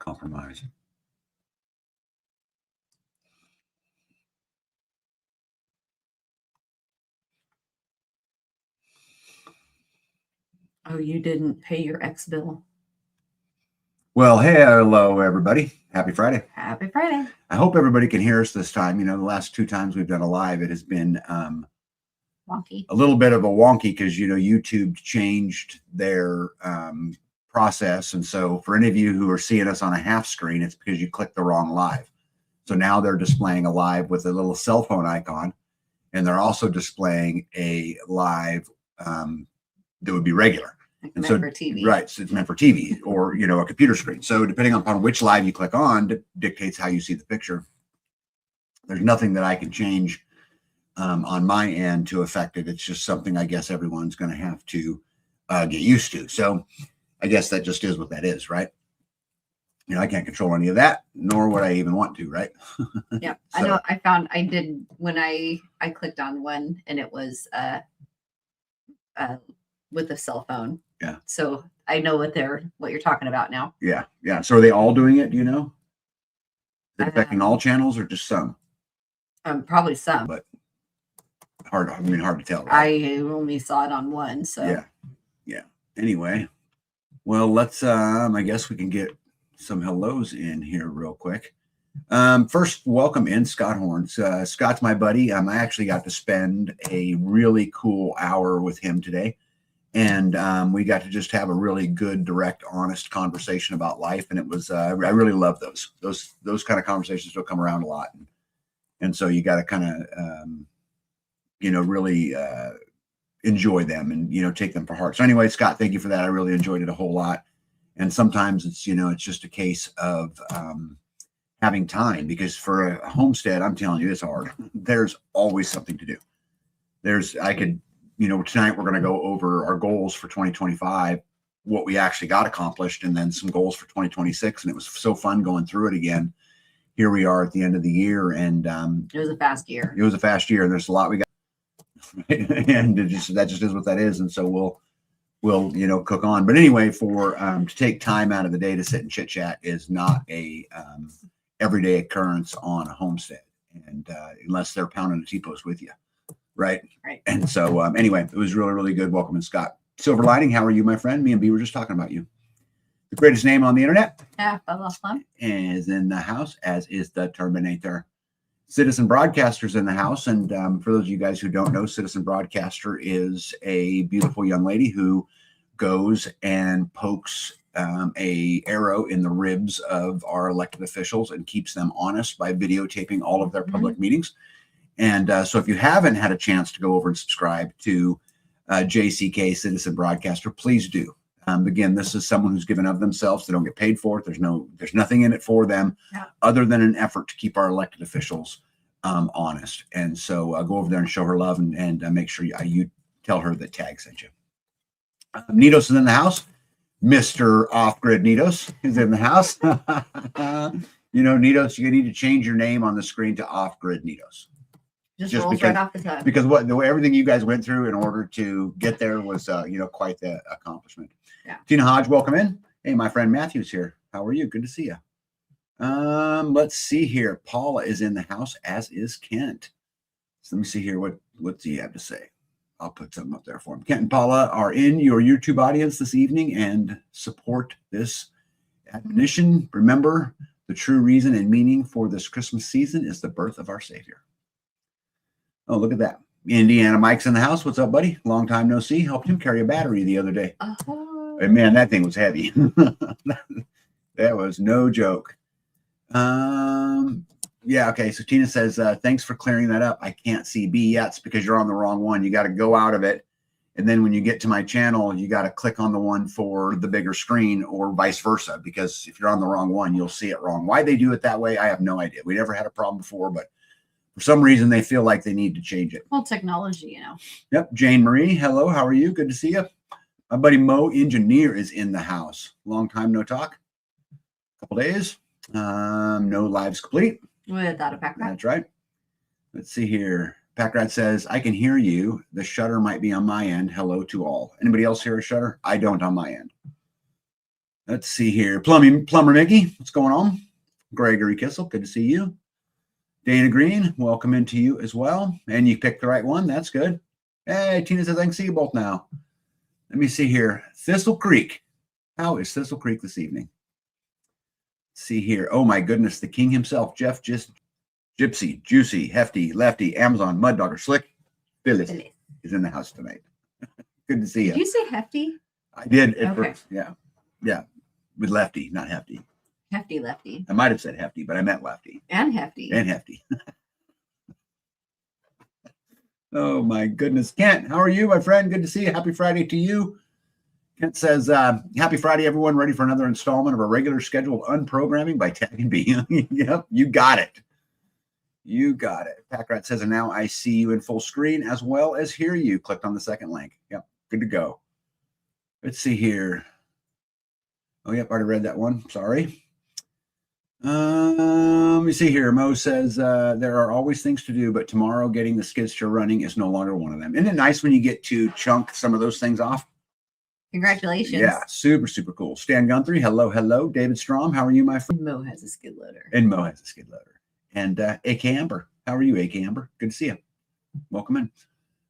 compromise. Oh, you didn't pay your X bill. Well, hello, everybody. Happy Friday. Happy Friday. I hope everybody can hear us this time. You know, the last 2 times we've done a live, it has been Wonky. a little bit of a wonky because, you know, YouTube changed their process. And so for any of you who are seeing us on a half screen, it's because you clicked the wrong live. So now they're displaying a live with a little cell phone icon. And they're also displaying a live that would be regular. Like meant for TV. Right. So it's meant for TV or, you know, a computer screen. So depending upon which live you click on dictates how you see the picture. There's nothing that I can change on my end to affect it. It's just something I guess everyone's going to have to get used to. So I guess that just is what that is, right? You know, I can't control any of that, nor would I even want to, right? Yeah. So, I know I did when I clicked on one and it was with a cell phone. Yeah. So I know what you're talking about now. Yeah. Yeah. So are they all doing it? Do you know? Is it affecting all channels or just some? Probably some. But hard to tell. Right? I only saw it on one. So yeah. Anyway, well, let's I guess we can get some hellos in here real quick. First, welcome in Scott Horns. Scott's my buddy. I actually got to spend a really cool hour with him today. And we got to just have a really good, direct, honest conversation about life. And it was, I really love those kind of conversations don't come around a lot. And so you got to kind of, you know, really enjoy them and, you know, take them for heart. So anyway, Scott, thank you for that. I really enjoyed it a whole lot. And sometimes it's, you know, it's just a case of having time, because for a homestead, I'm telling you, it's hard. There's always something to do. You know, tonight we're going to go over our goals for 2025, what we actually got accomplished, and then some goals for 2026. And it was so fun going through it again. Here we are at the end of the year, and it was a fast year. It was a fast year, and there's a lot we got, and that just is what that is. And so we'll you know, cook on. But anyway, for to take time out of the day to sit and chit chat is not a everyday occurrence on a homestead, and unless they're pounding a T-post with you. Right. And so anyway, it was really, really good. Welcome in, Scott. Silver Lining, how are you, my friend? Me and B were just talking about you. The greatest name on the internet. Yeah, is in the house, as is the Terminator. Citizen Broadcaster's in the house. And for those of you guys who don't know, Citizen Broadcaster is a beautiful young lady who goes and pokes a arrow in the ribs of our elected officials and keeps them honest by videotaping all of their public meetings. And so if you haven't had a chance to go over and subscribe to JCK Citizen Broadcaster, please do. Again, this is someone who's given of themselves. They don't get paid for it. There's nothing in it for them other than an effort to keep our elected officials honest. And so go over there and show her love and make sure you tell her that Tag sent you. Nitos is in the house. Mr. Off-Grid Nitos is in the house. You know, Nitos, you need to change your name on the screen to Off-Grid Nitos. Just rolls right off the tongue. Because everything you guys went through in order to get there was, you know, quite the accomplishment. Yeah. Tina Hodge, welcome in. Hey, my friend Matthew's here. How are you? Good to see you. Let's see here. Paula is in the house, as is Kent. So let me see here. What's he have to say? I'll put something up there for him. Kent and Paula are in your YouTube audience this evening and support this admonition. Remember, the true reason and meaning for this Christmas season is the birth of our Savior. Oh, look at that. Indiana Mike's in the house. What's up, buddy? Long time no see. Helped him carry a battery the other day. And man, that thing was heavy. That was no joke. Yeah, okay. So Tina says, thanks for clearing that up. I can't see B yet. It's because you're on the wrong one. You got to go out of it. And then when you get to my channel, you got to click on the one for the bigger screen or vice versa. Because if you're on the wrong one, you'll see it wrong. Why they do it that way, I have no idea. We never had a problem before, but for some reason, they feel like they need to change it. Well, technology, you know. Yep. Jane Marie, hello. How are you? Good to see you. My buddy Mo Engineer is in the house. Long time no talk. Couple days. No lives complete. Without a pack rat. That's right. Let's see here. Pack Rat says, I can hear you. The shutter might be on my end. Hello to all. Anybody else hear a shutter? I don't on my end. Let's see here. Plumber Mickey, what's going on? Gregory Kissel, good to see you. Dana Green, welcome into you as well. And you picked the right one. That's good. Hey, Tina says I can see you both now. Let me see here. Thistle Creek. How is Thistle Creek this evening? Let's see here. Oh my goodness, the king himself, Jeff, just Gypsy, Juicy, Hefty, Lefty, Amazon, Mud Dogger, Slick, Phyllis is in the house tonight. Good to see you. Did you say hefty? I did at Okay. first. Yeah. Yeah. With Lefty, not Hefty. Hefty lefty. I might have said Hefty, but I meant Lefty And hefty. and Hefty. Oh my goodness. Kent, how are you, my friend? Good to see you. Happy Friday to you. Kent says, happy Friday, everyone. Ready for another installment of our regular scheduled unprogramming by Tag and B. Yep, you got it. You got it. Packrat says, and now I see you in full screen as well as hear you. Clicked on the second link. Yep, good to go. Let's see here. Oh, yep, already read that one. Sorry. Let me see here. Mo says, there are always things to do, but tomorrow getting the Skidster running is no longer one of them. Isn't it nice when you get to chunk some of those things off? Congratulations. Yeah, super, super cool. Stan Guthrie, hello, hello. David Strom, how are you, my friend? Mo has a skid loader. And Mo has a skid loader. And AK Amber, how are you, AK Amber? Good to see you. Welcome in.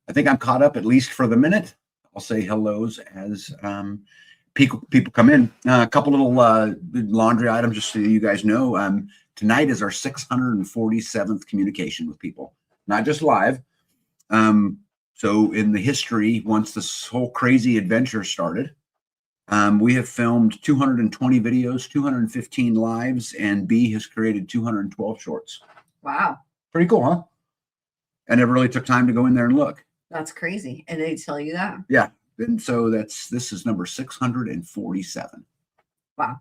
I think I'm caught up at least for the minute. I'll say hellos as people come in. A couple little laundry items just so you guys know. Tonight is our 647th communication with people, not just live. So in the history, once this whole crazy adventure started, we have filmed 220 videos, 215 lives, and B has created 212 shorts. Wow. Pretty cool, huh? I never really took time to go in there and look. That's crazy. And they tell you that? Yeah. And so this is number 647. Wow.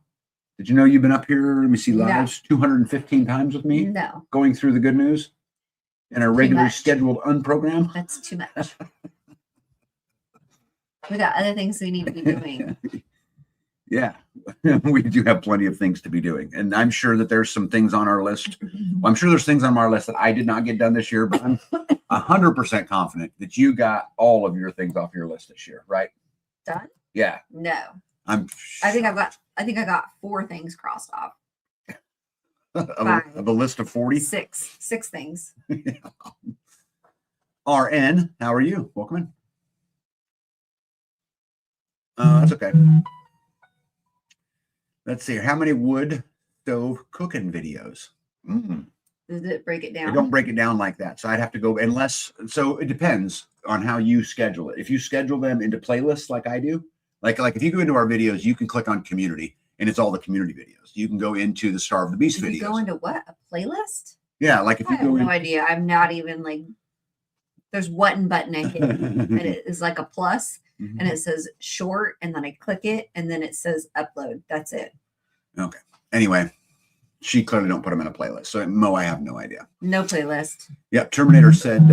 Did you know you've been up here? Let me see, No. lives 215 times with me, No, going through the good news in our regularly much. scheduled unprogram. that's too much. We got other things we need to be doing. Yeah, we do have plenty of things to be doing. And I'm sure that there's some things on our list. Well, I'm sure there's things on our list that I did not get done this year, but I'm 100% confident that you got all of your things off your list this year, right? Done? Yeah. No. I think I got 4 things crossed off. of a list of 40. 6 things. RN, how are you? Welcome in. That's okay. Let's see. How many wood stove cooking videos? Does it break it I down? don't break it down like that. So I'd have to go so it depends on how you schedule it. If you schedule them into playlists like I do, like if you go into our videos, you can click on community and it's all the community videos. You can go into the Starve the Beast Did videos. you go into what? A playlist? Yeah, like if I you have go no in. idea. I'm not even like, there's one button I hit and it is like a plus Mhm. and it says short and then I click it and then it says upload. That's it. Okay. Anyway, she clearly don't put them in a playlist. So Mo, I have no idea. No playlist. Yep. Terminator said,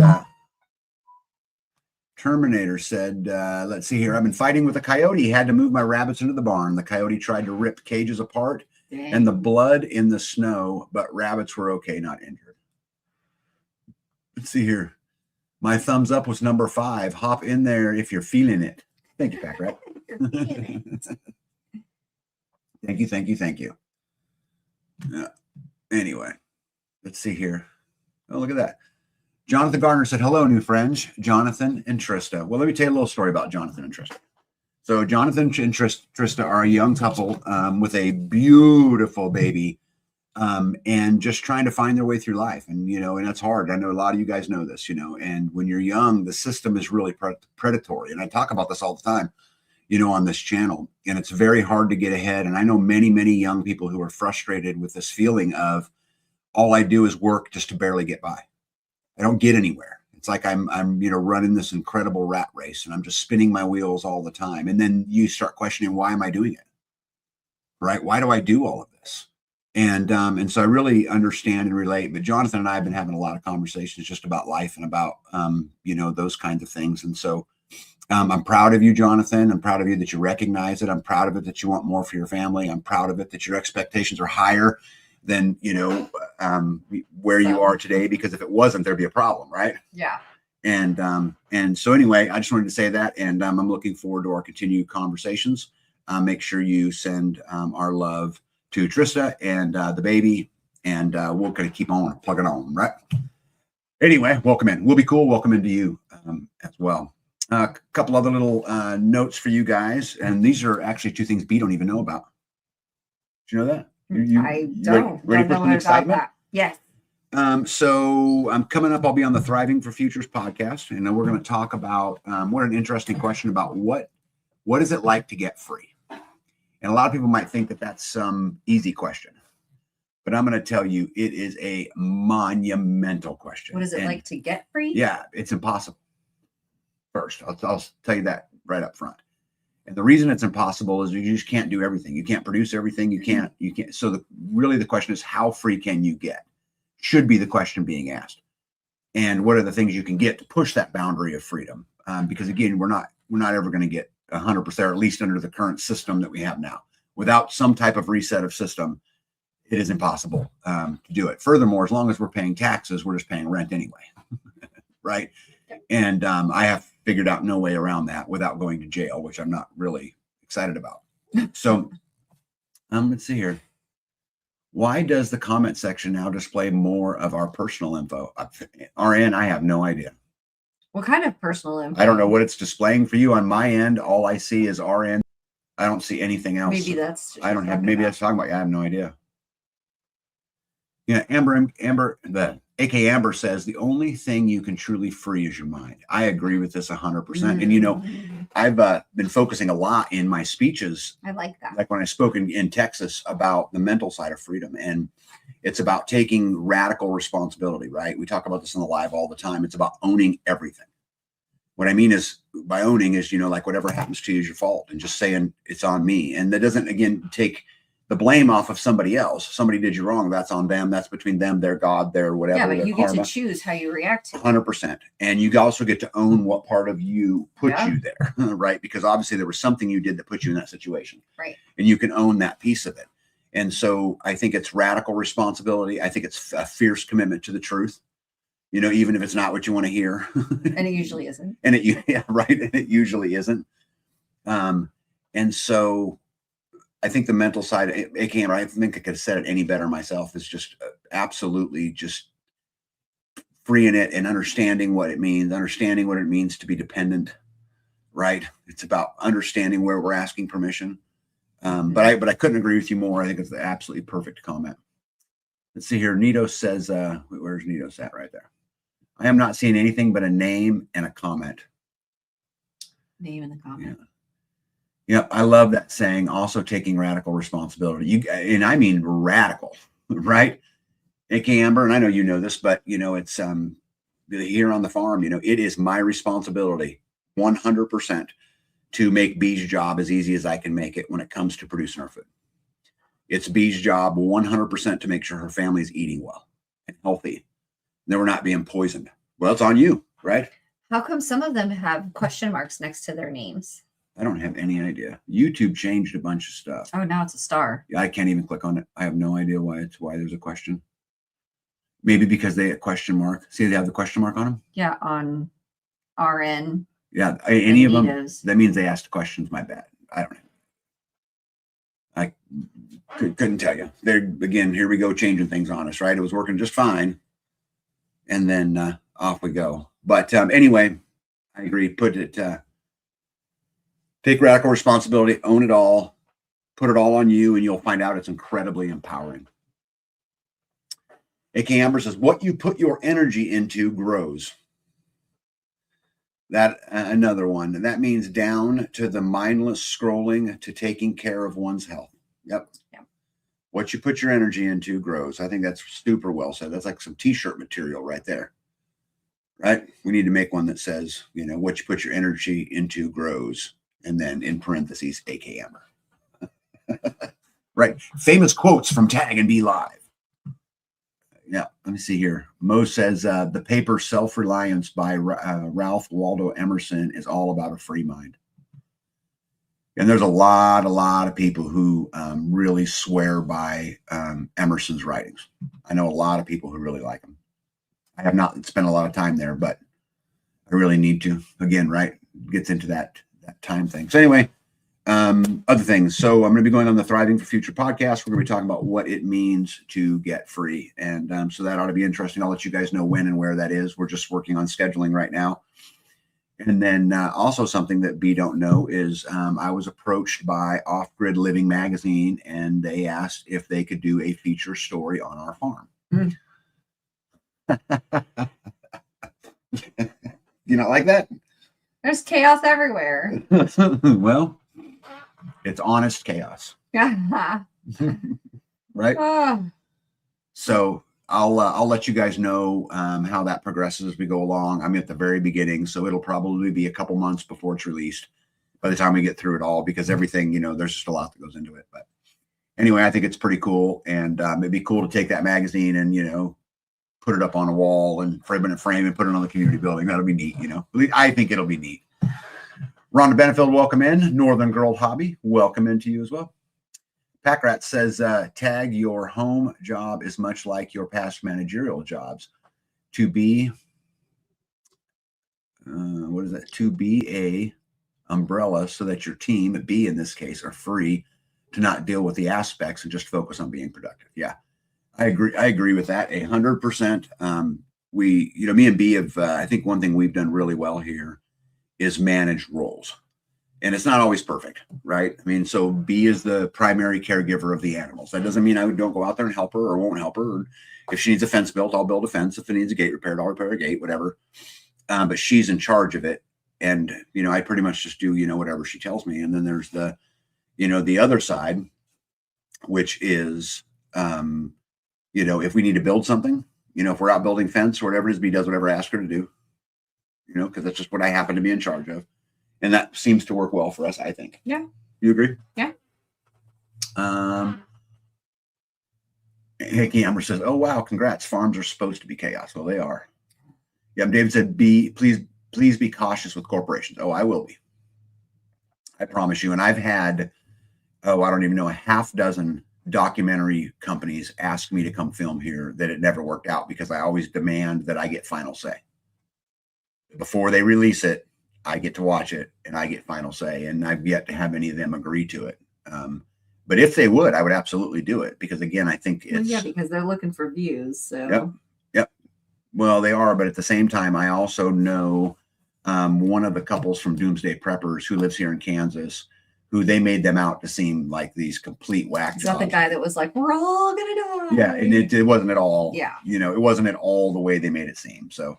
let's see here. I've been fighting with a coyote. He had to move my rabbits into the barn. The coyote tried to rip cages apart Dang. and the blood in the snow, but rabbits were okay, not injured. Let's see here. My thumbs up was number 5. Hop in there if you're feeling it. Thank you, Packrat. Thank you. Yeah. Anyway, let's see here. Oh, look at that. Jonathan Gardner said, hello, new friends, Jonathan and Trista. Well, let me tell you a little story about Jonathan and Trista. So Jonathan and Trista are a young couple with a beautiful baby and just trying to find their way through life. And, and that's hard. I know a lot of you guys know this, and when you're young, the system is really predatory. And I talk about this all the time, on this channel, and it's very hard to get ahead. And I know many, many young people who are frustrated with this feeling of all I do is work just to barely get by. I don't get anywhere. It's like I'm running this incredible rat race and I'm just spinning my wheels all the time. And then you start questioning, why am I doing it? Right? Why do I do all of this? And so I really understand and relate. But Jonathan and I have been having a lot of conversations just about life and about, those kinds of things. And so I'm proud of you, Jonathan. I'm proud of you that you recognize it. I'm proud of it that you want more for your family. I'm proud of it that your expectations are higher than, where you are today, because if it wasn't, there'd be a problem, right? Yeah. And so anyway, I just wanted to say that, and I'm looking forward to our continued conversations. make sure you send our love to Trista and the baby, and we're going to keep on plugging on, right? Anyway, welcome in. We'll be cool. Welcome into you as well. A couple other little notes for you guys, and these are actually two things B don't even know about. Do you know that? I don't. Ready for don't some know excitement? about that. Yes. So I'm coming up. I'll be on the Thriving for Futures podcast, and then we're going to talk about what an interesting question about what is it like to get free. And a lot of people might think that that's some easy question, but I'm going to tell you it is a monumental question. What is it like to get free? Yeah, it's impossible. First, I'll tell you that right up front. And the reason it's impossible is you just can't do everything. You can't produce everything. You can't. So really the question is, how free can you get? Should be the question being asked. And what are the things you can get to push that boundary of freedom? Because again, we're not ever going to get 100%, or at least under the current system that we have now. Without some type of reset of system, it is impossible to do it. Furthermore, as long as we're paying taxes, we're just paying rent anyway, right? And I have figured out no way around that without going to jail, which I'm not really excited about. So let's see here. Why does the comment section now display more of our personal info? RN, I have no idea. What kind of personal info? I don't know what it's displaying for you. On my end, all I see is RN. I don't see anything else. Maybe that's. I don't have. Maybe that's talking about. I have no idea. Yeah, Amber, the AK Amber says the only thing you can truly free is your mind. I agree with this 100%. And I've been focusing a lot in my speeches. I like that. Like when I spoke in Texas about the mental side of freedom, and it's about taking radical responsibility. Right? We talk about this in the live all the time. It's about owning everything. What I mean is by owning is, like whatever happens to you is your fault, and just saying it's on me. And that doesn't, again, take the blame off of somebody else. Somebody did you wrong. That's on them. That's between them, their God, their whatever. Yeah, but their you karma. get to choose how you react to it. 100%. And you also get to own what part of you put you there, right? Because obviously there was something you did that put you in that situation. Right. And you can own that piece of it. And so I think it's radical responsibility. I think it's a fierce commitment to the truth, even if it's not what you want to hear. And it usually isn't. And right. And it usually isn't. And so I think the mental side, AKM, I think I could have said it any better myself, is just absolutely just freeing it and understanding what it means to be dependent, right? It's about understanding where we're asking permission. But I couldn't agree with you more. I think it's the absolutely perfect comment. Let's see here. Nito says, where's Nito at right there? I am not seeing anything but a name and a comment. Name and the comment. Yeah. Yep, I love that saying. Also taking radical responsibility. And I mean radical, right? AK Amber, and I know you know this, but it's here on the farm. It is my responsibility, 100%, to make B's job as easy as I can make it when it comes to producing our food. It's B's job, 100%, to make sure her family is eating well and healthy, that we're not being poisoned. Well, it's on you, right? How come some of them have question marks next to their names? I don't have any idea. YouTube changed a bunch of stuff. Oh, now it's a star. I can't even click on it. I have no idea why there's a question. Maybe because they have a question mark. See, they have the question mark on them? Yeah, on RN. Yeah, any of them. Nito's. That means they asked questions. My bad. I don't know. I couldn't tell you. Again, here we go, changing things on us, right? It was working just fine. And then off we go. But anyway, I agree. Put it... Take radical responsibility, own it all, put it all on you, and you'll find out it's incredibly empowering. AK Amber says, what you put your energy into grows. That another one. That means down to the mindless scrolling to taking care of one's health. Yep. What you put your energy into grows. I think that's super well said. That's like some t-shirt material right there. Right? We need to make one that says, what you put your energy into grows. And then in parentheses, AK Amber. Right. Famous quotes from Tag and Be Live. Yeah. Let me see here. Mo says the paper Self-Reliance by Ralph Waldo Emerson is all about a free mind. And there's a lot of people who really swear by Emerson's writings. I know a lot of people who really like them. I have not spent a lot of time there, but I really need to. Again, right? Gets into that time thing. So anyway, Other things. So I'm going to be going on the Thriving for Future podcast. We're going to be talking about what it means to get free. And so that ought to be interesting. I'll let you guys know when and where that is. We're just working on scheduling right now. And then also something that B don't know is I was approached by Off Grid Living magazine, and they asked if they could do a feature story on our farm. Mm. You not like that? There's chaos everywhere. Well, it's honest chaos, Yeah. right? Oh, So I'll let you guys know how that progresses as we go along. I'm at the very beginning, so it'll probably be a couple months before it's released by the time we get through it all, because everything, there's just a lot that goes into it. But anyway, I think it's pretty cool, and it'd be cool to take that magazine and put it up on a wall and frame it in a frame and put it on the community building. That'll be neat. I think it'll be neat. Rhonda Benefield, welcome in. Northern Girl Hobby, welcome into you as well. Packrat says, tag, your home job is much like your past managerial jobs. To be, To be a umbrella so that your team, B in this case, are free to not deal with the aspects and just focus on being productive. Yeah, I agree. I agree with that 100%. Me and B have, I think one thing we've done really well here is manage roles. And it's not always perfect, right? I mean, so B is the primary caregiver of the animals. That doesn't mean I don't go out there and help her or won't help her. Or if she needs a fence built, I'll build a fence. If it needs a gate repaired, I'll repair a gate, whatever. But she's in charge of it. And, I pretty much just do, whatever she tells me. And then there's the other side, which is, if we need to build something, if we're out building fence or whatever it is, B does whatever I ask her to do, because that's just what I happen to be in charge of. And that seems to work well for us, I think. Yeah. You agree? Yeah. Hickey Amber says, oh, wow, congrats. Farms are supposed to be chaos. Well, they are. Yeah, David said, please be cautious with corporations. Oh, I will be. I promise you. And I've had, I don't even know, a half dozen documentary companies ask me to come film here that it never worked out because I always demand that I get final say. Before they release it, I get to watch it and I get final say, and I've yet to have any of them agree to it. But if they would, I would absolutely do it because, again, I think it's... Yeah, because they're looking for views. So. Yep. Well, they are, but at the same time, I also know one of the couples from Doomsday Preppers who lives here in Kansas, who they made them out to seem like these complete whack jobs. Is that the guy that was like, we're all going to die? Yeah, and it wasn't at all. Yeah. It wasn't at all the way they made it seem. So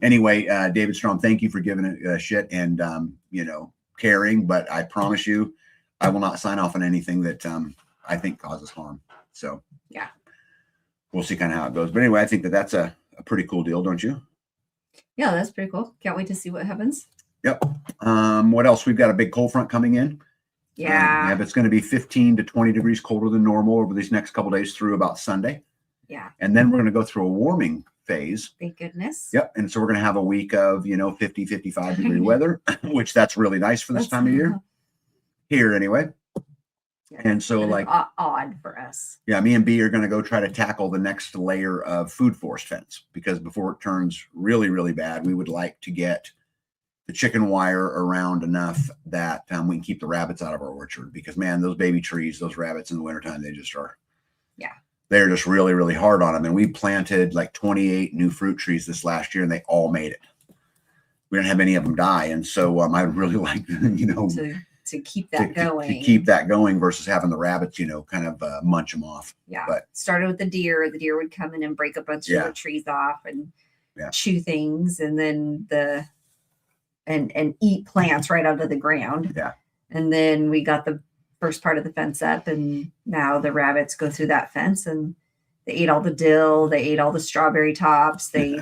anyway, David Strom, thank you for giving it a shit and, caring, but I promise you, I will not sign off on anything that I think causes harm. So yeah, we'll see kind of how it goes. But anyway, I think that's a pretty cool deal, don't you? Yeah, that's pretty cool. Can't wait to see what happens. Yep. What else? We've got a big cold front coming in. Yeah. It's going to be 15 to 20 degrees colder than normal over these next couple of days through about Sunday. Yeah. And then we're going to go through a warming phase. Thank goodness. Yep. And so we're going to have a week of, 50, 55 degree weather, which that's really nice for this time of year. Here anyway. Yeah, and so odd for us. Yeah, me and B are going to go try to tackle the next layer of food forest fence because before it turns really, really bad, we would like to get the chicken wire around enough that we can keep the rabbits out of our orchard because, man, those baby trees, those rabbits in the wintertime, they just are. Yeah. They're just really, really hard on them. And we planted like 28 new fruit trees this last year and they all made it. We didn't have any of them die. And so I'd really like, to keep that going. To keep that going versus having the rabbits, kind of munch them off. Yeah. But started with the deer. The deer would come in and break a bunch of the trees off and chew things and then and eat plants right out of the ground. Yeah. And then we got the first part of the fence up and now the rabbits go through that fence and they ate all the dill. They ate all the strawberry tops. They,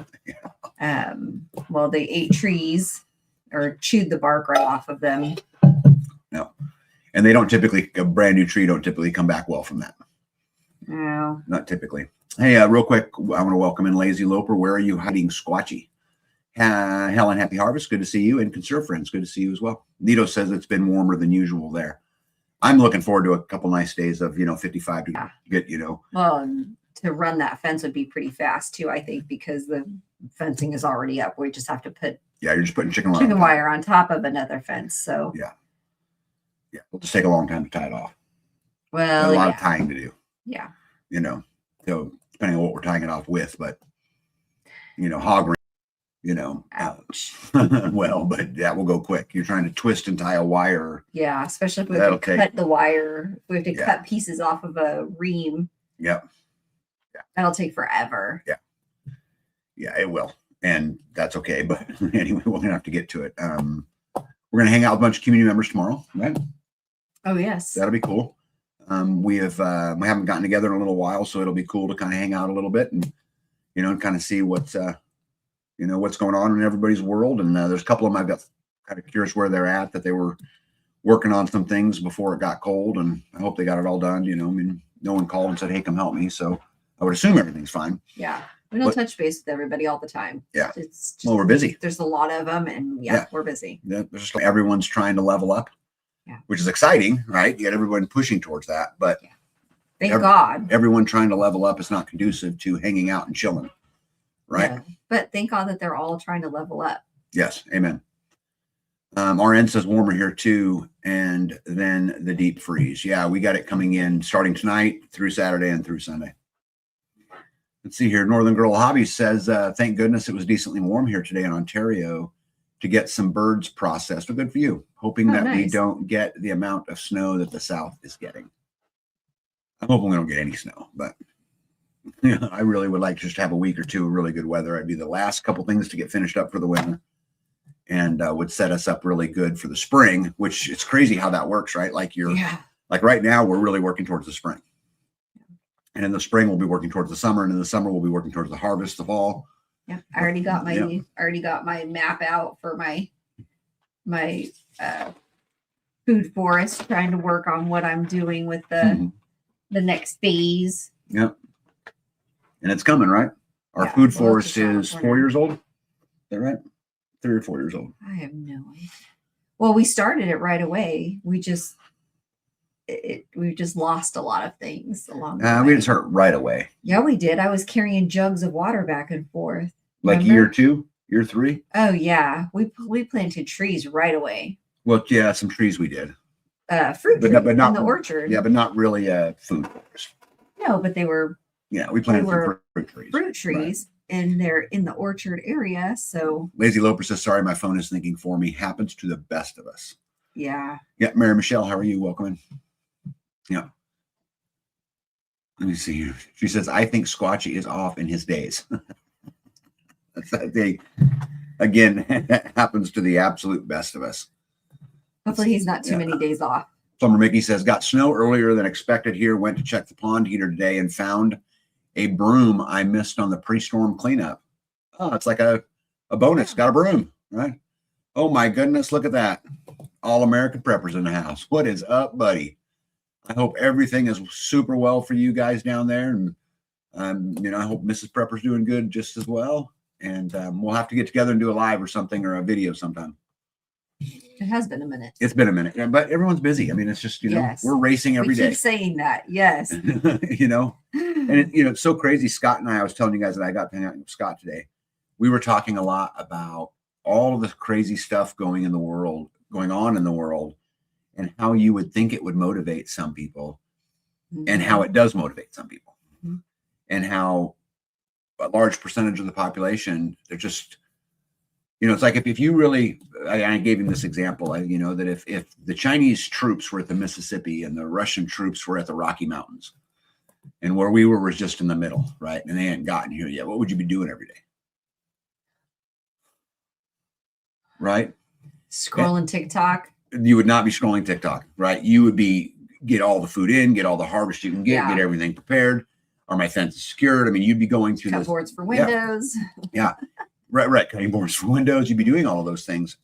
they ate trees or chewed the bark right off of them. No. And they don't typically, a brand new tree don't typically come back well from that. No. Not typically. Hey, real quick, I want to welcome in Lazy Loper. Where are you hiding, Squatchy? Helen, happy harvest. Good to see you. And Conserve Friends, good to see you as well. Nito says it's been warmer than usual there. I'm looking forward to a couple nice days of, 55 to get, Well, to run that fence would be pretty fast too, I think, because the fencing is already up. We just have to put you're just putting chicken wire on top of another fence. So yeah. Yeah, it'll just take a long time to tie it off. Well, And a lot yeah. of tying to do, Yeah. you know, so depending on what we're tying it off with, but hog ring, Ouch. well, but that will go quick. You're trying to twist and tie a wire. Yeah, especially if we have That'll to cut the wire. If we have to Yeah. cut pieces off of a ream. Yep. That'll take forever. Yeah, it will. And that's okay. But anyway, we're going to have to get to it. We're going to hang out with a bunch of community members tomorrow, right? Oh, yes. That'll be cool. We haven't gotten together in a little while, so it'll be cool to kind of hang out a little bit and, kind of see what's going on in everybody's world. And there's a couple of them I've got kind of curious where they're at, that they were working on some things before it got cold, and I hope they got it all done. No one called and said, "Hey, come help me." So I would assume everything's fine. Yeah. We don't touch base with everybody all the time. Yeah. It's just, Well, we're busy. There's a lot of them, and we're busy. Yeah, there's just everyone's trying to level up, which is exciting, right? You get everyone pushing towards that, but Thank God. everyone trying to level up is not conducive to hanging out and chilling, right? Yeah. But thank God that they're all trying to level up. Yes, amen. RN says warmer here too, and then the deep freeze. Yeah, we got it coming in starting tonight through Saturday and through Sunday. Let's see here. Northern Girl Hobbies says, thank goodness it was decently warm here today in Ontario to get some birds processed. Well, good for you. Hoping that we don't get the amount of snow that the South is getting. I'm hoping we don't get any snow, but I really would like just to have a week or two of really good weather. It'd be the last couple things to get finished up for the winter, and would set us up really good for the spring, which it's crazy how that works, right? Like like right now, we're really working towards the spring. And in the spring, we'll be working towards the summer, and in the summer, we'll be working towards the harvest, the fall. Yeah, I already got my map out for my food forest, trying to work on what I'm doing with the next phase. Yep. And it's coming, right? Our food forest is 4 years old. Is that right? 3 or 4 years old. I have no idea. Well, we started it right away. We just lost a lot of things along the way. We didn't start right away. Yeah, we did. I was carrying jugs of water back and forth. Like year 2, year 3? Oh yeah, we planted trees right away. Well, yeah, some trees we did. Fruit trees but not in the orchard. Yeah, but not really food forest. No, but they were. Yeah, we planted some fruit trees. Fruit trees, and they're in the orchard area. So Lazy Loper says, "Sorry, my phone is thinking for me. Happens to the best of us." Yeah. Yeah, Mary Michelle, how are you? Welcome in. Yeah. Let me see here. She says, "I think Squatchy is off in his days." That's that thing. Again, that happens to the absolute best of us. Hopefully he's not too many days off. Plumber Mickey says, got snow earlier than expected here. Went to check the pond heater today and found a broom I missed on the pre-storm cleanup. Oh, it's like a bonus. Got a broom, right? Oh my goodness, look at that. All American preppers in the house. What is up, buddy? I hope everything is super well for you guys down there. And, I hope Mrs. Prepper's doing good just as well. And we'll have to get together and do a live or something, or a video sometime. It has been a minute. It's been a minute, but everyone's busy. I mean, it's just, we're racing every day. We keep saying that. Yes. And it's so crazy. Scott and I was telling you guys that I got to hang out with Scott today. We were talking a lot about all of the crazy stuff going on in the world, and how you would think it would motivate some people, and how it does motivate some people, and how a large percentage of the population, they're just, it's like if you really, I gave him this example, that if the Chinese troops were at the Mississippi and the Russian troops were at the Rocky Mountains, and where we were was just in the middle, right? And they hadn't gotten here yet, what would you be doing every day? Right? Scrolling TikTok. You would not be scrolling TikTok, right? You would be get all the food in, get all the harvest you can get everything prepared. Are my fences secured? I mean, you'd be going through boards for windows. Yeah. Right. Cutting boards for windows. You'd be doing all of those things.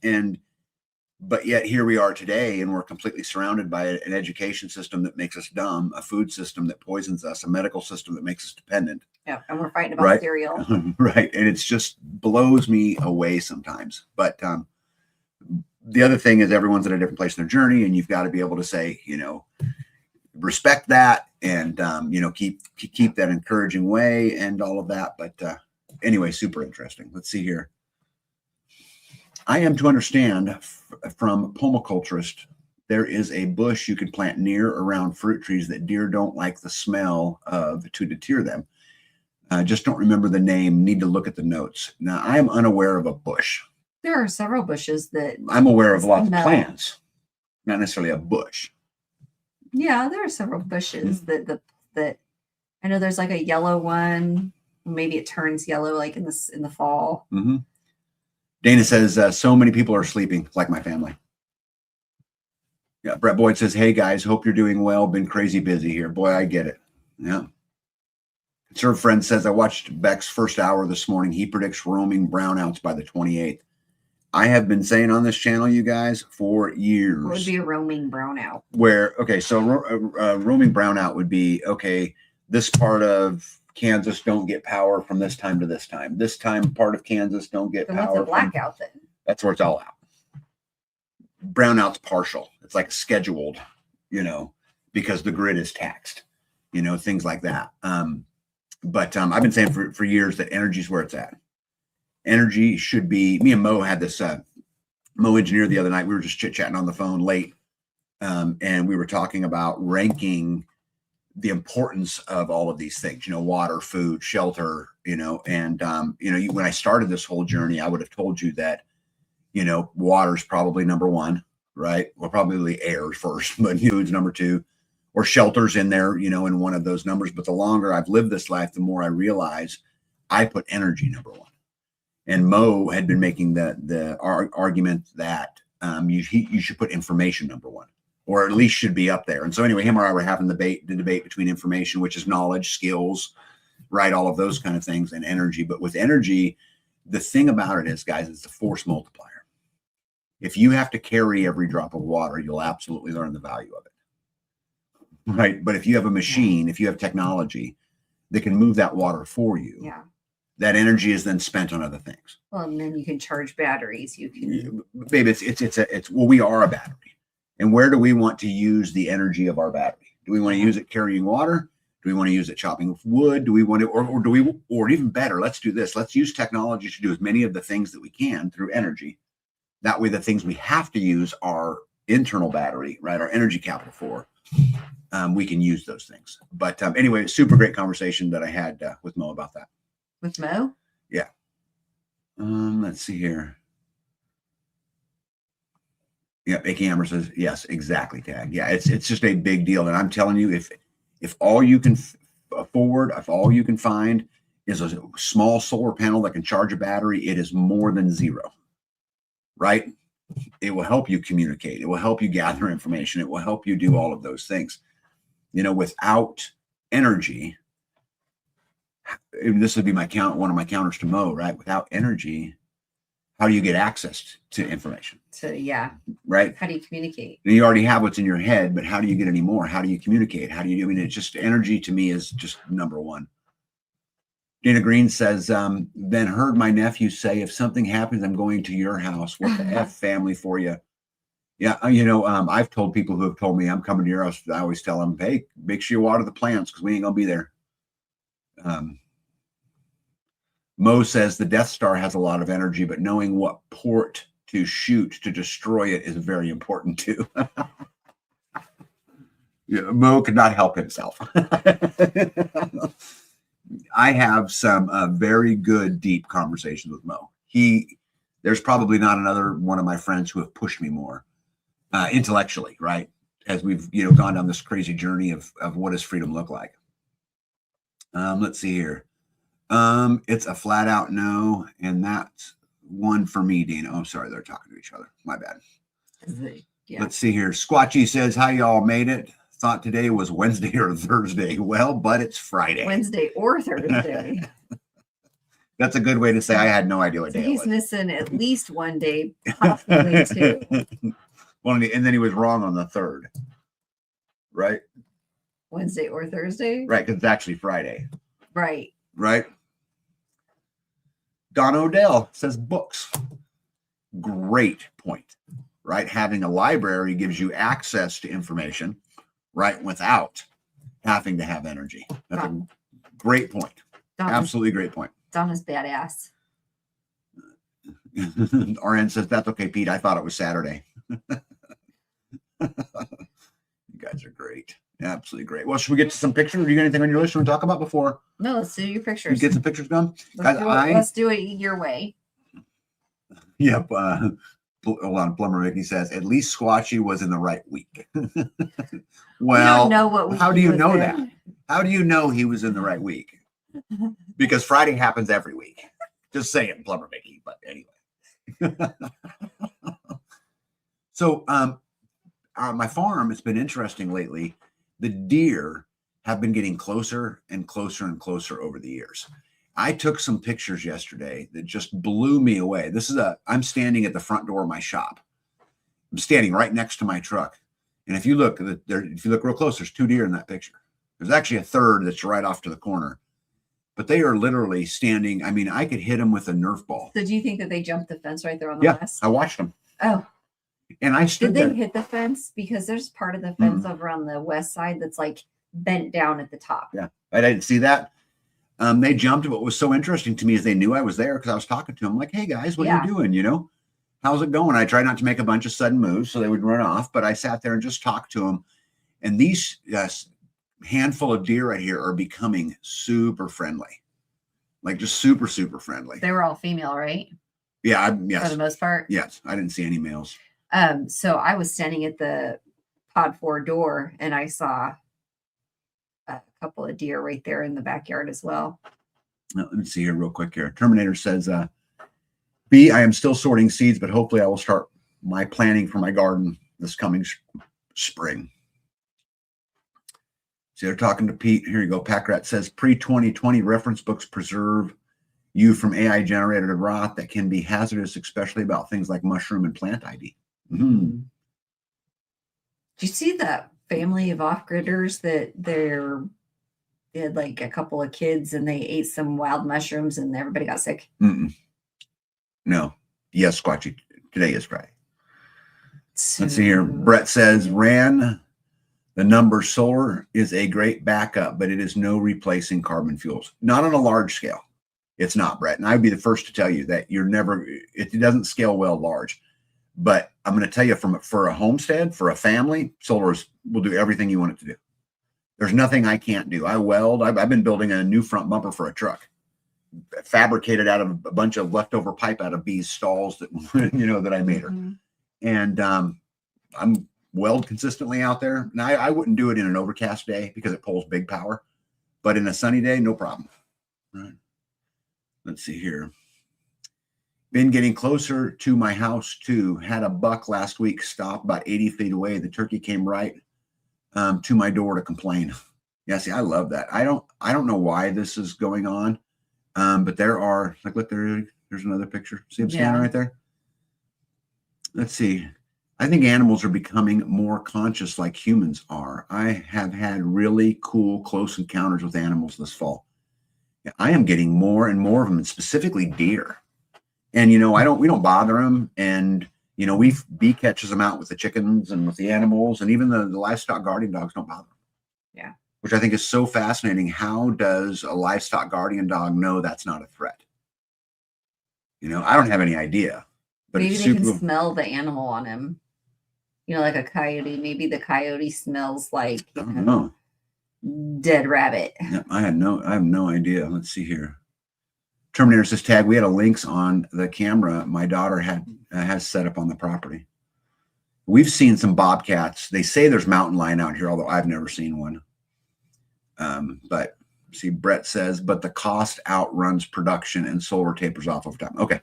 But yet here we are today, and we're completely surrounded by an education system that makes us dumb, a food system that poisons us, a medical system that makes us dependent. Yeah. And we're fighting about cereal. Right. And it's just blows me away sometimes. But the other thing is everyone's at a different place in their journey, and you've got to be able to say, respect that, and keep that encouraging way and all of that. But anyway, super interesting. Let's see here. I am to understand from permaculturist there is a bush you can plant near around fruit trees that deer don't like the smell of to deter them. I just don't remember the name. Need to look at the notes. Now, I am unaware of a bush. There are several bushes that I'm aware of lots of smell. plants, not necessarily a bush. Yeah, there are several bushes that I know there's like a yellow one. Maybe it turns yellow like in the fall. Mm-hmm. Dana says, so many people are sleeping, like my family. Yeah, Brett Boyd says, hey guys, hope you're doing well. Been crazy busy here. Boy, I get it. Yeah. Sir Friend says, I watched Beck's first hour this morning. He predicts roaming brownouts by the 28th. I have been saying on this channel, you guys, for years. What would be a roaming brownout? So roaming brownout would be, okay, this part of Kansas don't get power from this time to this time. This time part of Kansas don't get Then power. what's a blackout then? That's where it's all out. Brownout's partial. It's like scheduled, because the grid is taxed, things like that. But I've been saying for years that energy is where it's at. Energy should be, me and Mo had this Mo engineer the other night. We were just chit-chatting on the phone late. And we were talking about ranking the importance of all of these things, water, food, shelter, and when I started this whole journey, I would have told you that, water is probably number one, right? Well, probably air first, but food's number two, or shelter's in there, in one of those numbers. But the longer I've lived this life, the more I realize I put energy number one. And Mo had been making the argument that you should put information number one, or at least should be up there. And so anyway, him or I were having the debate between information, which is knowledge, skills, right? All of those kind of things, and energy. But with energy, the thing about it is, guys, it's a force multiplier. If you have to carry every drop of water, you'll absolutely learn the value of it. Right. But if you have a machine, if you have technology that can move that water for you, that energy is then spent on other things. Well, and then you can charge batteries. You can, babe, we are a battery. And where do we want to use the energy of our battery? Do we want to use it carrying water? Do we want to use it chopping wood? Do we want to, or even better, let's do this. Let's use technology to do as many of the things that we can through energy. That way, the things we have to use our internal battery, right? Our energy capital for, we can use those things. But anyway, super great conversation that I had with Mo about that. With Mo? Yeah. Let's see here. Yeah, Ake Hammer says, yes, exactly, Tag. Yeah, it's just a big deal. And I'm telling you, if all you can afford, if all you can find is a small solar panel that can charge a battery, it is more than zero, right? It will help you communicate. It will help you gather information. It will help you do all of those things. Without energy, this would be one of my counters to Mo, right? Without energy, how do you get access to information? Right. How do you communicate? You already have what's in your head, but how do you get any more? How do you communicate? It's just energy to me is just number one. Dana Green says, then heard my nephew say, if something happens, I'm going to your house. What the F family for you? Yeah. I've told people who have told me I'm coming to your house. I always tell them, hey, make sure you water the plants because we ain't going to be there. Mo says the Death Star has a lot of energy, but knowing what port to shoot to destroy it is very important too. Mo could not help himself. I have some very good, deep conversations with Mo. There's probably not another one of my friends who have pushed me more intellectually, right? As we've gone down this crazy journey of what does freedom look like. Let's see here. It's a flat out no, and that's one for me, Dana. Oh, sorry, they're talking to each other. My bad. Yeah. Let's see here. Squatchy says, how y'all made it? Thought today was Wednesday or Thursday. Well, but it's Friday. Wednesday or Thursday. That's a good way to say I had no idea what day it was. He's missing at least one day, possibly two. Well, and then he was wrong on the third, right? Wednesday or Thursday? Right, because it's actually Friday. Right. Right. Don Odell says books. Great point, right? Having a library gives you access to information, right, without having to have energy. That's a great point. Absolutely great point. Donna's badass. RN says, that's okay, Pete. I thought it was Saturday. You guys are great. Absolutely great. Well, should we get to some pictures? Do you got anything on your list you want to talk about before No, let's do your you pictures. get some pictures done? Let's, Guys, let's do it your way. Yep. Hold on. Plumber Mickey says, at least Squatchy was in the right week. We don't know what week how do he you was know in. that? How do you know he was in the right week? Because Friday happens every week. Just saying, Plumber Mickey. But anyway. So my farm, it's been interesting lately. The deer have been getting closer and closer and closer over the years. I took some pictures yesterday that just blew me away. I'm standing at the front door of my shop. I'm standing right next to my truck. And if you look real close, there's 2 deer in that picture. There's actually a third that's right off to the corner. But they are literally standing. I mean, I could hit them with a Nerf ball. So do you think that they jumped the fence right there on the Yeah, west? I watched them. Oh, And I stood did they there. hit the fence? Because there's part of the fence over on the west side that's like bent down at the top. Yeah, I didn't see that. They jumped. What was so interesting to me is they knew I was there because I was talking to them like, hey, guys, what are you doing? You know, how's it going? I tried not to make a bunch of sudden moves so they would run off, but I sat there and just talked to them. And these handful of deer right here are becoming super friendly, like just super, super friendly. They were all female, right? Yeah, yes. For the most part. Yes, I didn't see any males. So I was standing at the pod 4 door and I saw a couple of deer right there in the backyard as well. Now, let me see here real quick here. Terminator says, B, I am still sorting seeds, but hopefully I will start my planning for my garden this coming spring. See, they're talking to Pete. Here you go. Packrat says pre-2020 reference books preserve you from AI generated rot that can be hazardous, especially about things like mushroom and plant ID. Mm-hmm. Did you see that family of off-gridders that they had like a couple of kids and they ate some wild mushrooms and everybody got sick? Mm-mm. No. Yes, Squatchy. Today is Friday. Let's see here. Brett says, ran the number solar is a great backup, but it is no replacing carbon fuels. Not on a large scale. It's not, Brett. And I would be the first to tell you that it doesn't scale well large. But I'm going to tell you for a homestead, for a family, solar will do everything you want it to do. There's nothing I can't do. I weld. I've been building a new front bumper for a truck, fabricated out of a bunch of leftover pipe out of B's stalls that that I made her. Mm-hmm. And I'm weld consistently out there. Now I wouldn't do it in an overcast day because it pulls big power, but in a sunny day, no problem. Right. Let's see here. Been getting closer to my house too. Had a buck last week stop about 80 feet away. The turkey came right to my door to complain. Yeah, see, I love that. I don't know why this is going on, but there are look there's another picture. See him standing right there. Let's see. I think animals are becoming more conscious like humans are. I have had really cool close encounters with animals this fall. I am getting more and more of them, and specifically deer. And, we don't bother them. And, B catches them out with the chickens and with the animals, and even the livestock guardian dogs don't bother them. Yeah. Which I think is so fascinating. How does a livestock guardian dog know that's not a threat? I don't have any idea. But maybe they can smell the animal on him. Like a coyote. Maybe the coyote smells like I don't know. Dead rabbit. Yeah, I have no idea. Let's see here. Terminator says, tag, we had a lynx on the camera my daughter has set up on the property. We've seen some bobcats. They say there's mountain lion out here, although I've never seen one. But see, Brett says, but the cost outruns production and solar tapers off over time. Okay.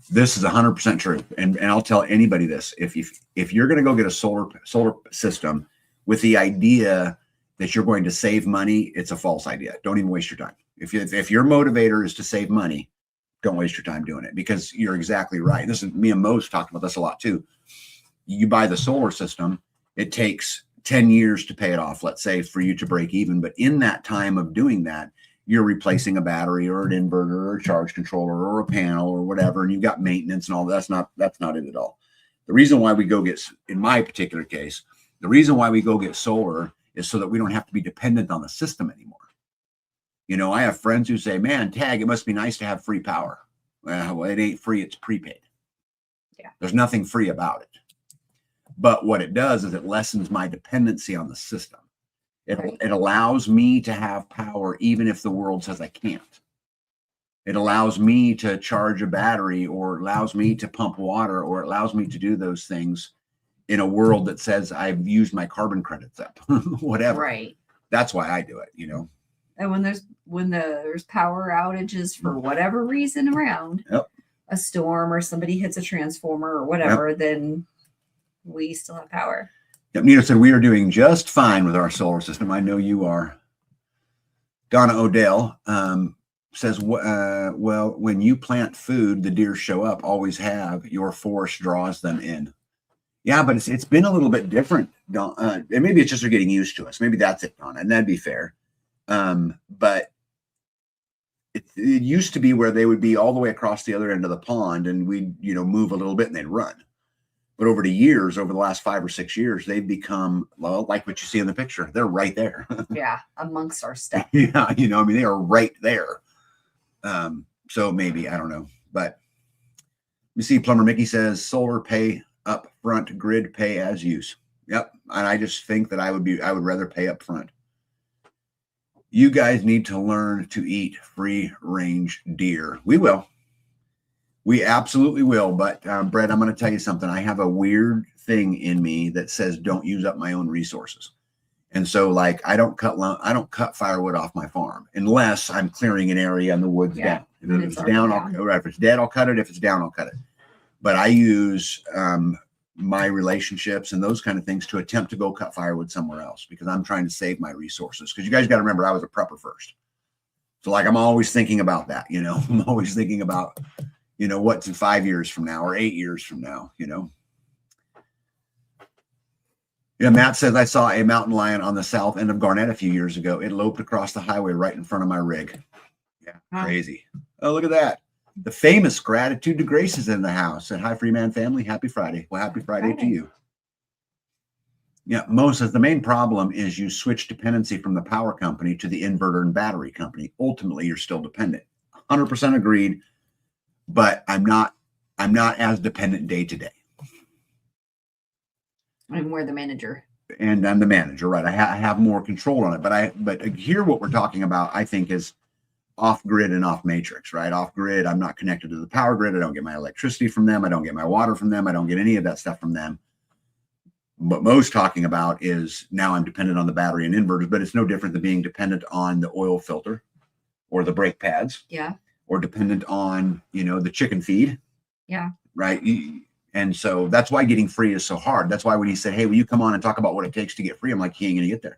This is 100% true. And I'll tell anybody this. If you're going to go get a solar system with the idea that you're going to save money, it's a false idea. Don't even waste your time. If your motivator is to save money, don't waste your time doing it, because you're exactly right. This is me and Mo's talked about this a lot too. You buy the solar system, it takes 10 years to pay it off, let's say, for you to break even. But in that time of doing that, you're replacing a battery or an inverter or a charge controller or a panel or whatever, and you've got maintenance and all that. That's not it at all. The reason why we go get, in my particular case, the reason why we go get solar is so that we don't have to be dependent on the system anymore. I have friends who say, man, tag, it must be nice to have free power. Well, it ain't free, it's prepaid. Yeah. There's nothing free about it. But what it does is it lessens my dependency on the system. Right. It allows me to have power even if the world says I can't. It allows me to charge a battery, or allows me to pump water, or it allows me to do those things in a world that says I've used my carbon credits up, whatever. Right. That's why I do it, you know? And when there's power outages for whatever reason around, Yep. a storm or somebody hits a transformer or whatever, then we still have power. Yep. Nito said, we are doing just fine with our solar system. I know you are. Donna Odell says, well, when you plant food, the deer show up, always have. Your forest draws them in. Yeah, but it's been a little bit different. And maybe it's just they're getting used to us. Maybe that's it, Donna, and that'd be fair. But it used to be where they would be all the way across the other end of the pond, and we'd, move a little bit and they'd run. But over the last 5 or 6 years, they've become, well, like what you see in the picture. They're right there. Yeah, amongst our stuff. Yeah, they are right there. So maybe, I don't know. But you see, Plumber Mickey says solar pay up front, grid pay as use. Yep. And I just think that I would rather pay up front. You guys need to learn to eat free range deer. We will. We absolutely will. But Brett, I'm going to tell you something. I have a weird thing in me that says don't use up my own resources. And so, like, I don't cut firewood off my farm unless I'm clearing an area and the wood's down. If it's down, if it's dead, I'll cut it. If it's down, I'll cut it. But I use my relationships and those kind of things to attempt to go cut firewood somewhere else, because I'm trying to save my resources. Because you guys got to remember, I was a prepper first. So, like, I'm always thinking about that. I'm always thinking about, what's in 5 years from now or 8 years from now. Yeah, Matt says, I saw a mountain lion on the south end of Garnett a few years ago. It loped across the highway right in front of my rig. Yeah, crazy. Oh, look at that. The famous Gratitude to Grace is in the house. And hi, Freeman family. Happy Friday. Well, happy Friday to you. Yeah, Mo says, the main problem is you switch dependency from the power company to the inverter and battery company. Ultimately, you're still dependent. 100% agreed. But I'm not as dependent day to day. And we're the manager. And I'm the manager, right? I have more control on it. But here what we're talking about, I think, is off grid and off matrix, right? Off grid, I'm not connected to the power grid. I don't get my electricity from them. I don't get my water from them. I don't get any of that stuff from them. What Mo's talking about is now I'm dependent on the battery and inverters, but it's no different than being dependent on the oil filter or the brake pads. Yeah. Or dependent on, the chicken feed. Yeah. Right. And so that's why getting free is so hard. That's why when he said, hey, will you come on and talk about what it takes to get free? I'm like, he ain't going to get there.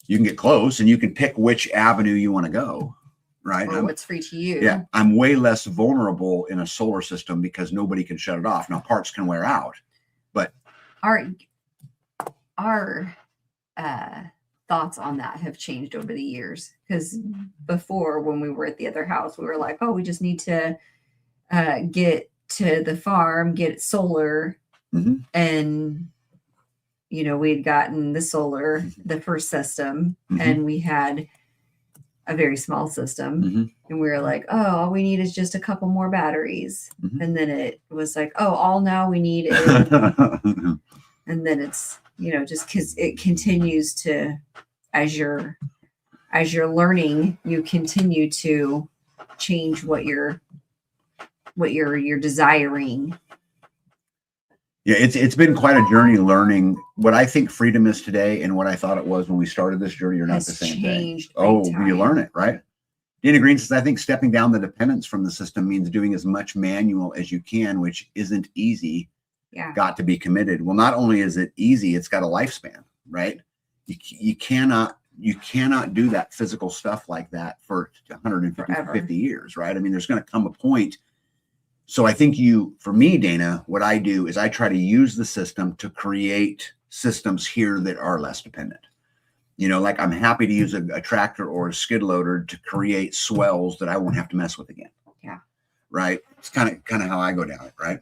You can get close and you can pick which avenue you want to go. Right. Or what's free to you. Yeah. I'm way less vulnerable in a solar system because nobody can shut it off. Now, parts can wear out, but our thoughts on that have changed over the years. Because before, when we were at the other house, we were like, oh, we just need to get to the farm, get solar. Mm-hmm. And we had gotten the solar, the first system, and we had a very small system. And we were like, oh, all we need is just a couple more batteries. And then it was like, oh, all now we need is and then it's just because it continues to, as you're learning, you continue to change what you're desiring. Yeah, it's been quite a journey learning what I think freedom is today and what I thought it was when we started this journey are not the same thing. Oh, you learn it, right? Dana Green says, I think stepping down the dependence from the system means doing as much manual as you can, which isn't easy. Yeah. Got to be committed. Well, not only is it easy, it's got a lifespan, right? You cannot do that physical stuff like that for 150 years, right? I mean, there's going to come a point. So I think for me, Dana, what I do is I try to use the system to create systems here that are less dependent. Like I'm happy to use a tractor or a skid loader to create swells that I won't have to mess with again. Yeah. Right. It's kind of how I go down it. Right.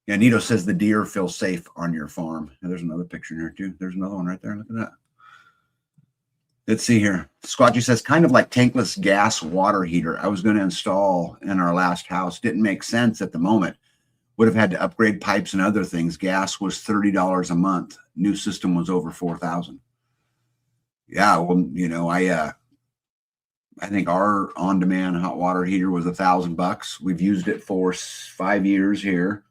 Yeah. Nito says the deer feel safe on your farm. And there's another picture here too. There's another one right there. Look at that. Let's see here. Squatchy says, kind of like tankless gas water heater I was going to install in our last house. Didn't make sense at the moment. would have had to upgrade pipes and other things. Gas was $30 a month. New system was over 4,000. Yeah, well, I think our on-demand hot water heater was $1,000. We've used it for 5 years here.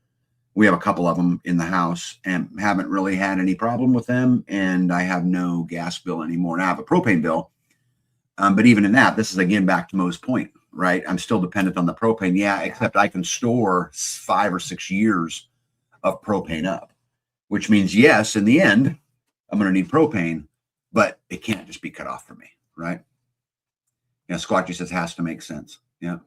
We have a couple of them in the house and haven't really had any problem with them. And I have no gas bill anymore. Now I have a propane bill. But even in that, this is again back to Mo's point, right? I'm still dependent on the propane. Yeah, except I can store 5 or 6 years of propane up, which means, yes, in the end, I'm going to need propane, but it can't just be cut off for me, right? Yeah, Squatchy says has to make sense. Yeah.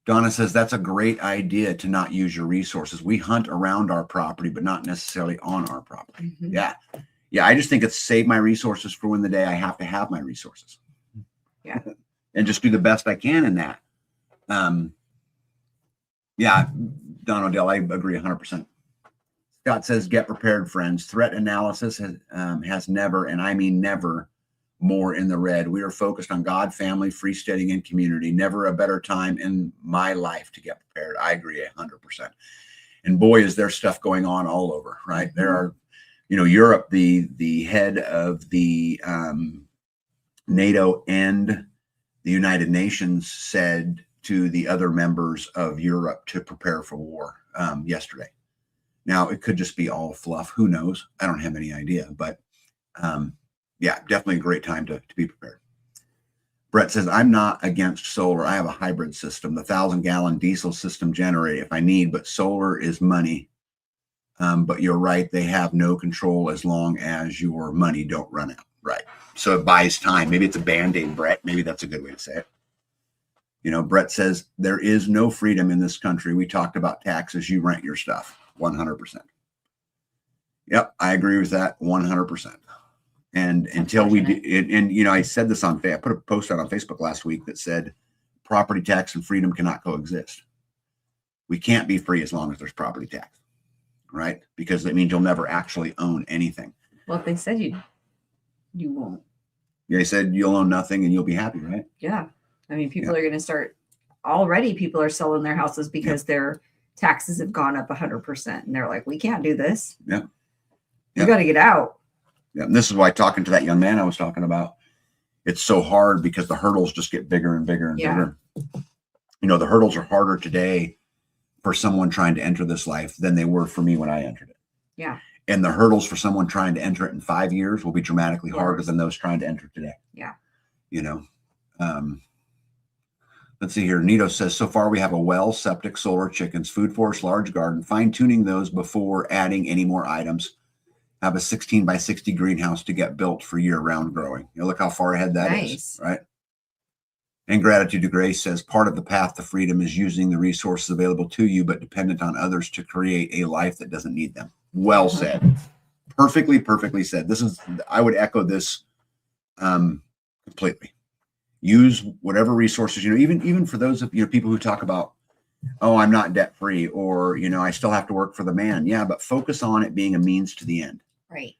Donna says that's a great idea to not use your resources. We hunt around our property, but not necessarily on our property. Mhm. Yeah. Yeah. I just think it's save my resources for when the day I have to have my resources. Yeah. And just do the best I can in that. Yeah, Don Odell, I agree 100%. Scott says, get prepared, friends. Threat analysis has never, and I mean never, more in the red. We are focused on God, family, freesteading, and community. Never a better time in my life to get prepared. I agree 100%. And boy, is there stuff going on all over, right? Mm-hmm. There are, Europe, the head of the NATO and the United Nations said to the other members of Europe to prepare for war yesterday. Now, it could just be all fluff. Who knows? I don't have any idea, but yeah, definitely a great time to be prepared. Brett says, I'm not against solar. I have a hybrid system, the 1,000-gallon diesel system generator if I need, but solar is money. But you're right. They have no control as long as your money don't run out. Right. So it buys time. Maybe it's a Band-Aid, Brett. Maybe that's a good way to say it. Brett says, there is no freedom in this country. We talked about taxes. You rent your stuff. 100%. Yep. I agree with that 100%. And until we do, and I said this I put a post out on Facebook last week that said property tax and freedom cannot coexist. We can't be free as long as there's property tax, right? Because it means you'll never actually own anything. Well, if they said you won't. Yeah, they said you'll own nothing and you'll be happy, right? Yeah. I mean, people are going to start, already people are selling their houses because their taxes have gone up 100%. And they're like, we can't do this. Yeah. We got to get out. Yeah, and this is why talking to that young man I was talking about, it's so hard because the hurdles just get bigger and bigger and bigger. The hurdles are harder today for someone trying to enter this life than they were for me when I entered it. Yeah. And the hurdles for someone trying to enter it in 5 years will be dramatically harder than those trying to enter today. Yeah. Let's see here. Nito says, so far we have a well, septic, solar, chickens, food forest, large garden, fine tuning those before adding any more items. Have a 16 by 60 greenhouse to get built for year-round growing. Look how far ahead that is, right? And Gratitude to Grace says, part of the path to freedom is using the resources available to you, but dependent on others to create a life that doesn't need them. Well said. Perfectly said. I would echo this completely. Use whatever resources, even for those of people who talk about, oh, I'm not debt free, or I still have to work for the man. Yeah, but focus on it being a means to the end. Right.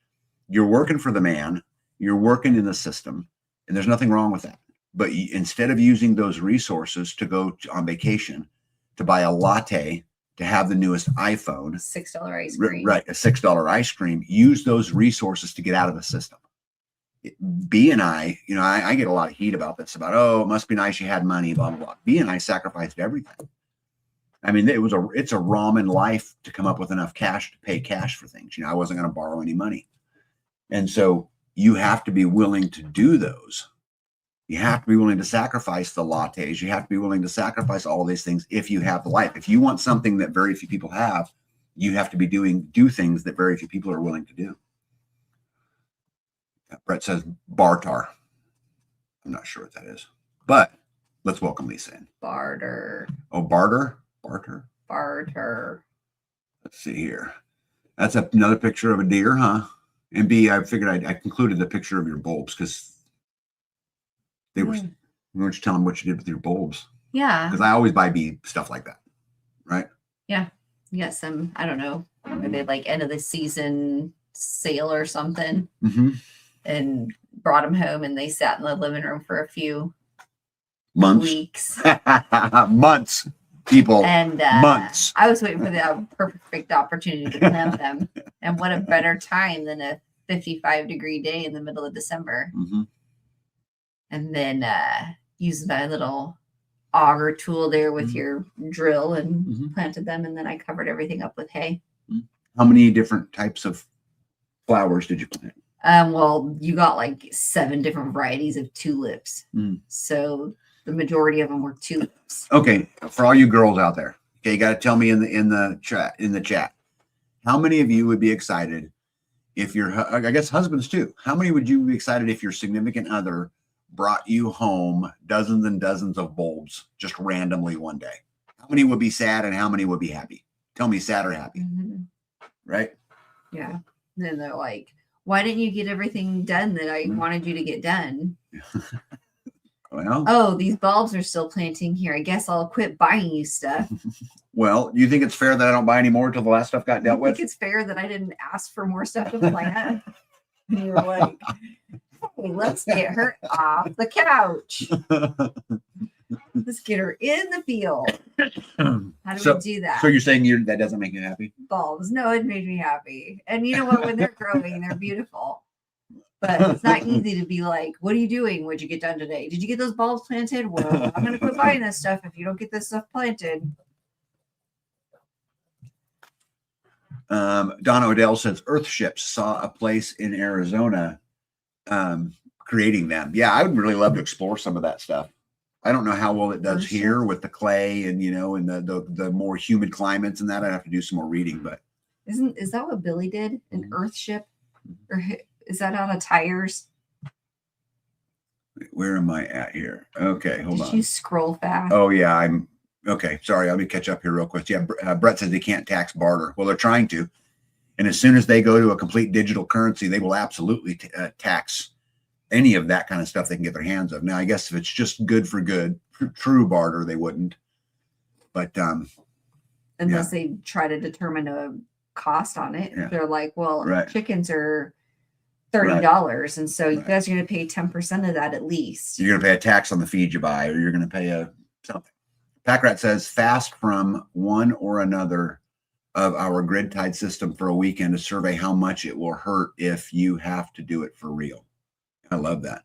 You're working for the man, you're working in the system, and there's nothing wrong with that. But instead of using those resources to go on vacation, to buy a latte, to have the newest iPhone, $6 ice cream, right? A $6 ice cream. Use those resources to get out of the system. B and I get a lot of heat about this. About it must be nice you had money, blah blah blah. B and I sacrificed everything. I mean, it's a ramen life to come up with enough cash to pay cash for things. I wasn't going to borrow any money. And so you have to be willing to do those. You have to be willing to sacrifice the lattes. You have to be willing to sacrifice all of these things if you have the life. If you want something that very few people have, you have to be do things that very few people are willing to do. Brett says barter. I'm not sure what that is, but let's welcome Lisa in. Barter. Oh, barter. Let's see here. That's another picture of a deer, huh? And B, I figured I concluded the picture of your bulbs because they were. You weren't just telling them what you did with your bulbs. Yeah. Because I always buy B stuff like that, right? Yeah. You got some, I don't know, maybe like end of the season sale or something, and brought them home, and they sat in the living room for a few months. Weeks. Months. people And months. I was waiting for the perfect opportunity to plant them. And what a better time than a 55-degree day in the middle of December. Mm-hmm. And then use that little auger tool there with your drill and planted them. And then I covered everything up with hay. How many different types of flowers did you plant? Well, you got like 7 different varieties of tulips. So the majority of them were tulips. Okay, for all you girls out there, okay, you got to tell me in the chat. How many of you would be excited if I guess husbands too. How many would you be excited if your significant other brought you home dozens and dozens of bulbs just randomly one day? How many would be sad and how many would be happy? Tell me sad or happy. Right? Yeah. And then they're like, why didn't you get everything done that I wanted you to get done? Well, oh, these bulbs are still planting here. I guess I'll quit buying you stuff. Well, do you think it's fair that I don't buy any more until the last stuff got dealt I with? think it's fair that I didn't ask for more stuff to plant. And you were like, hey, let's get her off the couch. Let's get her in the field. How do we do that? So you're saying that doesn't make you happy? Bulbs. No, it made me happy. And you know what? When they're growing, they're beautiful. But it's not easy to be like, what are you doing? What'd you get done today? Did you get those bulbs planted? Well, I'm going to quit buying this stuff if you don't get this stuff planted. Don Odell says Earthships saw a place in Arizona creating them. Yeah, I would really love to explore some of that stuff. I don't know how well it does here with the clay and, and the more humid climates and that. I'd have to do some more reading, but is that what Billy did? An Earthship? Or is that on the tires? Where am I at here? Okay, hold on. Did you scroll fast? Oh yeah, I'm okay. Sorry, let me catch up here real quick. Yeah, Brett says they can't tax barter. Well, they're trying to, and as soon as they go to a complete digital currency, they will absolutely tax any of that kind of stuff they can get their hands of. Now, I guess if it's just good for good, true barter, they wouldn't. But unless they try to determine a cost on it, they're like, well, chickens are $30, and so you guys are going to pay 10% of that at least. You're going to pay a tax on the feed you buy, or you're going to pay something. Packrat says fast from one or another of our grid tied system for a weekend to survey how much it will hurt if you have to do it for real. I love that.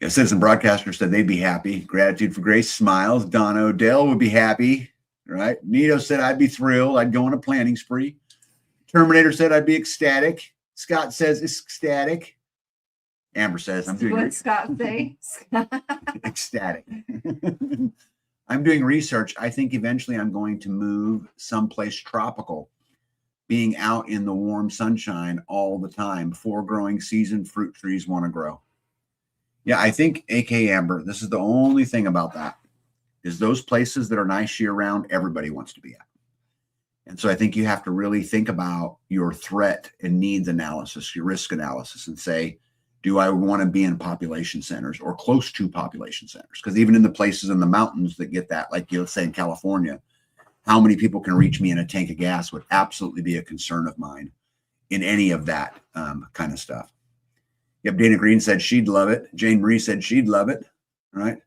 A citizen broadcaster said they'd be happy. Gratitude for Grace smiles. Don Odell would be happy. Right? Nito said I'd be thrilled. I'd go on a planning spree. Terminator said I'd be ecstatic. Scott says ecstatic. Amber says I'm doing. What Scott say? Ecstatic. I'm doing research. I think eventually I'm going to move someplace tropical, being out in the warm sunshine all the time before growing season fruit trees want to grow. Yeah, I think AK Amber, this is the only thing about that is those places that are nice year round, everybody wants to be at. And so I think you have to really think about your threat and needs analysis, your risk analysis, and say, do I want to be in population centers or close to population centers? Because even in the places in the mountains that get that, like let's say in California, how many people can reach me in a tank of gas would absolutely be a concern of mine in any of that kind of stuff. Yep, Dana Green said she'd love it. Jane Marie said she'd love it. All right.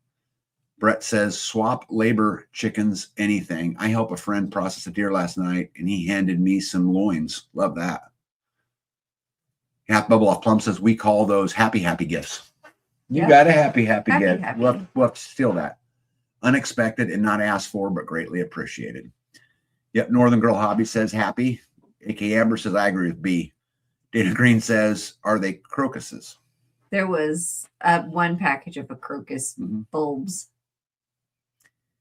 Brett says swap labor chickens, anything. I helped a friend process a deer last night and he handed me some loins. Love that. Half Bubble Off Plum says we call those happy gifts. You got a happy gift. We'll have to steal that. Unexpected and not asked for, but greatly appreciated. Yep. Northern Girl Hobby says happy. AK Amber says I agree with B. Dana Green says, are they crocuses? There was one package of a crocus bulbs.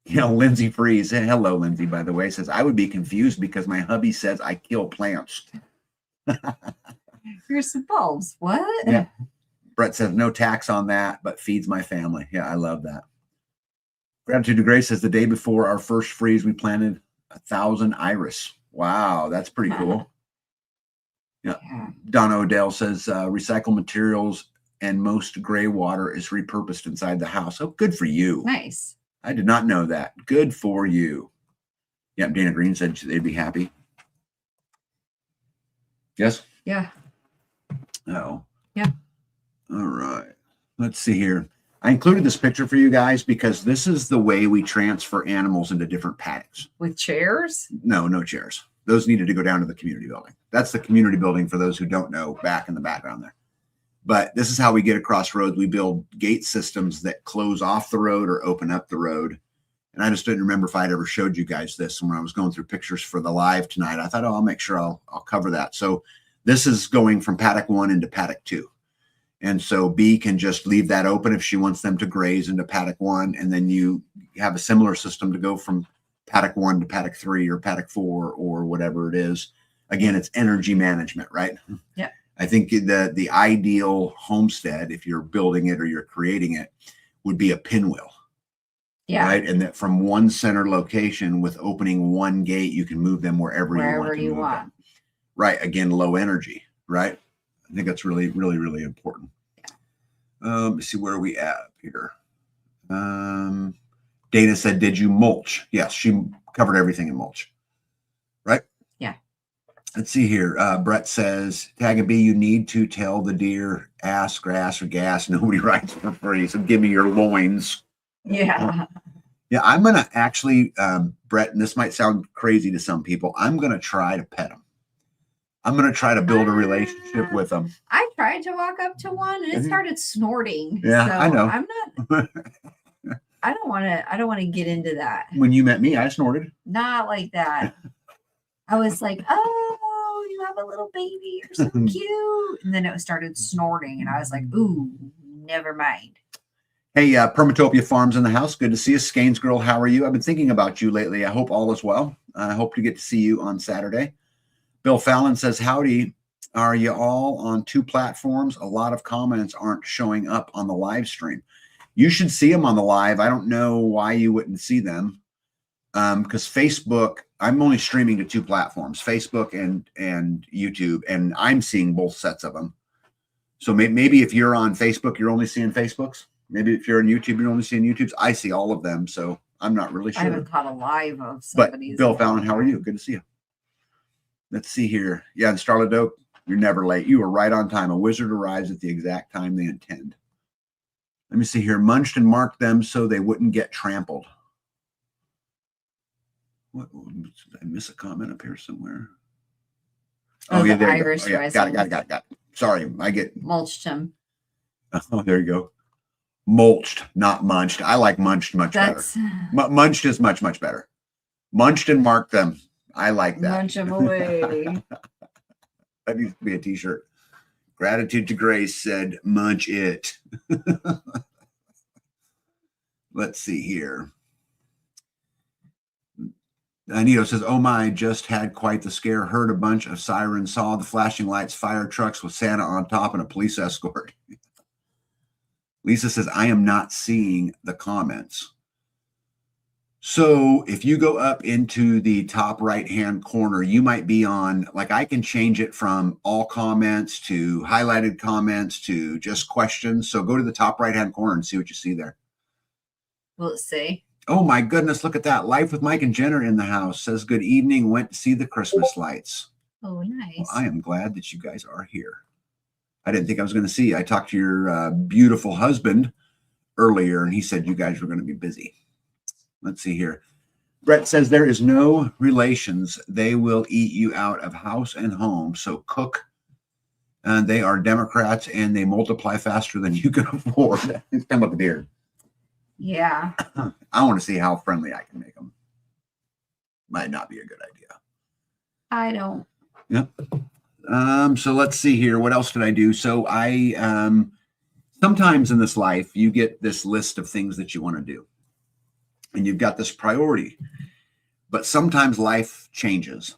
Lindsay Freeze, and hello, Lindsay, by the way, says, I would be confused because my hubby says I kill plants. Here's some bulbs. What? Yeah. Brett says, no tax on that, but feeds my family. Yeah, I love that. Gratitude to Grace says, the day before our first freeze, we planted 1,000 iris. Wow, that's pretty cool. Yeah. Don Odell says, recycle materials and most gray water is repurposed inside the house. Oh, good for you. Nice. I did not know that. Good for you. Yeah, Dana Green said they'd be happy. Yes? Yeah. Oh. Yeah. All right. Let's see here. I included this picture for you guys because this is the way we transfer animals into different paddocks. With chairs? No chairs. Those needed to go down to the community building. That's the community building for those who don't know, back in the background there. But this is how we get across roads. We build gate systems that close off the road or open up the road. And I just didn't remember if I'd ever showed you guys this. And when I was going through pictures for the live tonight, I thought, oh, I'll make sure I'll cover that. So this is going from paddock 1 into paddock 2. And so B can just leave that open if she wants them to graze into paddock 1. And then you have a similar system to go from paddock 1 to paddock 3 or paddock 4 or whatever it is. Again, it's energy management, right? Yeah. I think the ideal homestead, if you're building it or you're creating it, would be a pinwheel. Yeah. Right. And that from one center location with opening one gate, you can move them wherever you want. Them. Right. Again, low energy. Right. I think that's really, really, really important. Yeah. Let's see, where are we at here? Dana said, did you mulch? Yes, she covered everything in mulch. Right. Yeah. Let's see here. Brett says, Tag and B, you need to tell the deer ass, grass, or gas. Nobody writes for free. So give me your loins. Yeah. Yeah, I'm going to actually, Brett, and this might sound crazy to some people, I'm going to try to pet them. I'm going to try to build a relationship with them. I tried to walk up to one and it started snorting. Yeah, so I know. I'm not, I don't want to get into that. When you met me, I snorted. Not like that. I was like, oh, you have a little baby. You're so cute. And then it started snorting and I was like, ooh, never mind. Hey, Permatopia Farms in the house. Good to see you. Skanes girl, how are you? I've been thinking about you lately. I hope all is well. I hope to get to see you on Saturday. Bill Fallon says, howdy. Are you all on 2 platforms? A lot of comments aren't showing up on the live stream. You should see them on the live. I don't know why you wouldn't see them. Because Facebook, I'm only streaming to 2 platforms, Facebook and YouTube, and I'm seeing both sets of them. So maybe if you're on Facebook, you're only seeing Facebook's. Maybe if you're on YouTube, you're only seeing YouTube's. I see all of them, so I'm not really sure. I haven't caught a live of somebody's. But Bill Fallon, how are you? Good to see you. Let's see here. Yeah, and Starlet Oak, you're never late. You are right on time. A wizard arrives at the exact time they intend. Let me see here. Munched and marked them so they wouldn't get trampled. What? Did I miss a comment up here somewhere? Oh yeah, there you go. Oh, yeah. Got it. Sorry, I get mulched him. Oh, there you go. Mulched, not munched. I like munched much better. Munched is much, much better. Munched and marked them. I like that. Munch them away. That needs to be a t-shirt. Gratitude to Grace said, munch it. Let's see here. Anito says, oh my, just had quite the scare. Heard a bunch of sirens, saw the flashing lights, fire trucks with Santa on top and a police escort. Lisa says, I am not seeing the comments. So if you go up into the top right-hand corner, you might be on, like I can change it from all comments to highlighted comments to just questions. So go to the top right-hand corner and see what you see there. Will it say? Oh my goodness, look at that. Life with Mike and Jenner in the house says, good evening, went to see the Christmas lights. Oh, nice. Well, I am glad that you guys are here. I didn't think I was going to see you. I talked to your beautiful husband earlier, and he said you guys were going to be busy. Let's see here. Brett says there is no relations. They will eat you out of house and home. So cook. And they are Democrats, and they multiply faster than you can afford. It's kind of like a deer. Yeah. I want to see how friendly I can make them. Might not be a good idea. I don't. Yep. So let's see here. What else did I do? So I, sometimes in this life, you get this list of things that you want to do and you've got this priority, but sometimes life changes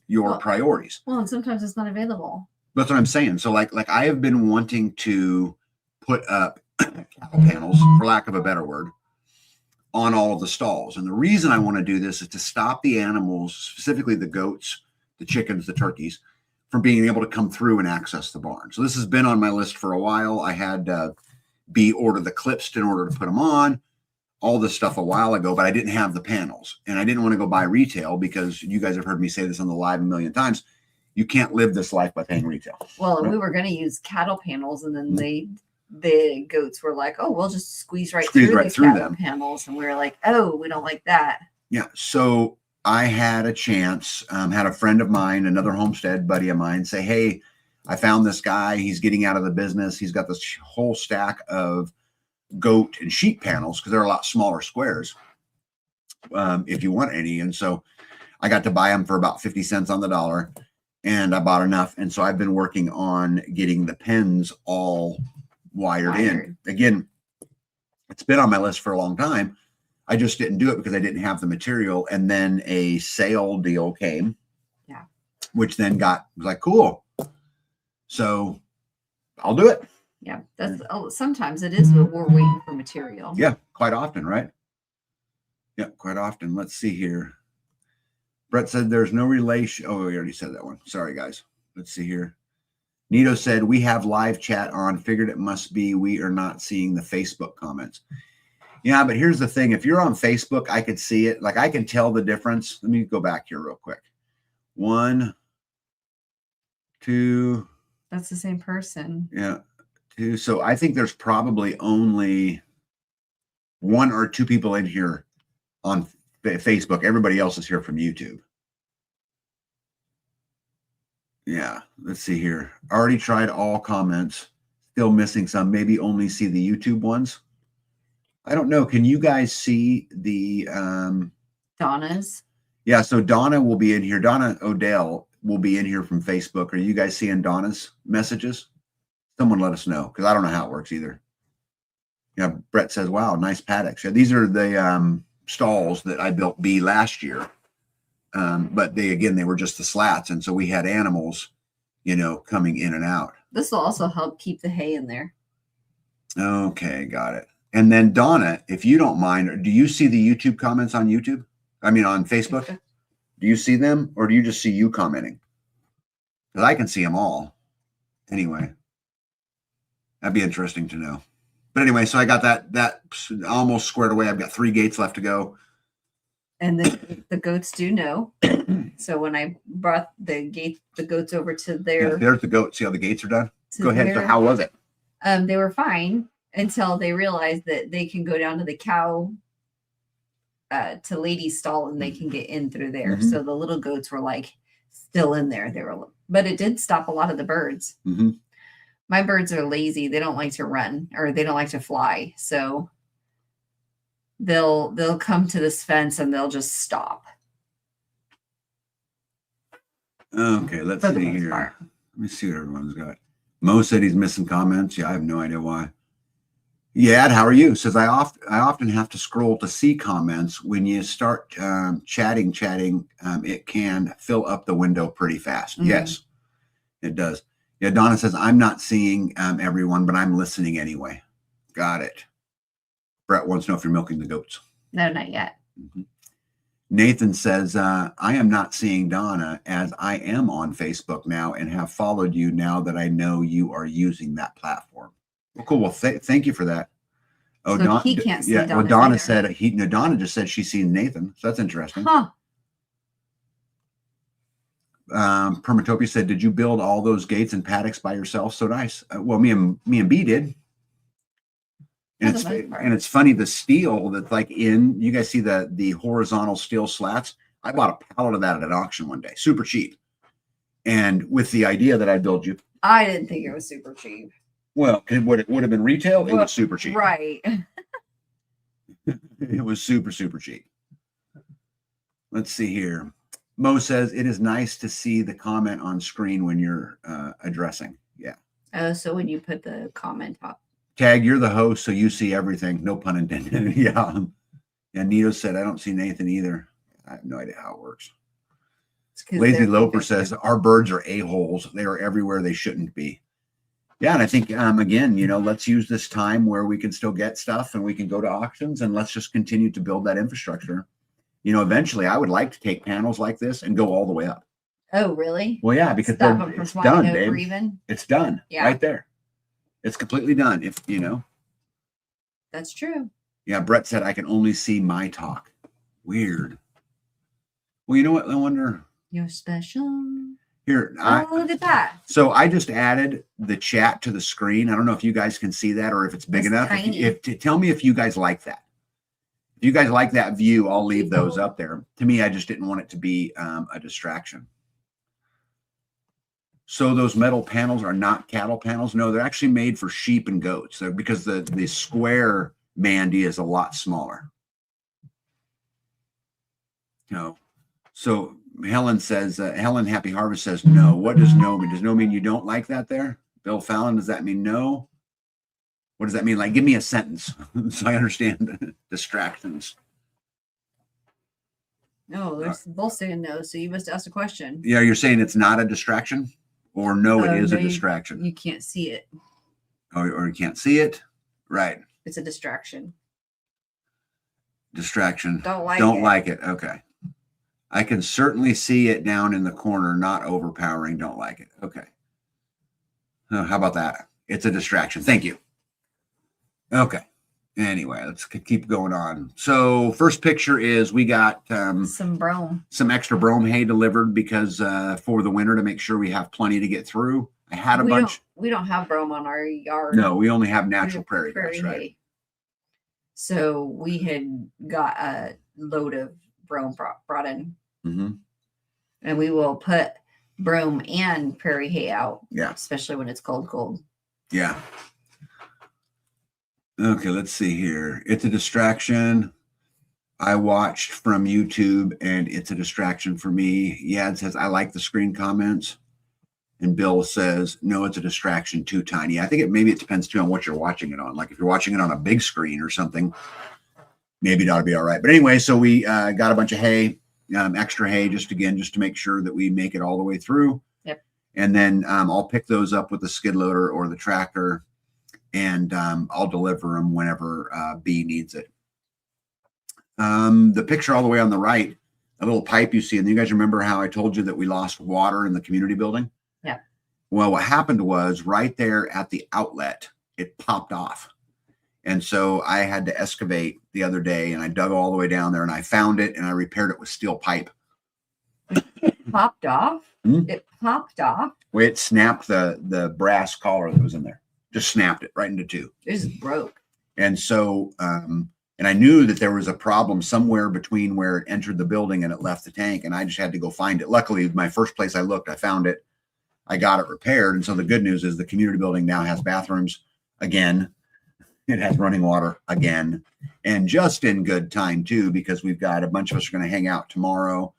your priorities. Well, and sometimes it's not available. That's what I'm saying. So like I have been wanting to put up cattle panels, for lack of a better word, on all of the stalls. And the reason I want to do this is to stop the animals, specifically the goats, the chickens, the turkeys, from being able to come through and access the barn. So this has been on my list for a while. I had B order the clips in order to put them on, all this stuff a while ago, but I didn't have the panels. And I didn't want to go buy retail because you guys have heard me say this on the live a million times. You can't live this life by paying retail. Well, right? We were going to use cattle panels and then the goats were like, "Oh, we'll just squeeze right Squeeze through right the through cattle them. panels," and we were like, "Oh, we don't like that." Yeah. So I had a chance, had a friend of mine, another homestead buddy of mine, say, "Hey, I found this guy. He's getting out of the business. He's got this whole stack of goat and sheep panels because they're a lot smaller squares. If you want any." And so I got to buy them for about 50 cents on the dollar, and I bought enough. And so I've been working on getting the pens all wired in. Again, it's been on my list for a long time. I just didn't do it because I didn't have the material. And then a sale deal came, Yeah, which then was like, cool. So I'll do it. Yeah, that's sometimes it is, but we're waiting for material. Yeah, quite often, right? Yeah, quite often. Let's see here. Brett said there's no relation. Oh, we already said that one. Sorry, guys. Let's see here. Nito said we have live chat on. Figured it must be we are not seeing the Facebook comments. Yeah, but here's the thing. If you're on Facebook, I could see it. Like I can tell the difference. Let me go back here real quick. 1, 2. That's the same person. Yeah, 2. So I think there's probably only 1 or 2 people in here on Facebook. Everybody else is here from YouTube. Yeah, let's see here. Already tried all comments. Still missing some. Maybe only see the YouTube ones. I don't know. Can you guys see the Donna's? Yeah, so Donna will be in here. Donna Odell will be in here from Facebook. Are you guys seeing Donna's messages? Someone let us know, because I don't know how it works either. Yeah, Brett says, wow, nice paddocks. Yeah, these are the stalls that I built B last year. But they were just the slats. And so we had animals, coming in and out. This will also help keep the hay in there. Okay, got it. And then Donna, if you don't mind, do you see the YouTube comments on YouTube? I mean, on Facebook? Do you see them, or do you just see you commenting? Because I can see them all. Anyway, that'd be interesting to know. But anyway, so I got that almost squared away. I've got 3 gates left to go. And the goats do know. So when I brought the goats over to their, there's the goat. See how the gates are done? Go ahead. So how was it? They were fine until they realized that they can go down to the cow to Lady's stall and they can get in through there. Mm-hmm. So the little goats were like still in there. But it did stop a lot of the birds. Mm-hmm. My birds are lazy. They don't like to run, or they don't like to fly. So they'll come to this fence and they'll just stop. Okay, let's see here. Let me see what everyone's got. Mo said he's missing comments. Yeah, I have no idea why. Yeah, how are you? Says I often have to scroll to see comments. When you start chatting, it can fill up the window pretty fast. Mm-hmm. Yes, it does. Yeah, Donna says I'm not seeing everyone, but I'm listening anyway. Got it. Brett wants to know if you're milking the goats. No, not yet. Mm-hmm. Nathan says, I am not seeing Donna, as I am on Facebook now and have followed you now that I know you are using that platform. Well, cool. Well, thank you for that. Oh, so he can't see Donna. Well, Donna said Donna just said she's seen Nathan. So that's interesting. Huh. Permatopia said, did you build all those gates and paddocks by yourself? So nice. Well, me and B did. And it's funny, the steel that's like you guys see the horizontal steel slats. I bought a pallet of that at an auction one day, super cheap. And with the idea that I'd build you. I didn't think it was super cheap. Well, it would have been retail. It was super cheap. Right. It was super, super cheap. Let's see here. Mo says, it is nice to see the comment on screen when you're addressing. Yeah. Oh, so when you put the comment up. Tag, you're the host, so you see everything. No pun intended. Yeah. And Nito said, I don't see Nathan either. I have no idea how it works. Lazy Loper says, our birds are a-holes. They are everywhere they shouldn't be. Yeah, and I think, again, let's use this time where we can still get stuff and we can go to auctions, and let's just continue to build that infrastructure. Eventually I would like to take panels like this and go all the way up. Oh, really? Well, yeah, because it's done, babe. It's done. Yeah. Right there. It's completely done. If That's true. Yeah, Brett said I can only see my talk. Weird. Well, you know what? I wonder. You're special. Here, Oh, look at that. so I just added the chat to the screen. I don't know if you guys can see that or if it's big It's enough. tiny. Tell me if you guys like that. If you guys like that view, I'll leave those up there. To me, I just didn't want it to be a distraction. So those metal panels are not cattle panels. No, they're actually made for sheep and goats. They're because the square Mandy is a lot smaller. No. So Helen says, Helen Happy Harvest says, no. What does no mean? Does no mean you don't like that there? Bill Fallon, does that mean no? What does that mean? Like, give me a sentence so I understand distractions. No, they're both saying no. So you must ask a question. Yeah, you're saying it's not a distraction? Or no, it is no, a distraction? You can't see it. Or you can't see it? Right. It's a distraction. Distraction. Don't like Don't it. like it. Okay. I can certainly see it down in the corner, not overpowering. Don't like it. Okay. Oh, how about that? It's a distraction. Thank you. Okay. Anyway, let's keep going on. So first picture is we got some brome, some extra brome hay delivered because for the winter to make sure we have plenty to get through. I had a bunch. We don't have brome on our yard. No, we only have natural prairie grass, right? Hay. So we had got a load of brome brought in. Mm-hmm. And we will put brome and prairie hay out. Yeah. Especially when it's cold. Yeah. Okay, let's see here. It's a distraction. I watched from YouTube and it's a distraction for me. Yad says, I like the screen comments. And Bill says, no, it's a distraction, too tiny. I think maybe it depends too on what you're watching it on. Like if you're watching it on a big screen or something, maybe it ought to be all right. But anyway, so we got a bunch of hay, extra hay, just to make sure that we make it all the way through. Yep. And then I'll pick those up with the skid loader or the tractor, and I'll deliver them whenever B needs it. The picture all the way on the right, a little pipe you see, and you guys remember how I told you that we lost water in the community building? Yeah. Well, what happened was right there at the outlet, it popped off. And so I had to excavate the other day, and I dug all the way down there, and I found it, and I repaired it with steel pipe. It popped off? Hmm? It popped off? Well, it snapped the brass collar that was in there. Just snapped it right into two. It just broke. And so, and I knew that there was a problem somewhere between where it entered the building and it left the tank, and I just had to go find it. Luckily, my first place I looked, I found it. I got it repaired. And so the good news is the community building now has bathrooms again. It has running water again, and just in good time too, because we've got a bunch of us are going to hang out tomorrow.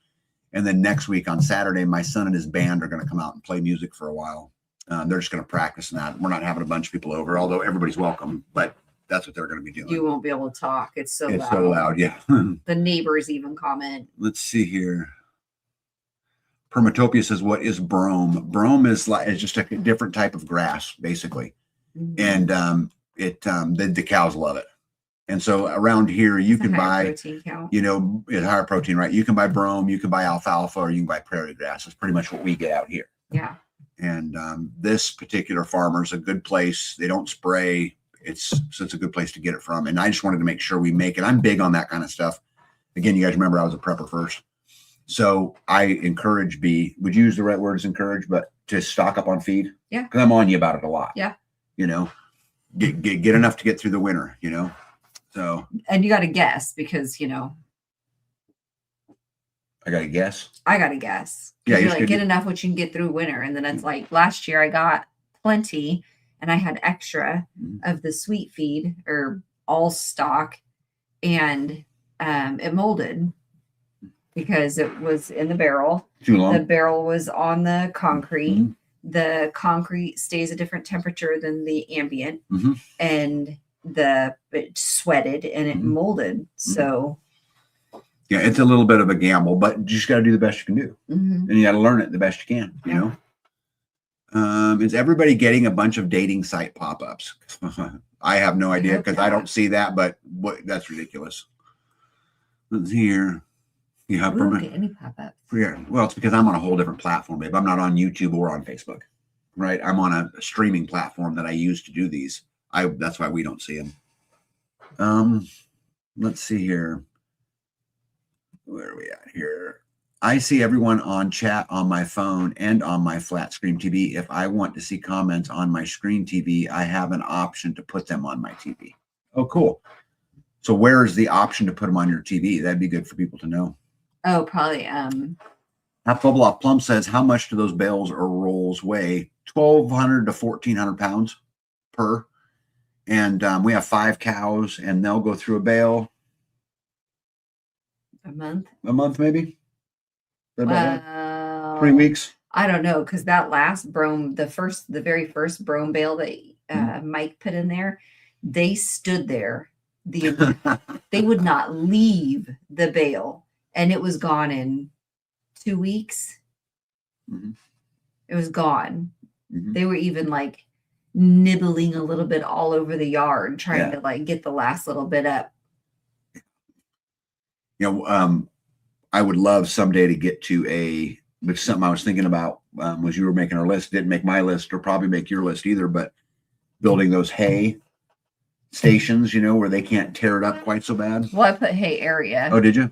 And then next week on Saturday, my son and his band are going to come out and play music for a while. They're just going to practice and that. We're not having a bunch of people over, although everybody's welcome, but that's what they're going to be doing. You won't be able to talk. It's so loud. So loud. Yeah. The neighbors even comment. Let's see here. Permatopia says, what is brome? Brome is just a different type of grass, basically. Mm-hmm. And the cows love it. And so around here, you can buy, it's higher protein, right? You can buy brome, you can buy alfalfa, or you can buy prairie grass. That's pretty much what we get out here. Yeah. And this particular farmer is a good place. They don't spray. So it's a good place to get it from. And I just wanted to make sure we make it. I'm big on that kind of stuff. Again, you guys remember I was a prepper first. So I encourage B, would you use the right word as encourage, but to stock up on feed? Yeah. Because I'm on you about it a lot. Yeah. Get enough to get through the winter, So. And you got to guess because, I got to guess. I got to guess. Yeah. You're like, get enough what you can get through winter. And then it's like last year I got plenty and I had extra of the sweet feed or all stock, and it molded because it was in the barrel. Too long. The barrel was on the concrete. Mm-hmm. The concrete stays a different temperature than the ambient, mm-hmm. and it sweated and it mm-hmm. molded. Mm-hmm. So yeah, it's a little bit of a gamble, but you just got to do the best you can do, mm-hmm. and you got to learn it the best you can. You know. Is everybody getting a bunch of dating site pop-ups? I have no idea because I don't see that, but that's ridiculous. Let's see here. We don't get any pop-ups. Yeah. Well, it's because I'm on a whole different platform, babe. I'm not on YouTube or on Facebook, right? I'm on a streaming platform that I use to do these. That's why we don't see them. Let's see here. Where are we at here? I see everyone on chat on my phone and on my flat screen TV. If I want to see comments on my screen TV, I have an option to put them on my TV. Oh, cool. So where is the option to put them on your TV? That'd be good for people to know. Oh, probably. Half Bubble Off Plum says, how much do those bales or rolls weigh? 1,200 to 1,400 pounds per. And we have 5 cows, and they'll go through a bale. A month. A month, maybe? About that? 3 Well, weeks? I don't know, because that last brome, the very first brome bale that Mike put in there, they stood there. They would not leave the bale, and it was gone in 2 weeks. Mhm. It was gone. Mhm. They were even like nibbling a little bit all over the yard, trying Yeah. to like get the last little bit up. You know, I would love someday to get to which something I was thinking about was you were making our list, didn't make my list or probably make your list either, but building those hay stations, where they can't tear it up quite so bad. Well, I put hay area. Oh, did you?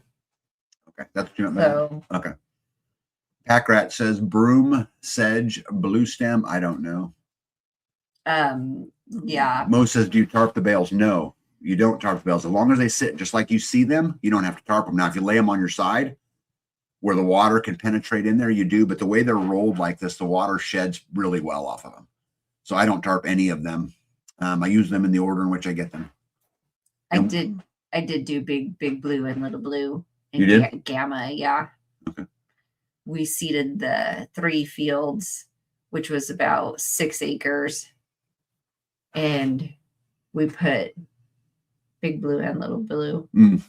Okay, that's what you meant by that. So Okay. Pack Rat says broom, sedge, blue stem. I don't know. yeah. Mo says, do you tarp the bales? No, you don't tarp the bales. As long as they sit just like you see them, you don't have to tarp them. Now, if you lay them on your side where the water can penetrate in there, you do. But the way they're rolled like this, the water sheds really well off of them. So I don't tarp any of them. I use them in the order in which I get them. I did do big blue and little blue and You did? gamma. Yeah. Okay. We seeded the 3 fields, which was about 6 acres. And we put big blue and little blue. I'm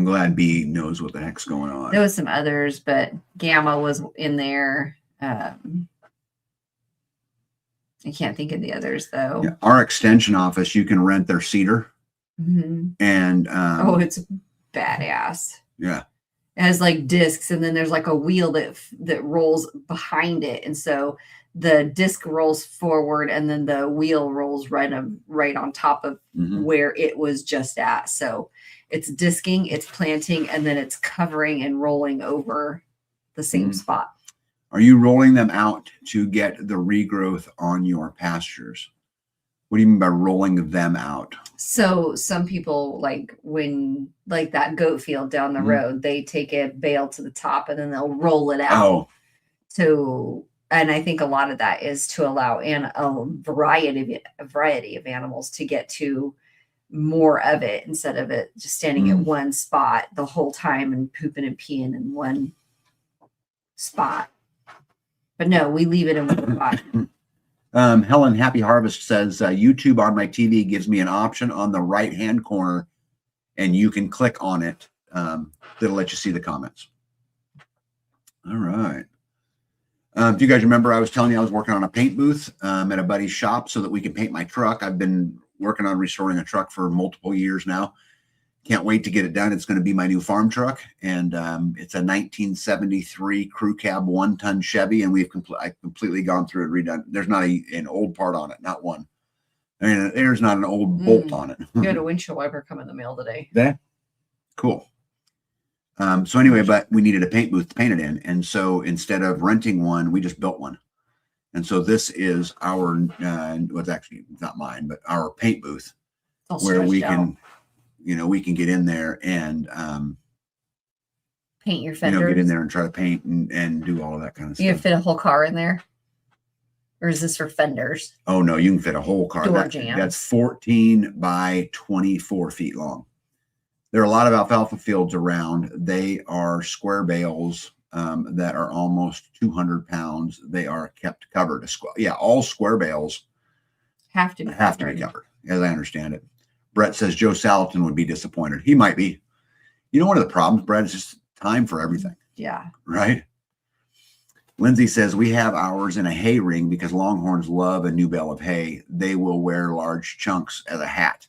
glad B knows what the heck's going on. There was some others, but gamma was in there. I can't think of the others though. Yeah, our extension office, you can rent their seeder. Mm-hmm. And oh, it's badass. Yeah. It has like discs, and then there's like a wheel that rolls behind it, and so the disc rolls forward, and then the wheel rolls right on top of where it was just at. So it's disking, it's planting, and then it's covering and rolling over the same spot. Are you rolling them out to get the regrowth on your pastures? What do you mean by rolling them out? So some people, like when like that goat field down the road, they take a bale to the top and then they'll roll it out. And I think a lot of that is to allow a variety of animals to get to more of it instead of it just standing at one spot the whole time and pooping and peeing in one spot. But no, we leave it in one spot. Helen Happy Harvest says, YouTube on my TV gives me an option on the right-hand corner, and you can click on it. That'll let you see the comments. All right. If you guys remember, I was telling you I was working on a paint booth at a buddy's shop so that we can paint my truck. I've been working on restoring a truck for multiple years now. Can't wait to get it done. It's going to be my new farm truck, and it's a 1973 crew cab 1-ton Chevy, and I've completely gone through and redone. There's not an old part on it, not one. I mean, there's not an old bolt on it. You had a windshield wiper come in the mail today. That cool. So anyway, but we needed a paint booth to paint it in, and so instead of renting one, we just built one. And so this is our what's actually not mine, but our paint booth where we can. We can get in there and paint your fenders. Get in there and try to paint and do all of that kind of stuff. You can fit a whole car in there? Or is this for fenders? Oh, no, you can fit a whole car. Door jam. That's 14 by 24 feet long. There are a lot of alfalfa fields around. They are square bales that are almost 200 pounds. They are kept covered. All square bales have to be covered, as I understand it. Brett says Joe Salatin would be disappointed. He might be. One of the problems, Brett, is just time for everything. Yeah. Right? Lindsay says we have ours in a hay ring because longhorns love a new bale of hay. They will wear large chunks as a hat.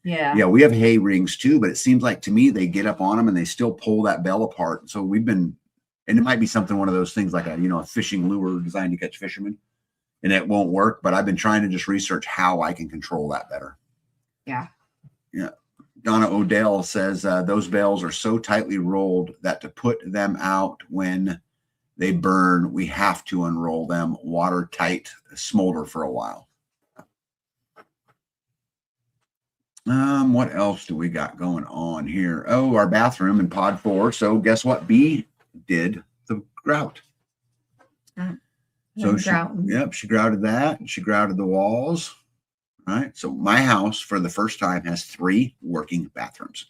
Yeah. Yeah, we have hay rings too, but it seems like to me they get up on them and they still pull that bale apart. So and it might be one of those things like a fishing lure designed to catch fishermen, and it won't work. But I've been trying to just research how I can control that better. Yeah. Yeah. Donna Odell says those bales are so tightly rolled that to put them out when they burn, we have to unroll them watertight, smolder for a while. What else do we got going on here? Oh, our bathroom in pod 4. So guess what? B did the grout. So she grouted that, and she grouted the walls. Right. So my house for the first time has 3 working bathrooms.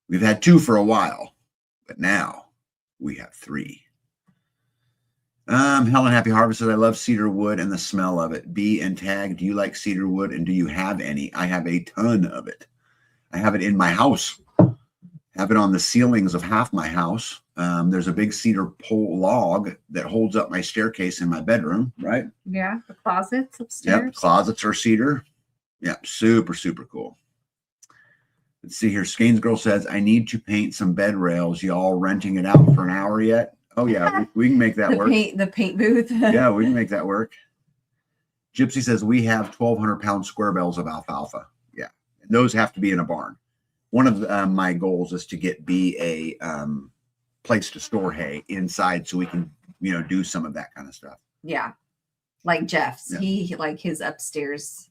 We've had 2 for a while, but now we have 3. Helen Happy Harvest says, I love cedar wood and the smell of it. B and Tag, do you like cedar wood and do you have any? I have a ton of it. I have it in my house. I have it on the ceilings of half my house. There's a big cedar pole log that holds up my staircase in my bedroom, right? Yeah, the closets upstairs. Yep, closets are cedar. Yep, super, super cool. Let's see here. Skane's Girl says, I need to paint some bed rails. Y'all renting it out for an hour yet? Oh, yeah, we can make that work. The paint booth. Yeah, we can make that work. Gypsy says, we have 1,200-pound square bales of alfalfa. Yeah, and those have to be in a barn. One of my goals is to get B a place to store hay inside so we can, do some of that kind of stuff. Yeah. Like Jeff's. Yeah. He like his upstairs.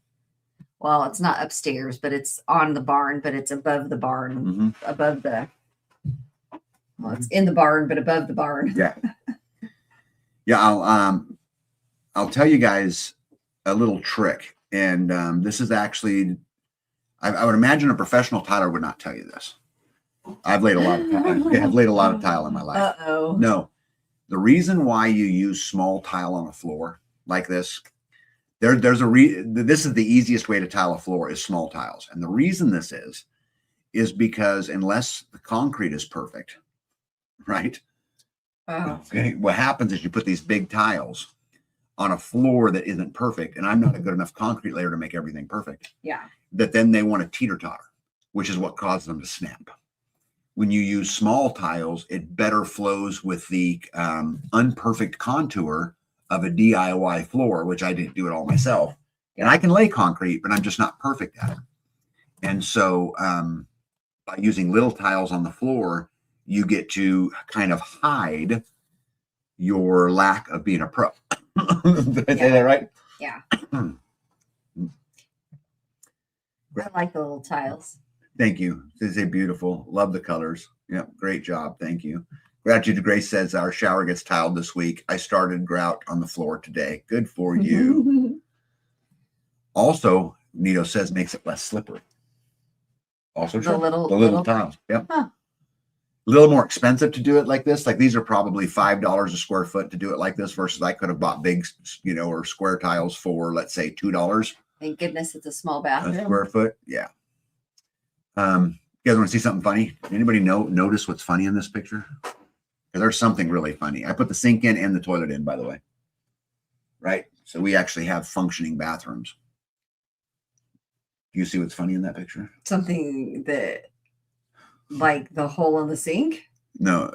Well, it's not upstairs, but it's on the barn, but it's above the barn, above the, well, it's in the barn, but above the barn. Yeah. Yeah. I'll tell you guys a little trick. And this is actually, I would imagine a professional tiler would not tell you this. I've laid a lot of tile in my life. Uh-oh. No, the reason why you use small tile on a floor like this, this is the easiest way to tile a floor is small tiles. And the reason this is because unless the concrete is perfect, right? Oh. Okay. What happens is you put these big tiles on a floor that isn't perfect, and I'm not a good enough concrete layer to make everything perfect. Yeah. That then they want to teeter-totter, which is what causes them to snap. When you use small tiles, it better flows with the unperfect contour of a DIY floor, which I didn't do it all myself. And I can lay concrete, but I'm just not perfect at it. And so by using little tiles on the floor, you get to kind of hide your lack of being a pro. Did I say that right? Yeah. I like the little tiles. Thank you. This is beautiful. Love the colors. Yep. Great job. Thank you. Gratitude to Grace says our shower gets tiled this week. I started grout on the floor today. Good for you. Also, Nito says makes it less slippery. Also, the little tiles. Yep. Huh. A little more expensive to do it like this. Like these are probably $5 a square foot to do it like this versus I could have bought big, or square tiles for, let's say, $2. Thank goodness it's a small bathroom. A square foot. Yeah. You guys want to see something funny? Anybody notice what's funny in this picture? Because there's something really funny. I put the sink in and the toilet in, by the way. Right? So we actually have functioning bathrooms. Do you see what's funny in that picture? Something that, like the hole in the sink? No.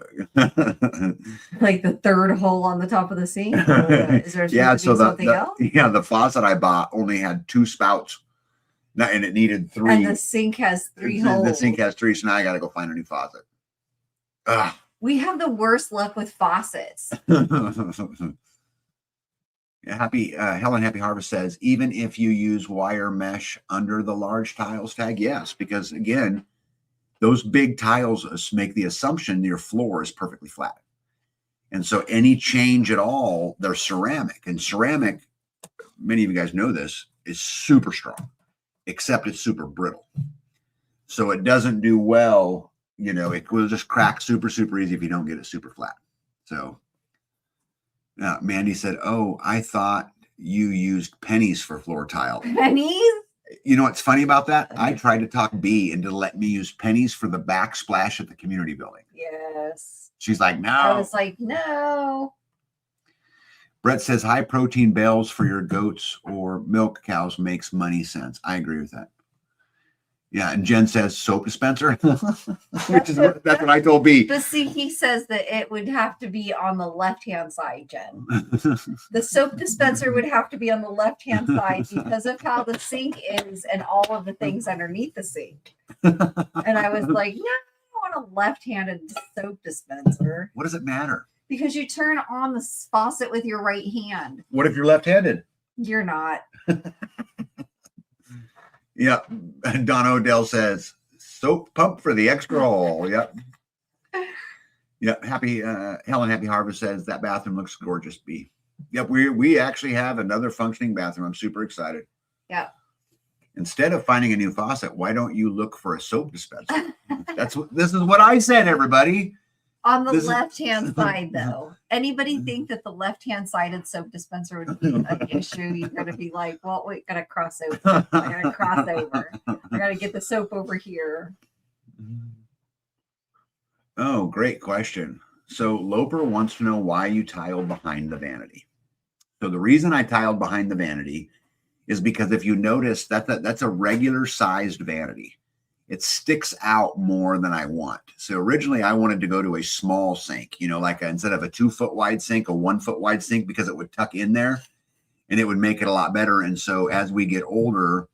Like the third hole on the top of the sink? Is there something else? Yeah, the faucet I bought only had 2 spouts. And it needed 3. And the sink has 3 holes. The sink has 3, so now I got to go find a new faucet. Ugh. We have the worst luck with faucets. Helen Happy Harvest says, even if you use wire mesh under the large tiles tag, yes, because again, those big tiles make the assumption your floor is perfectly flat. And so any change at all, they're ceramic. And ceramic, many of you guys know this, is super strong, except it's super brittle. So it doesn't do well, it will just crack super, super easy if you don't get it super flat. So Mandy said, oh, I thought you used pennies for floor tile. Pennies? You know what's funny about that? I tried to talk B into let me use pennies for the backsplash at the community building. Yes. She's like, no. I was like, no. Brett says high protein bales for your goats or milk cows makes money sense. I agree with that. Yeah, and Jen says soap dispenser, which is that's what I told B. But see, he says that it would have to be on the left-hand side, Jen. The soap dispenser would have to be on the left-hand side because of how the sink is and all of the things underneath the sink. And I was like, no, I don't want a left-handed soap dispenser What does it matter? because you turn on the faucet with your right hand. What if you're left-handed? You're not. Yep. Don Odell says, soap pump for the extra hole. Yep. Yep. Helen Happy Harvest says that bathroom looks gorgeous, B. Yep. We actually have another functioning bathroom. I'm super excited. Yep. Instead of finding a new faucet, why don't you look for a soap dispenser? This is what I said, everybody. On the left-hand side, though, anybody think that the left-hand sided soap dispenser would be an issue? You're going to be like, well, we got to cross over. I got to cross over. I got to get the soap over here. Oh, great question. So Loper wants to know why you tiled behind the vanity. So the reason I tiled behind the vanity is because if you notice that's a regular sized vanity. It sticks out more than I want. So originally I wanted to go to a small sink, like instead of a 2 foot wide sink, a 1 foot wide sink, because it would tuck in there and it would make it a lot better. And so as we get older,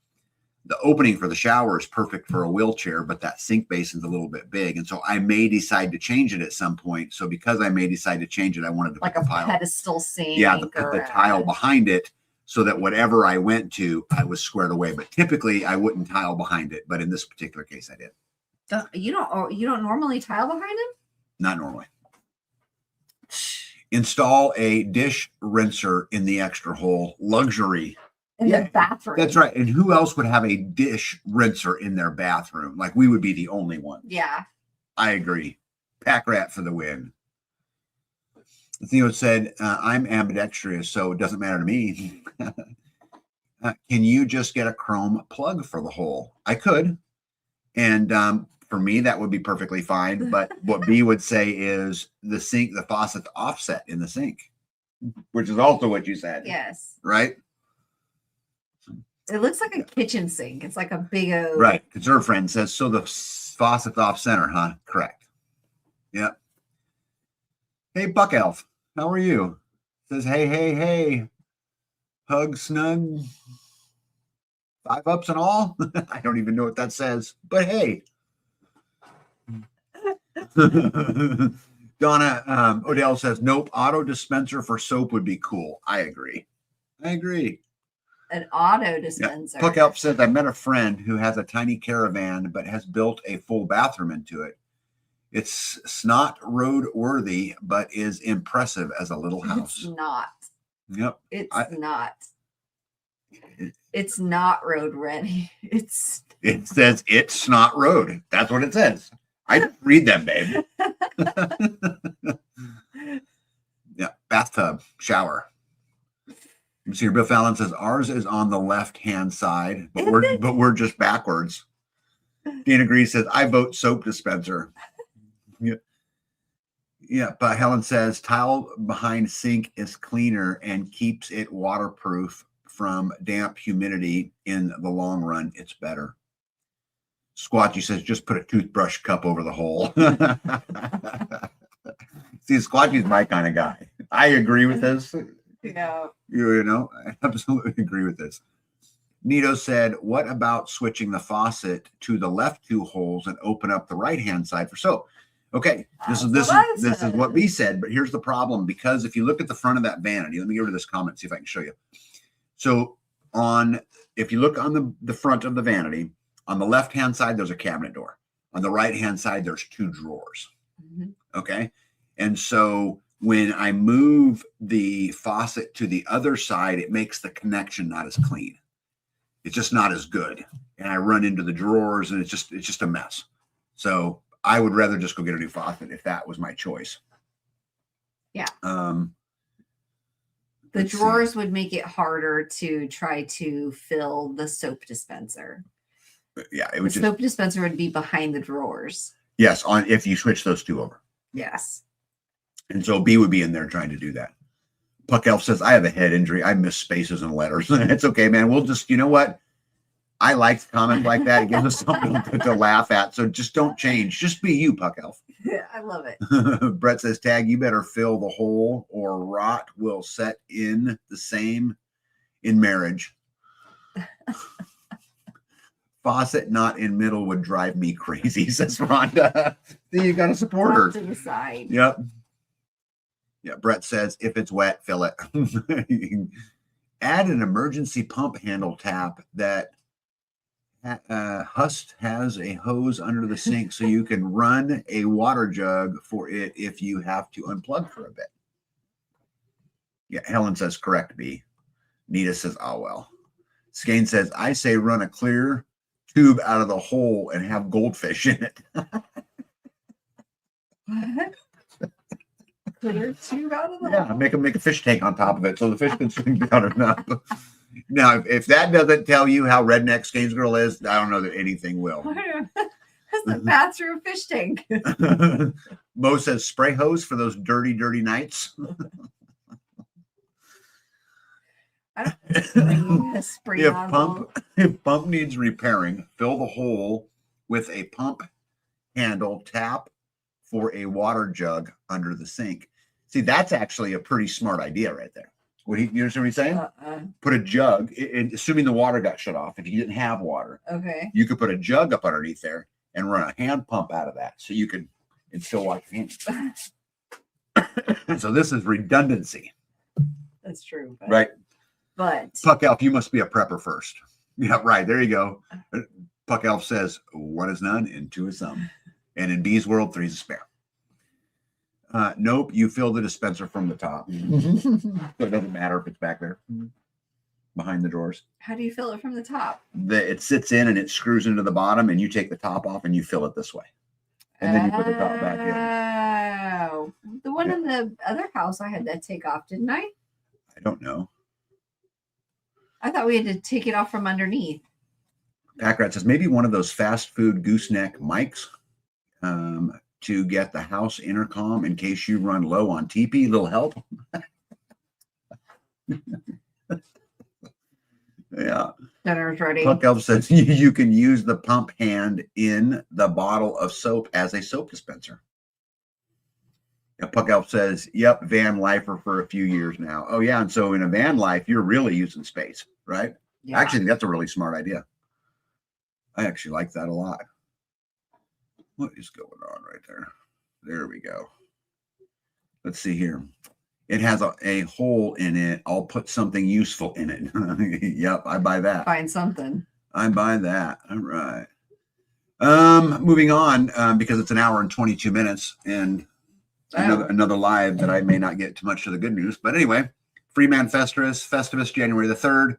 the opening for the shower is perfect for a wheelchair, but that sink basin's a little bit big. And so I may decide to change it at some point. So because I may decide to change it, I wanted to like put a the tile. pedestal sink. Yeah, put the tile behind it so that whatever I went to, I was squared away. But typically I wouldn't tile behind it. But in this particular case, I did. You don't normally tile behind him? Not normally. Install a dish rinser in the extra hole. Luxury. In the bathroom. That's right. And who else would have a dish rinser in their bathroom? Like we would be the only one. Yeah. I agree. Pack rat for the win. Theo said, I'm ambidextrous, so it doesn't matter to me. Can you just get a chrome plug for the hole? I could. And for me, that would be perfectly fine. But what B would say is the faucet's offset in the sink, which is also what you said. Yes. Right? It looks like a kitchen sink. It's like a big old. Right. Conserve friend says, so the faucet's off center, huh? Correct. Yep. Hey, Buck Elf, how are you? Says, hey. Hug, snug, 5 ups and all. I don't even know what that says, but hey. Donna Odell says, nope, auto dispenser for soap would be cool. I agree. An auto dispenser. Yeah. Puck Elf says, I met a friend who has a tiny caravan, but has built a full bathroom into it. It's not road worthy, but is impressive as a little house. It's not. Yep. It's not road ready. It says it's not road. That's what it says. I read them, babe. Yeah. Bathtub, shower. You see, Bill Fallon says ours is on the left-hand side, but we're just backwards. Dana Green says I vote soap dispenser. Yeah, but Helen says tile behind sink is cleaner and keeps it waterproof from damp humidity in the long run. It's better. Squatchy says just put a toothbrush cup over the hole. See, Squatchy's my kind of guy. I agree with this. Yeah. I absolutely agree with this. Nito said, what about switching the faucet to the left 2 holes and open up the right-hand side for soap? Okay, this is what B said, but here's the problem, because if you look at the front of that vanity, let me get rid of this comment, see if I can show you. So if you look on the front of the vanity, on the left-hand side, there's a cabinet door. On the right-hand side, there's 2 drawers. Mm-hmm. Okay. And so when I move the faucet to the other side, it makes the connection not as clean. It's just not as good. And I run into the drawers and it's just a mess. So I would rather just go get a new faucet if that was my choice. Yeah. The drawers would make it harder to try to fill the soap dispenser. Yeah, the soap dispenser would be behind the drawers. Yes, if you switch those 2 over. Yes. And so B would be in there trying to do that. Puck Elf says, I have a head injury. I miss spaces and letters. It's okay, man. We'll just, you know what? I like comments like that. It gives us something to laugh at. So just don't change. Just be you, Puck Elf. Yeah, I love it. Brett says, Tag, you better fill the hole or rot will set in the same in marriage. Faucet not in middle would drive me crazy, says Rhonda. You got to support her. Off to the side. Yep. Yeah, Brett says, if it's wet, fill it. Add an emergency pump handle tap that Hust has a hose under the sink so you can run a water jug for it if you have to unplug for a bit. Yeah, Helen says, correct, B. Nita says, oh, well. Skane says, I say run a clear tube out of the hole and have goldfish in it. What? Clear tube out of the Yeah, make a fish tank on top of it so the fish can swim down enough. Now, if that doesn't tell you how redneck Skane's girl is, I don't know that anything will. That's the bathroom fish tank. Mo says spray hose for those dirty, dirty nights. Spray If pump needs repairing, fill the hole with a pump handle tap for a water jug under the sink. See, that's actually a pretty smart idea right there. You understand what he's saying? Put a jug, assuming the water got shut off. If you didn't have water, okay, you could put a jug up underneath there and run a hand pump out of that, so you could still wash your hands. So this is redundancy. That's true, right? But Puck Elf, you must be a prepper first. Yeah, right. There you go. Puck Elf says 1 is none and 2 is some, and in B's world 3 is a spare. Nope, you fill the dispenser from the top. So it doesn't matter if it's back there behind the drawers. How do you fill it from the top? It sits in and it screws into the bottom, and you take the top off and you fill it this way. And then you put the top back in. Oh, the one in the other house, I had that take off, didn't I? I don't know. I thought we had to take it off from underneath. Packrat says maybe one of those fast food gooseneck mics to get the house intercom in case you run low on TP. Little help. Yeah. Dinner's ready. Puck Elf says you can use the pump hand in the bottle of soap as a soap dispenser. Yeah, Puck Elf says, yep, van lifer for a few years now. Oh, yeah. And so in a van life, you're really using space, right? Yeah. Actually, that's a really smart idea. I actually like that a lot. What is going on right there? There we go. Let's see here. It has a hole in it. I'll put something useful in it. Yep, I buy that. Find something. I buy that. All right. Moving on, because it's an hour and 22 minutes and another live that I may not get too much of the good news. But anyway, Freeman Festivus, January the 3rd.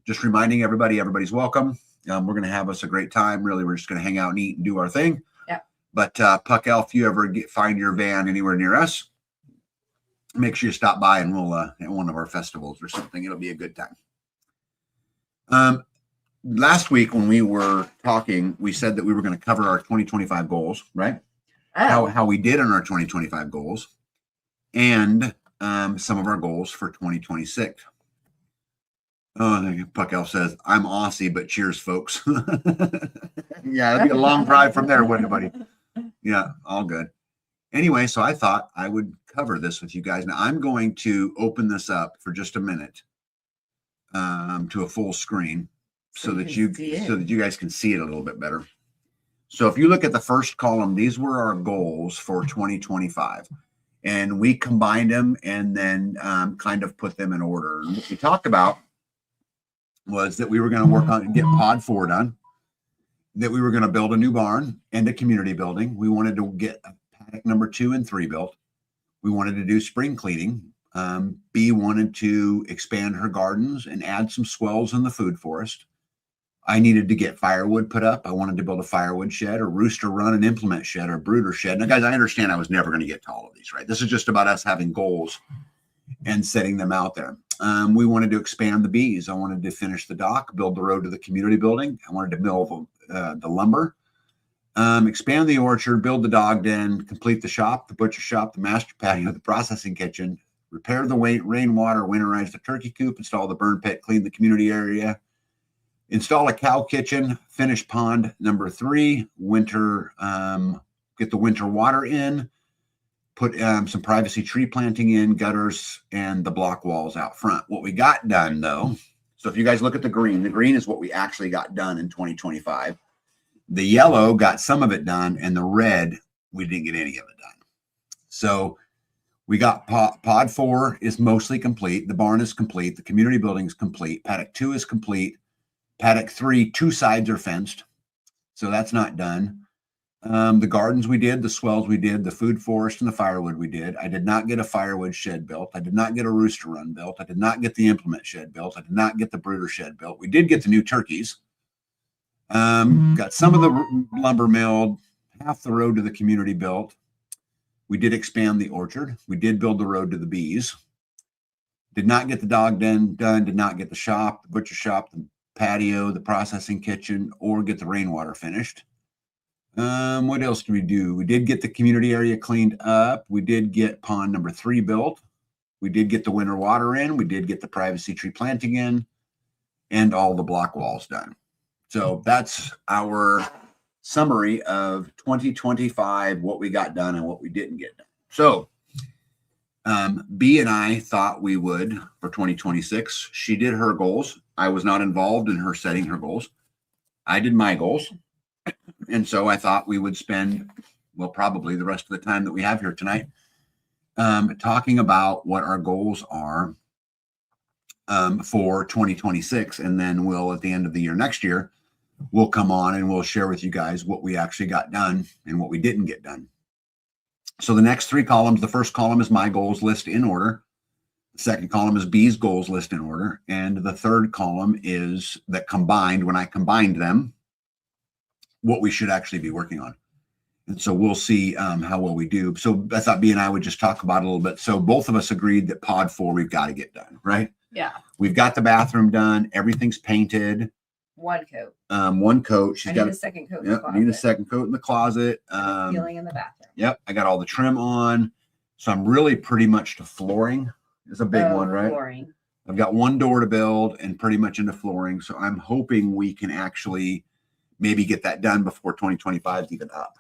Just reminding everybody, everybody's welcome. We're going to have us a great time. Really, we're just going to hang out and eat and do our thing. Yeah. But Puck Elf, if you ever find your van anywhere near us, make sure you stop by and we'll at one of our festivals or something. It'll be a good time. Last week when we were talking, we said that we were going to cover our 2025 goals, right? Oh. How we did on our 2025 goals and some of our goals for 2026. Oh, Puck Elf says, I'm Aussie, but cheers, folks. Yeah, it'd be a long drive from there, wouldn't it, buddy? Yeah, all good. Anyway, so I thought I would cover this with you guys. Now, I'm going to open this up for just a minute to a full screen so that you guys can see it a little bit better. So if you look at the first column, these were our goals for 2025. And we combined them and then kind of put them in order. And what we talked about was that we were going to work on and get Pod 4 done, that we were going to build a new barn and a community building. We wanted to get paddock number 2 and 3 built. We wanted to do spring cleaning. B wanted to expand her gardens and add some swells in the food forest. I needed to get firewood put up. I wanted to build a firewood shed, a rooster run, an implement shed, or a brooder shed. Now, guys, I understand I was never going to get to all of these, right? This is just about us having goals and setting them out there. We wanted to expand the bees. I wanted to finish the dock, build the road to the community building. I wanted to mill the lumber, expand the orchard, build the dog den, complete the shop, the butcher shop, the master patio, the processing kitchen, repair the rainwater, winterize the turkey coop, install the burn pit, clean the community area, install a cow kitchen, finish pond number 3, winter, get the winter water in, put some privacy tree planting in, gutters, and the block walls out front. What we got done, though, So if you guys look at the green is what we actually got done in 2025. The yellow got some of it done, and the red, we didn't get any of it done. So we got pod 4 is mostly complete. The barn is complete. The community building is complete. Paddock 2 is complete. Paddock 3, 2 sides are fenced. So that's not done. The gardens we did, the swells we did, the food forest and the firewood we did. I did not get a firewood shed built. I did not get a rooster run built. I did not get the implement shed built. I did not get the brooder shed built. We did get the new turkeys. Got some of the lumber milled, half the road to the community built. We did expand the orchard. We did build the road to the bees. Did not get the dog den done. Did not get the shop, the butcher shop, the patio, the processing kitchen, or get the rainwater finished. What else did we do? We did get the community area cleaned up. We did get pond number 3 built. We did get the winter water in. We did get the privacy tree planting in, and all the block walls done. So that's our summary of 2025, what we got done and what we didn't get done. So B and I thought we would for 2026. She did her goals. I was not involved in her setting her goals. I did my goals. And so I thought we would spend, well, probably the rest of the time that we have here tonight, talking about what our goals are for 2026. And then we'll, at the end of the year next year, we'll come on and we'll share with you guys what we actually got done and what we didn't get done. So the next 3 columns, the first column is my goals list in order. The second column is B's goals list in order. And the third column is that combined, when I combined them, what we should actually be working on. And so we'll see how well we do. So I thought B and I would just talk about it a little bit. So both of us agreed that pod 4, we've got to get done, right? Yeah. We've got the bathroom done. Everything's painted. 1 coat. 1 coat. She's got a second coat. Yep, need a second coat in the closet. Peeling in the bathroom. Yep, I got all the trim on. So I'm really pretty much to flooring. Is a big one, right? Flooring. I've got 1 door to build and pretty much into flooring. So I'm hoping we can actually maybe get that done before 2025 is even up.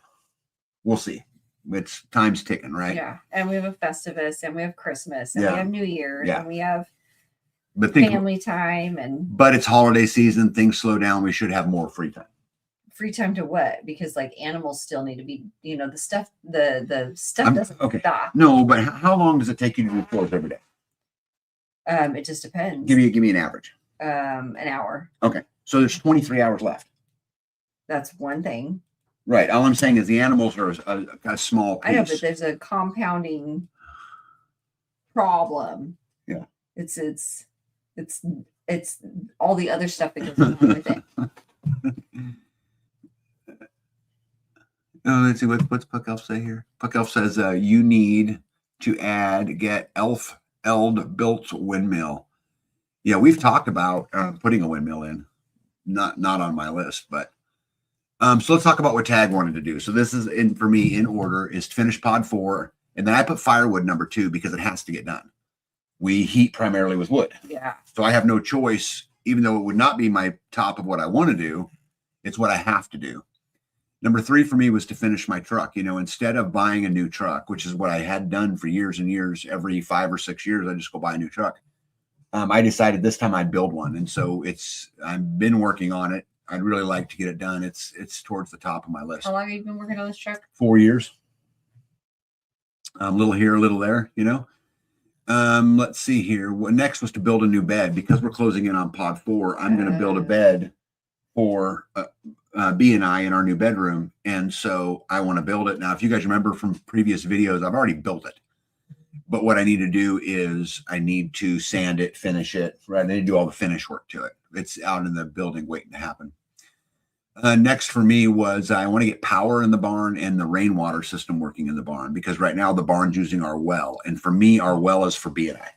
We'll see. It's time's ticking, right? Yeah. And we have a Festivus and we have Christmas and we have New Year and we have family time but it's holiday season. Things slow down. We should have more free time. Free time to what? Because like animals still need to be, the stuff, the stuff doesn't stop. No, but how long does it take you to do floors every day? It just depends. Give me an average. An hour. Okay. So there's 23 hours left. That's one thing. Right. All I'm saying is the animals are a small piece. I know, but there's a compounding problem. Yeah. It's all the other stuff that goes along with it. Let's see, what's Puck Elf say here? Puck Elf says you need to get Eld built windmill. Yeah, we've talked about putting a windmill in. Not on my list, but so let's talk about what Tag wanted to do. So this is for me in order is to finish pod 4, and then I put firewood number 2 because it has to get done. We heat primarily with wood. Yeah. So I have no choice, even though it would not be my top of what I want to do, it's what I have to do. Number 3 for me was to finish my truck. Instead of buying a new truck, which is what I had done for years and years, every 5 or 6 years, I just go buy a new truck. I decided this time I'd build one. And so I've been working on it. I'd really like to get it done. It's towards the top of my list. How long have you been working on this truck? 4 years. A little here, a little there, Let's see here. What next was to build a new bed. Because we're closing in on pod 4, I'm going to build a bed for B and I in our new bedroom. And so I want to build it. Now, if you guys remember from previous videos, I've already built it. But what I need to do is I need to sand it, finish it, right? I need to do all the finish work to it. It's out in the building waiting to happen. Next for me was I want to get power in the barn and the rainwater system working in the barn, because right now the barn's using our well. And for me, our well is for B and I.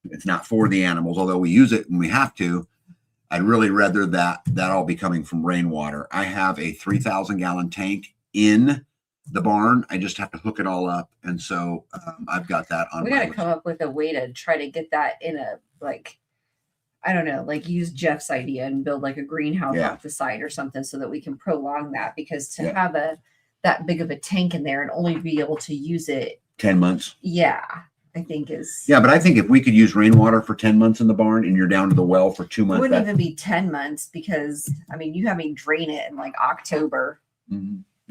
It's not for the animals, although we use it when we have to. I'd really rather that all be coming from rainwater. I have a 3,000 gallon tank in the barn. I just have to hook it all up. And so I've got that on. We got to come up with a way to try to get that in a, I don't know, use Jeff's idea and build a greenhouse off the side or something so that we can prolong that, because to have that big of a tank in there and only be able to use it 10 months. Yeah. I think is. Yeah, but I think if we could use rainwater for 10 months in the barn and you're down to the well for 2 It months, wouldn't even be 10 months because you have me drain it in like October.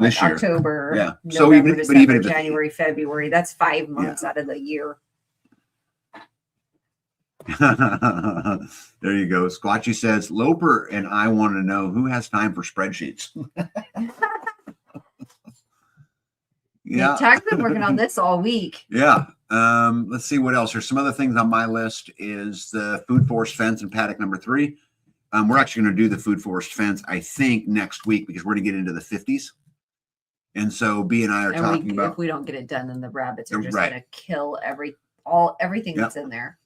this year. October, Yeah. November, So even December, if January, February, that's 5 months out of the year. There you go. Squatchy says, Loper and I want to know who has time for spreadsheets. Yeah, Tag's been working on this all week. Yeah. Let's see what else. There's some other things on my list. Is the food forest fence in paddock number 3. We're actually going to do the food forest fence, I think, next week because we're going to get into the 50s. And so B and I are talking about if we don't get it done, then the rabbits are just Right. going to kill everything that's in there.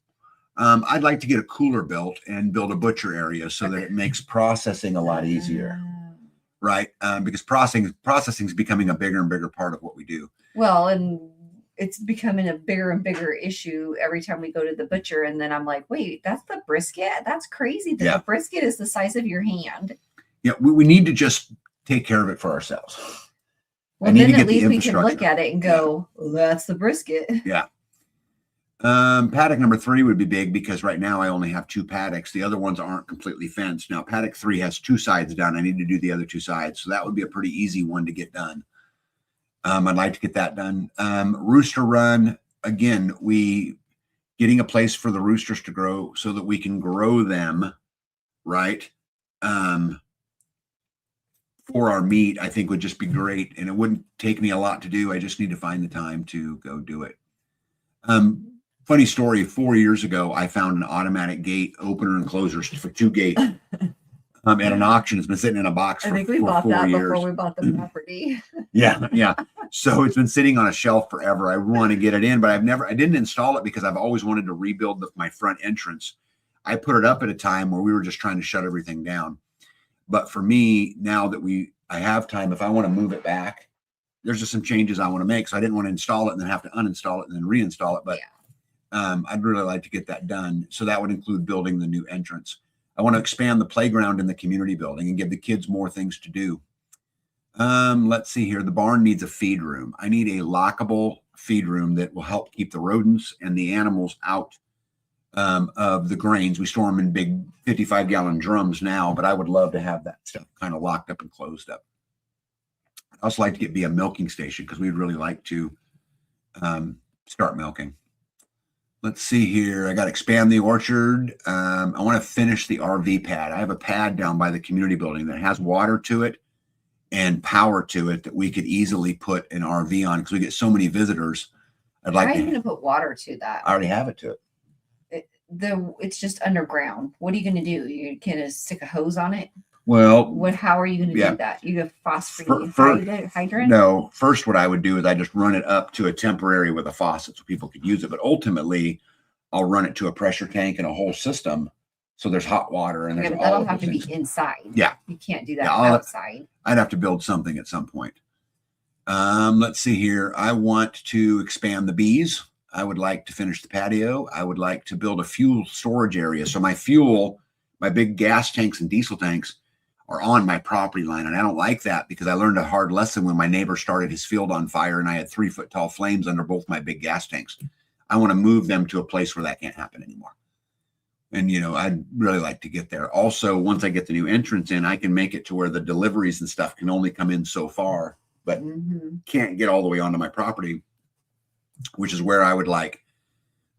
I'd like to get a cooler built and build a butcher area so that it makes processing a lot easier, right? Because processing is becoming a bigger and bigger part of what we do. Well, and it's becoming a bigger and bigger issue every time we go to the butcher. And then I'm like, wait, that's the brisket? That's crazy. The brisket is the size of your hand. Yeah, we need to just take care of it for ourselves. Well, then at least we can look at it and go, well, that's the brisket. Yeah. Paddock number 3 would be big because right now I only have 2 paddocks. The other ones aren't completely fenced. Now paddock 3 has 2 sides done. I need to do the other 2 sides. So that would be a pretty easy one to get done. I'd like to get that done. Rooster run, again, getting a place for the roosters to grow so that we can grow them, right? For our meat, I think would just be great. And it wouldn't take me a lot to do. I just need to find the time to go do it. Funny story, 4 years ago, I found an automatic gate opener and closers for 2 gates at an auction. It's been sitting in a box I for think we bought 4 that years. before we bought the property. Yeah. So it's been sitting on a shelf forever. I want to get it in, but I didn't install it because I've always wanted to rebuild my front entrance. I put it up at a time where we were just trying to shut everything down. But for me, now that I have time, if I want to move it back, there's just some changes I want to make. So I didn't want to install it and then have to uninstall it and then reinstall it. But I'd really like to get that done. So that would include building the new entrance. I want to expand the playground in the community building and give the kids more things to do. Let's see here. The barn needs a feed room. I need a lockable feed room that will help keep the rodents and the animals out of the grains. We store them in big 55-gallon drums now, but I would love to have that stuff kind of locked up and closed up. I'd also like to be a milking station because we'd really like to start milking. Let's see here. I got to expand the orchard. I want to finish the RV pad. I have a pad down by the community building that has water to it and power to it that we could easily put an RV on because we get so many visitors. How are you going to put water to that? I already have it to it. It's just underground. What are you going to do? You can stick a hose on it? Well, how are you going to do that? You have phosphorus hydrant? No, first what I would do is I just run it up to a temporary with a faucet so people could use it. But ultimately, I'll run it to a pressure tank and a whole system. So there's hot water and there's that'll have to be inside. Yeah. You can't do that outside. I'd have to build something at some point. Let's see here. I want to expand the bees. I would like to finish the patio. I would like to build a fuel storage area. So my big gas tanks and diesel tanks are on my property line. And I don't like that because I learned a hard lesson when my neighbor started his field on fire and I had 3-foot tall flames under both my big gas tanks. I want to move them to a place where that can't happen anymore. And, I'd really like to get there. Also, once I get the new entrance in, I can make it to where the deliveries and stuff can only come in so far, but can't get all the way onto my property, which is where I would like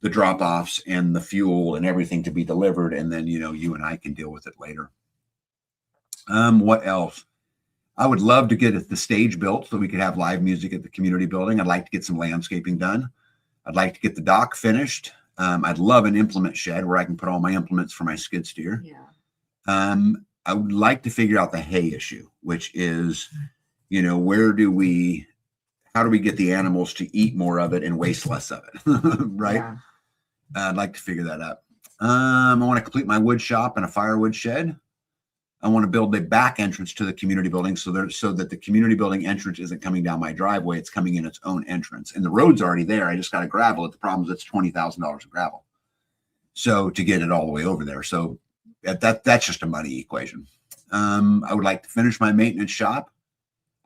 the drop-offs and the fuel and everything to be delivered. And then, you and I can deal with it later. What else? I would love to get the stage built so we could have live music at the community building. I'd like to get some landscaping done. I'd like to get the dock finished. I'd love an implement shed where I can put all my implements for my skid steer. Yeah. I would like to figure out the hay issue, which is, how do we get the animals to eat more of it and waste less of it? Right. Yeah. I'd like to figure that out. I want to complete my wood shop and a firewood shed. I want to build a back entrance to the community building so that the community building entrance isn't coming down my driveway. It's coming in its own entrance. And the road's already there. I just got to gravel it. The problem is it's $20,000 of gravel. So to get it all the way over there. So that's just a money equation. I would like to finish my maintenance shop.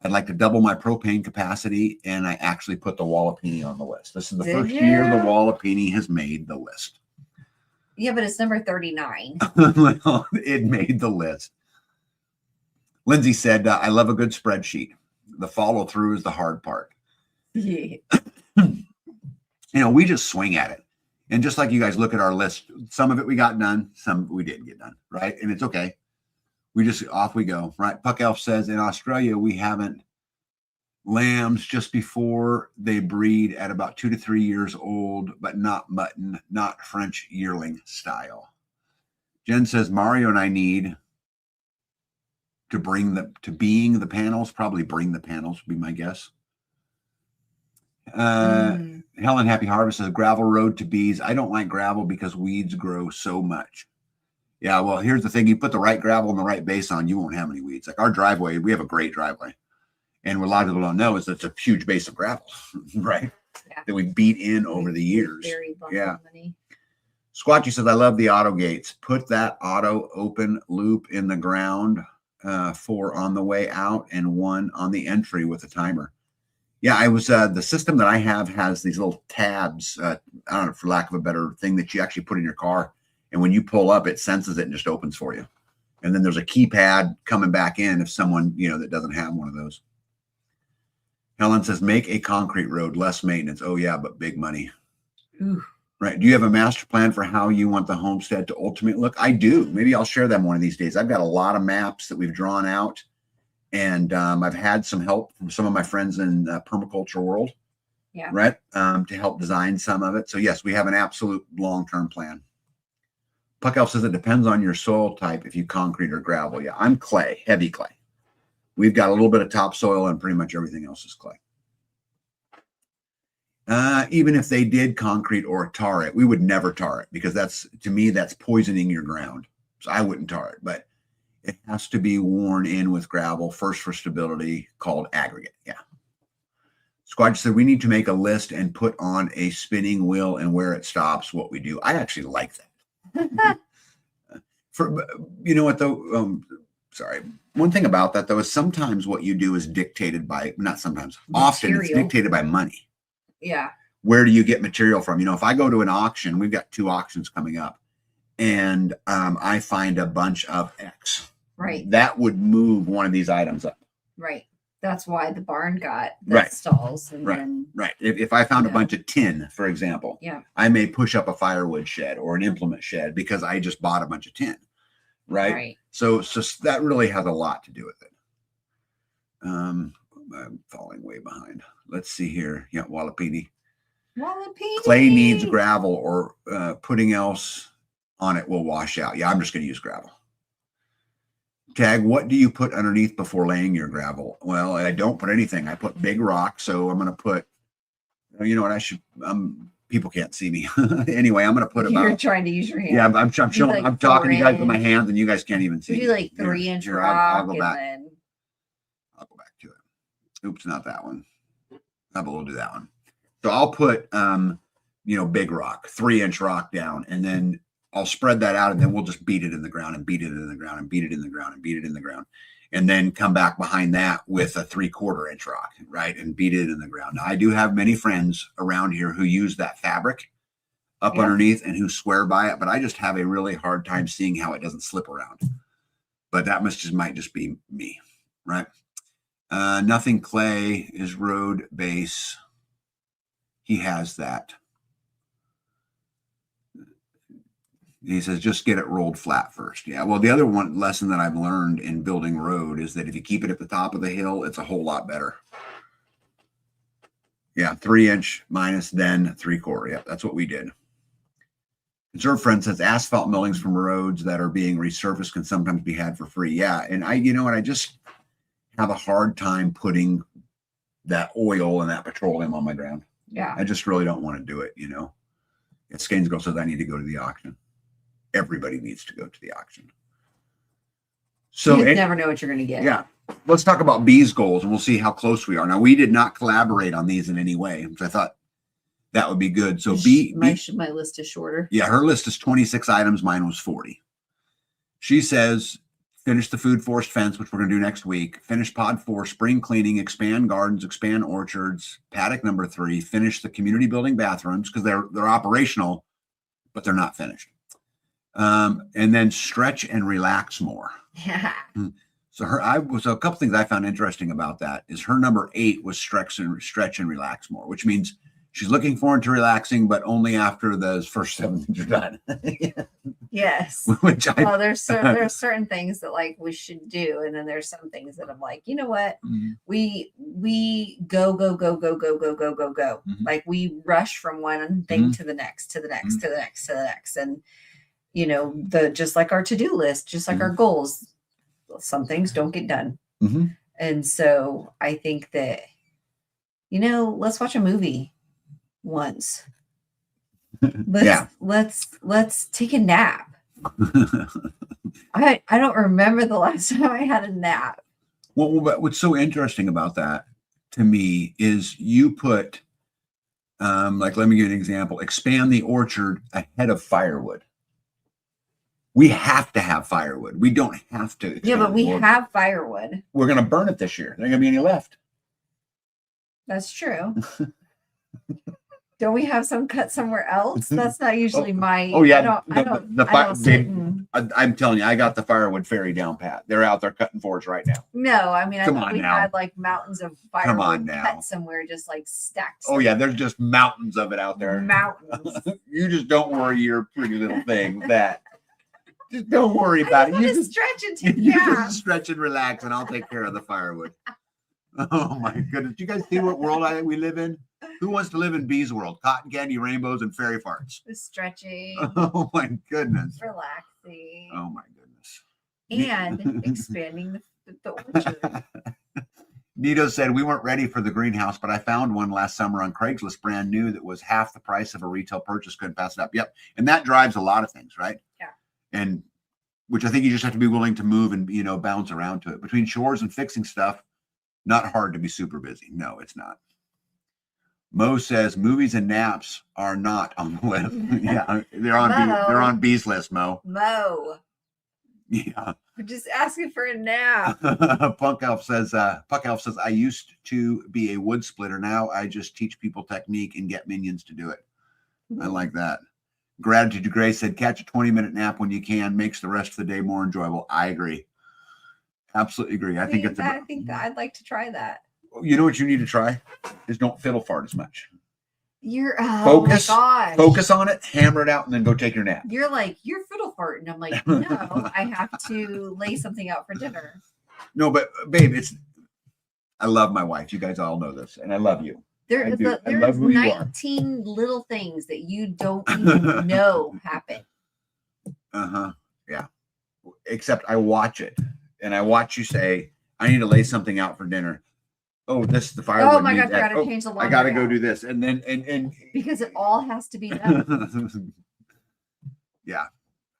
I'd like to double my propane capacity, and I actually put the Wallapini on the list. This is the Did first year the ya? Wallapini has made the list. Yeah, but it's number 39. Well, it made the list. Lindsay said, I love a good spreadsheet. The follow through is the hard part. Yeah. We just swing at it. And just like you guys look at our list, some of it we got done, some we didn't get done, right? And it's okay. We just, off we go, right? Puck Elf says, in Australia, we haven't lambs just before they breed at about 2 to 3 years old, but not mutton, not French yearling style. Jen says, Mario and I need to bring the panels, probably bring the panels would be my guess. Helen Happy Harvest says, gravel road to bees. I don't like gravel because weeds grow so much. Yeah, well, here's the thing. You put the right gravel and the right base on, you won't have any weeds. Like our driveway, we have a great driveway. And what a lot of people don't know is that it's a huge base of gravel, right? Yeah. That we beat in over the years. Yeah. Squatchy says, I love the auto gates. Put that auto open loop in the ground, 4 on the way out and 1 on the entry with a timer. Yeah, I was the system that I have has these little tabs. I don't know, for lack of a better thing, that you actually put in your car. And when you pull up, it senses it and just opens for you. And then there's a keypad coming back in if someone, that doesn't have one of those. Helen says, make a concrete road, less maintenance. Oh, yeah, but big money. Ooh. Right. Do you have a master plan for how you want the homestead to ultimately look? I do. Maybe I'll share them one of these days. I've got a lot of maps that we've drawn out. And I've had some help from some of my friends in permaculture world. Yeah. Right. To help design some of it. So, yes, we have an absolute long-term plan. Puck Elf says it depends on your soil type if you concrete or gravel. Yeah, I'm clay, heavy clay. We've got a little bit of topsoil and pretty much everything else is clay. Even if they did concrete or tar it, we would never tar it because to me, that's poisoning your ground. So I wouldn't tar it, but it has to be worn in with gravel first for stability, called aggregate. Yeah. Squatch said we need to make a list and put on a spinning wheel and where it stops, what we do. I actually like that. You know what though? Sorry. One thing about that though is sometimes what you do is dictated by, not sometimes, often it's dictated by money. Yeah. Where do you get material from? If I go to an auction, we've got 2 auctions coming up, and I find a bunch of X. Right. That would move one of these items up. Right. That's why the barn got the stalls. And then right. If I found a bunch of tin, for example, I may push up a firewood shed or an implement shed because I just bought a bunch of tin. Right. So that really has a lot to do with it. I'm falling way behind. Let's see here. Yeah, Wallapini. Clay needs gravel or putting else on it will wash out. Yeah, I'm just going to use gravel. Tag, what do you put underneath before laying your gravel? Well, I don't put anything. I put big rock. So I'm going to put, people can't see me. Anyway, I'm going to put about. You're trying to use your hand. Yeah, I'm showing, like I'm talking to you guys with my hands and you guys can't even see. You do like 3-inch rock. I'll go back. I'll go back to it. Oops, not that one. But we'll do that one. So I'll put, big rock, 3-inch rock down, and then I'll spread that out, and then we'll just beat it in the ground and beat it in the ground and beat it in the ground and beat it in the ground. And then come back behind that with a 3/4 inch rock, right? And beat it in the ground. Now, I do have many friends around here who use that fabric up underneath and who swear by it, but I just have a really hard time seeing how it doesn't slip around. But that might just be me, right? Nothing Clay is road base. He has that. He says, just get it rolled flat first. Yeah. Well, the other one lesson that I've learned in building road is that if you keep it at the top of the hill, it's a whole lot better. Yeah. 3-inch minus then 3/4. Yeah. That's what we did. Conserve Friend says asphalt millings from roads that are being resurfaced can sometimes be had for free. Yeah. And I just have a hard time putting that oil and that petroleum on my ground. Yeah. I just really don't want to do it. If Skanes Girl says I need to go to the auction. Everybody needs to go to the auction. So you never know what you're going to get. Yeah. Let's talk about B's goals and we'll see how close we are. Now, we did not collaborate on these in any way, which I thought that would be good. So my list is shorter. Yeah. Her list is 26 items. Mine was 40. She says Finish the food forest fence, which we're going to do next week. Finish pod 4, spring cleaning, expand gardens, expand orchards. Paddock number 3, finish the community building bathrooms because they're operational, but they're not finished. And then stretch and relax more. Yeah. So a couple things I found interesting about that is her number 8 was stretch and relax more, which means she's looking forward to relaxing, but only after those first 7 things are done. Yes. Which Well, there's certain things that like we should do, and then there's some things that I'm like, you know what, we go. Mhm. Like we rush from one thing Mhm. to the next, to the next, and just like our to-do list, just like our goals, some things don't get done. Mhm. And so I think that let's watch a movie once. Let's take a nap. I don't remember the last time I had a nap. Well, what's so interesting about that to me is you put, like, let me give you an example. Expand the orchard ahead of firewood. We have to have firewood. We don't have to. Yeah, but we expand the orchard. have firewood. We're going to burn it this year. There ain't going to be any left. That's true. Don't we have some cut somewhere else? That's not usually my. Oh, yeah. I'm telling you, I got the firewood fairy down pat. They're out there cutting for us right now. No, I mean, I Come thought on we now. had like mountains of Come firewood on now. cut somewhere, just like stacked. Oh, yeah. There's just mountains of it out there. Mountains. You just don't worry your pretty little thing that. Just don't worry about it. You just stretch and take you naps. just stretch and relax, and I'll take care of the firewood. Oh my goodness! Do you guys see what world we live in? Who wants to live in Bee's world? Cotton candy, rainbows, and fairy farts. The stretching, Oh my goodness! relaxing, Oh my goodness! and expanding the orchard. Nito said we weren't ready for the greenhouse, but I found one last summer on Craigslist, brand new, that was half the price of a retail purchase. Couldn't pass it up. Yep, and that drives a lot of things, right? Yeah. And which I think you just have to be willing to move and bounce around to it. Between chores and fixing stuff, not hard to be super busy. No, it's not. Mo says movies and naps are not on the list. Yeah, they're on B's list, Mo. Yeah. I'm just asking for a nap. Puck Elf says I used to be a wood splitter. Now I just teach people technique and get minions to do it. I like that. Gratitude to Grace said catch a 20-minute nap when you can, makes the rest of the day more enjoyable. I agree. Absolutely agree. I think that I'd like to try that. You know what you need to try is don't fiddle fart as much. Focus. Oh my gosh. Focus on it, hammer it out, and then go take your nap. You're fiddle fart, and I'm like, no, I have to lay something out for dinner. No, but babe, I love my wife. You guys all know this, and I love you. There's 19 little things that you don't even know happen. Yeah. Except I watch it, and I watch you say, "I need to lay something out for dinner." Oh, this is the firewood. Oh my God, I gotta change the laundry. I gotta go do this, and then and because it all has to be done. Yeah,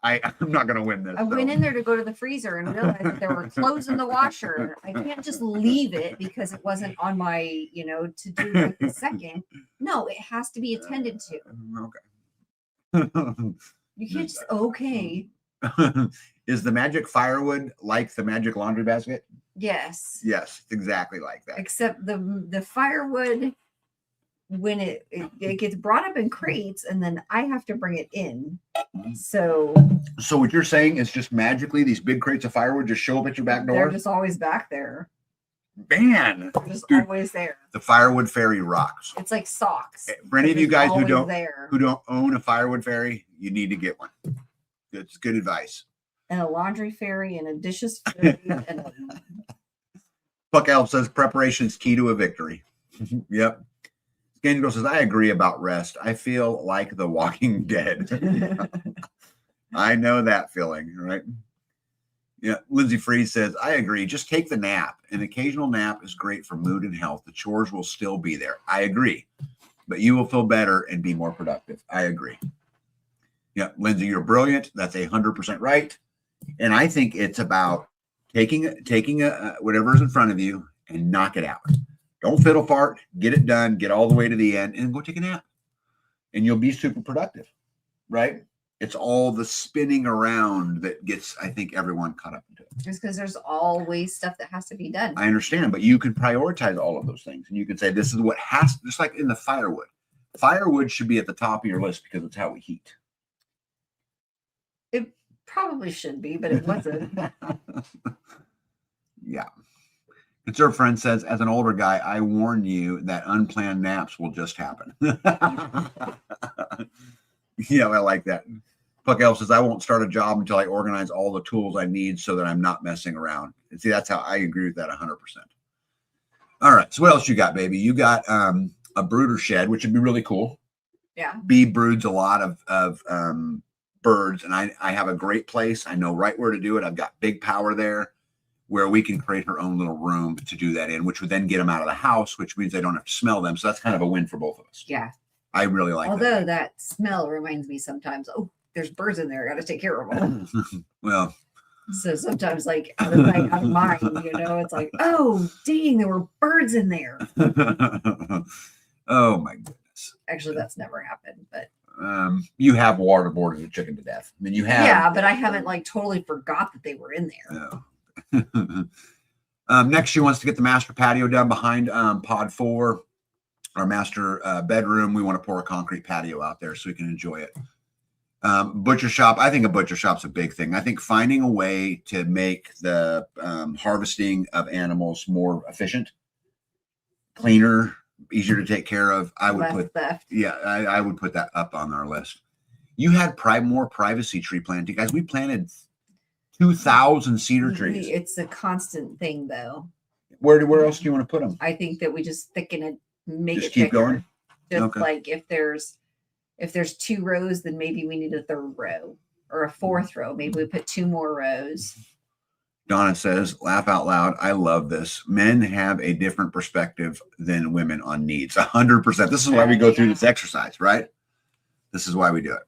I'm not gonna win this. I went in there to go to the freezer and realized that there were clothes in the washer. I can't just leave it because it wasn't on my, to do right this second. No, it has to be attended to. Okay. You can't just Is the magic firewood like the magic laundry basket? Yes. Yes, it's exactly like that. Except the firewood, when it gets brought up in crates, and then I have to bring it in. So what you're saying is just magically these big crates of firewood just show up at your back door? They're just always back there. Man, they're just always there. The firewood fairy rocks. It's like socks. For any of you guys who don't there. own a firewood fairy, you need to get one. It's good advice. And a laundry fairy and a dishes fairy and a... Puck Elf says preparation is key to a victory. Yep. Scan Girl says, I agree about rest. I feel like the Walking Dead. I know that feeling, right? Yeah. Lindsay Freeze says, I agree. Just take the nap. An occasional nap is great for mood and health. The chores will still be there. I agree. But you will feel better and be more productive. I agree. Yeah. Lindsay, you're brilliant. That's 100% right. And I think it's about taking whatever's in front of you and knock it out. Don't fiddle fart, get it done, get all the way to the end, and go take a nap. And you'll be super productive, right? It's all the spinning around that gets, I think, everyone caught up into it. Just because there's always stuff that has to be done. I understand, but you can prioritize all of those things, and you can say this is what has, just like in the firewood. Firewood should be at the top of your list because it's how we heat. It probably should be, but it wasn't. Yeah. Conservative friend says, as an older guy, I warn you that unplanned naps will just happen. Yeah, I like that. Puck Elf says, I won't start a job until I organize all the tools I need so that I'm not messing around. And see, that's how I agree with that 100%. All right. So what else you got, baby? You got a brooder shed, which would be really cool. Yeah. Bee broods a lot of birds, and I have a great place. I know right where to do it. I've got big power there where we can create her own little room to do that in, which would then get them out of the house, which means they don't have to smell them. So that's kind of a win for both of us. Yeah. I really like Although that smell reminds me sometimes, oh, there's birds in there. I got to take care of them. Well, so sometimes like out of sight, out of mind, you know, it's like, oh, dang, there were birds in there. Oh my goodness. Actually, that's never happened, but you have waterboarded a chicken to death. I mean, you have. Yeah, but I haven't like totally forgot that they were in there. No. Next, she wants to get the master patio done behind pod 4, our master bedroom. We want to pour a concrete patio out there so we can enjoy it. Butcher shop. I think a butcher shop's a big thing. I think finding a way to make the harvesting of animals more efficient, cleaner, easier to take care of. I would put theft. Yeah, I would put that up on our list. You had more privacy tree planting, guys. We planted 2,000 cedar trees. It's a constant thing, though. Where else do you want to put them? I think that we just thicken it, make Just it keep thicker. going? Just Okay. like if there's 2 rows, then maybe we need a 3rd row or a 4th row. Maybe we put 2 more rows. Donna says, laugh out loud. I love this. Men have a different perspective than women on needs. 100%. This is why we go through this exercise, right? This is why we do it.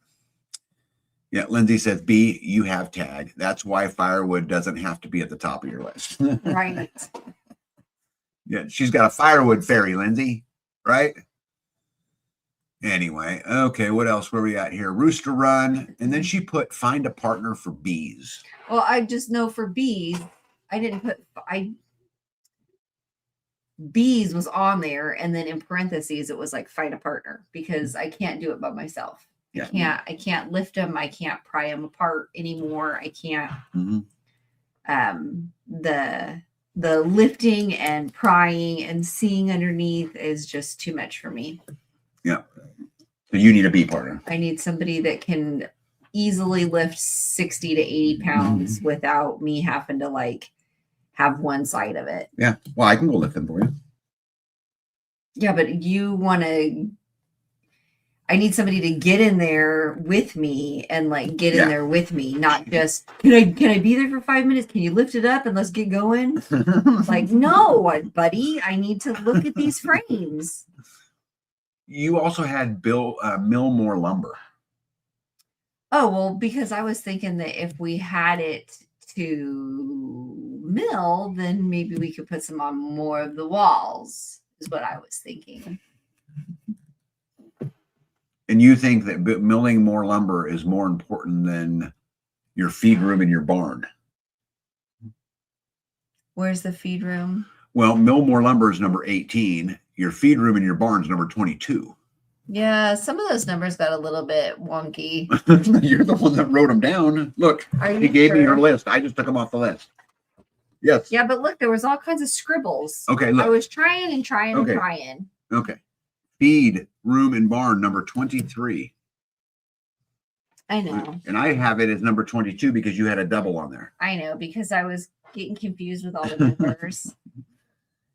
Yeah, Lindsay says, B, you have tag. That's why firewood doesn't have to be at the top of your list. Right. Yeah, she's got a firewood fairy, Lindsay, right? Anyway, okay, what else? Where we at here? Rooster Run. And then she put find a partner for bees. Well, I just know for bees, bees was on there, and then in parentheses it was like find a partner because I can't do it by myself. Yeah. I can't lift them. I can't pry them apart anymore. I can't. The lifting and prying and seeing underneath is just too much for me. Yeah. So you need a bee partner. I need somebody that can easily lift 60 to 80 pounds without me having to like have one side of it. Yeah. Well, I can go lift them for you. Yeah, but I need somebody to get in there with me and like get in there with me, not just can I be there for 5 minutes? Can you lift it up and let's get going? Like, no, buddy, I need to look at these frames. You also had Millmore Lumber. Oh, well, because I was thinking that if we had it to mill, then maybe we could put some on more of the walls, is what I was thinking. And you think that milling more lumber is more important than your feed room in your barn? Where's the feed room? Well, mill more lumber is number 18. Your feed room in your barn is number 22. Yeah, some of those numbers got a little bit wonky. You're the one that wrote them down. Look, he gave me her list. I just took them off the list. Yes. Yeah, but look, there was all kinds of scribbles. Okay, look. I was trying and trying and trying. Okay. Feed room and barn number 23. I know. And I have it as number 22 because you had a double on there. I know, because I was getting confused with all the numbers.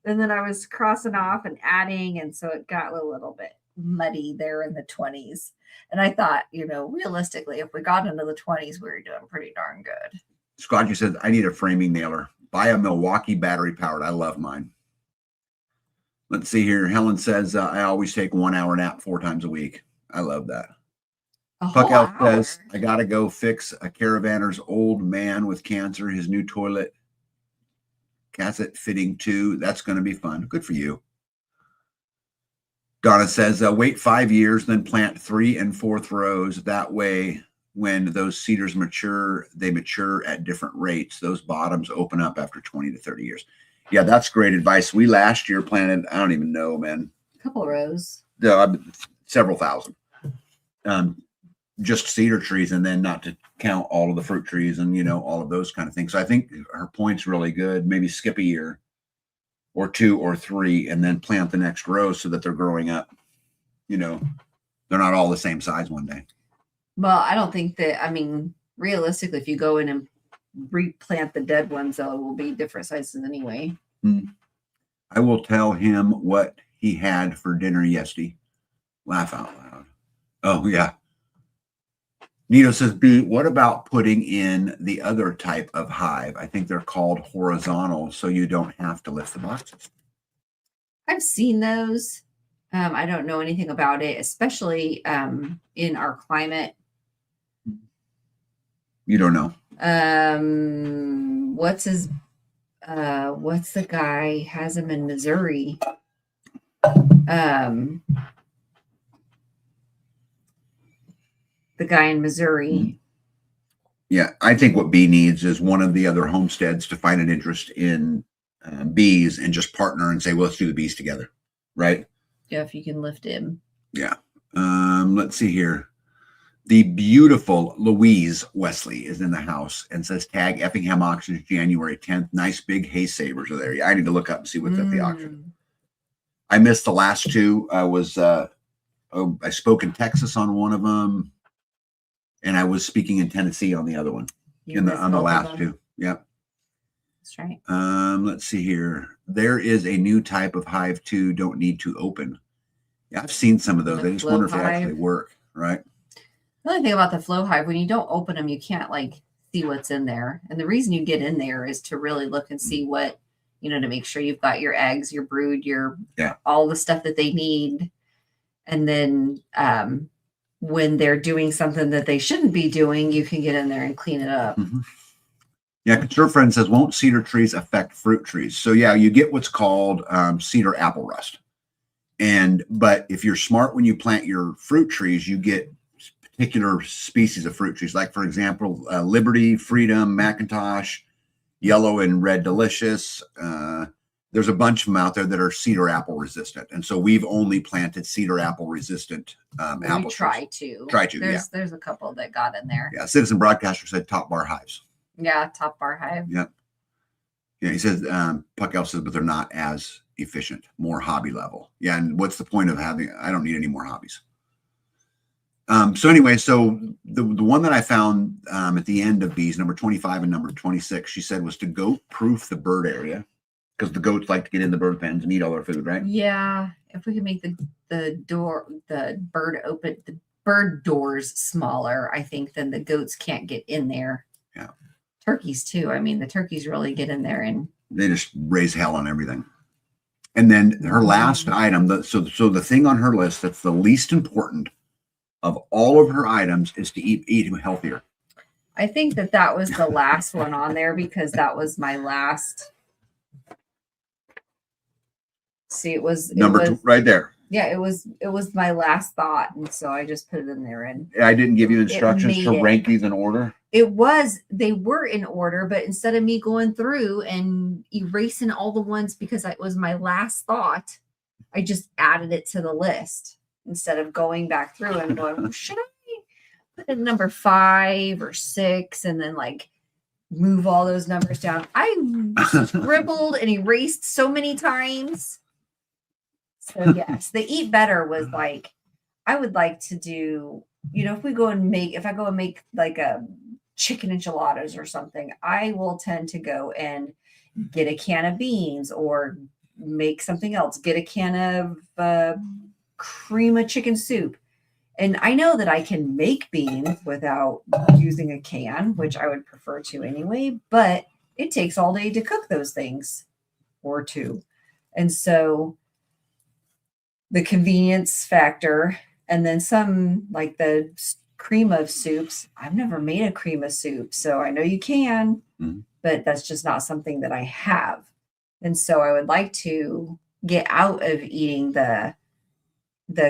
And then I was crossing off and adding, and so it got a little bit muddy there in the 20s. And I thought, realistically, if we got into the 20s, we were doing pretty darn good. Scotty says, I need a framing nailer. Buy a Milwaukee battery powered. I love mine. Let's see here. Helen says, I always take 1 hour nap 4 times a week. I love that. Puck Elf says, I got to go fix a Caravaner's old man with cancer, his new toilet cassette fitting too. That's going to be fun. Good for you. Donna says, wait 5 years, then plant 3 and 4th rows. That way when those cedars mature, they mature at different rates. Those bottoms open up after 20 to 30 years. Yeah, that's great advice. We last year planted, I don't even know, man, A couple of rows. several thousand. Just cedar trees, and then not to count all of the fruit trees and, all of those kind of things. So I think her point's really good. Maybe skip a year or 2 or 3 and then plant the next row so that they're growing up. They're not all the same size one day. Well, I don't think that, I mean, realistically, if you go in and replant the dead ones, they will be different sizes anyway. I will tell him what he had for dinner yesterday. Laugh out loud. Oh, yeah. Nito says, B, what about putting in the other type of hive? I think they're called horizontal, so you don't have to lift the boxes. I've seen those. I don't know anything about it, especially in our climate. You don't know. What's the guy has him in Missouri? The guy in Missouri. Yeah, I think what B needs is one of the other homesteads to find an interest in bees and just partner and say, well, let's do the bees together. Right? Yeah, if you can lift him. Yeah. Let's see here. The beautiful Louise Wesley is in the house and says, tag Effingham auctions January 10th. Nice big hay savers are there. Yeah, I need to look up and see what's at the auction. I missed the last two. I spoke in Texas on one of them, and I was speaking in Tennessee on the other one. On the last two. Yep. That's right. Let's see here. There is a new type of hive too. Don't need to open. Yeah, I've seen some of those. I just wonder if they actually work, right? The only thing about the flow hive, when you don't open them, you can't see what's in there. And the reason you get in there is to really look and see what, to make sure you've got your eggs, your brood, all the stuff that they need. And then when they're doing something that they shouldn't be doing, you can get in there and clean it up. Mm-hmm. Yeah, Conserve Friend says, won't cedar trees affect fruit trees? So yeah, you get what's called cedar apple rust. But if you're smart when you plant your fruit trees, you get particular species of fruit trees. Like, for example, Liberty, Freedom, Macintosh, Yellow and Red Delicious. There's a bunch of them out there that are cedar apple resistant. And so we've only planted cedar apple resistant apple trees. There's a couple that got in there. Yeah, Citizen Broadcaster said top bar hives. Yeah, top bar hive. Yep. Yeah, he says, Puck Elf says, but they're not as efficient, more hobby level. Yeah, and what's the point of I don't need any more hobbies. So anyway, so the one that I found at the end of bees, number 25 and number 26, she said was to goat proof the bird area, because the goats like to get in the bird pens and eat all their food, right? Yeah. If we could make the bird doors smaller, I think then the goats can't get in there. Yeah. Turkeys too. I mean, the turkeys really get in there and they just raise hell on everything. And then her last item, so the thing on her list that's the least important of all of her items is to eat healthier. I think that was the last one on there because that was my last. See, it was number 2 right there. Yeah, it was my last thought, and so I just put it in there. And I didn't give you instructions to rank these in order. They were in order, but instead of me going through and erasing all the ones because it was my last thought, I just added it to the list instead of going back through and going, well, should I put it number 5 or 6 and then move all those numbers down? I scribbled and erased so many times. So yes, the eat better was I would like to do, if I go and make a chicken enchiladas or something, I will tend to go and get a can of beans or make something else, get a can of cream of chicken soup. And I know that I can make beans without using a can, which I would prefer to anyway, but it takes all day to cook those things or 2. And so the convenience factor, and then some the cream of soups. I've never made a cream of soup, so I know you can, but that's just not something that I have. And so I would like to get out of eating the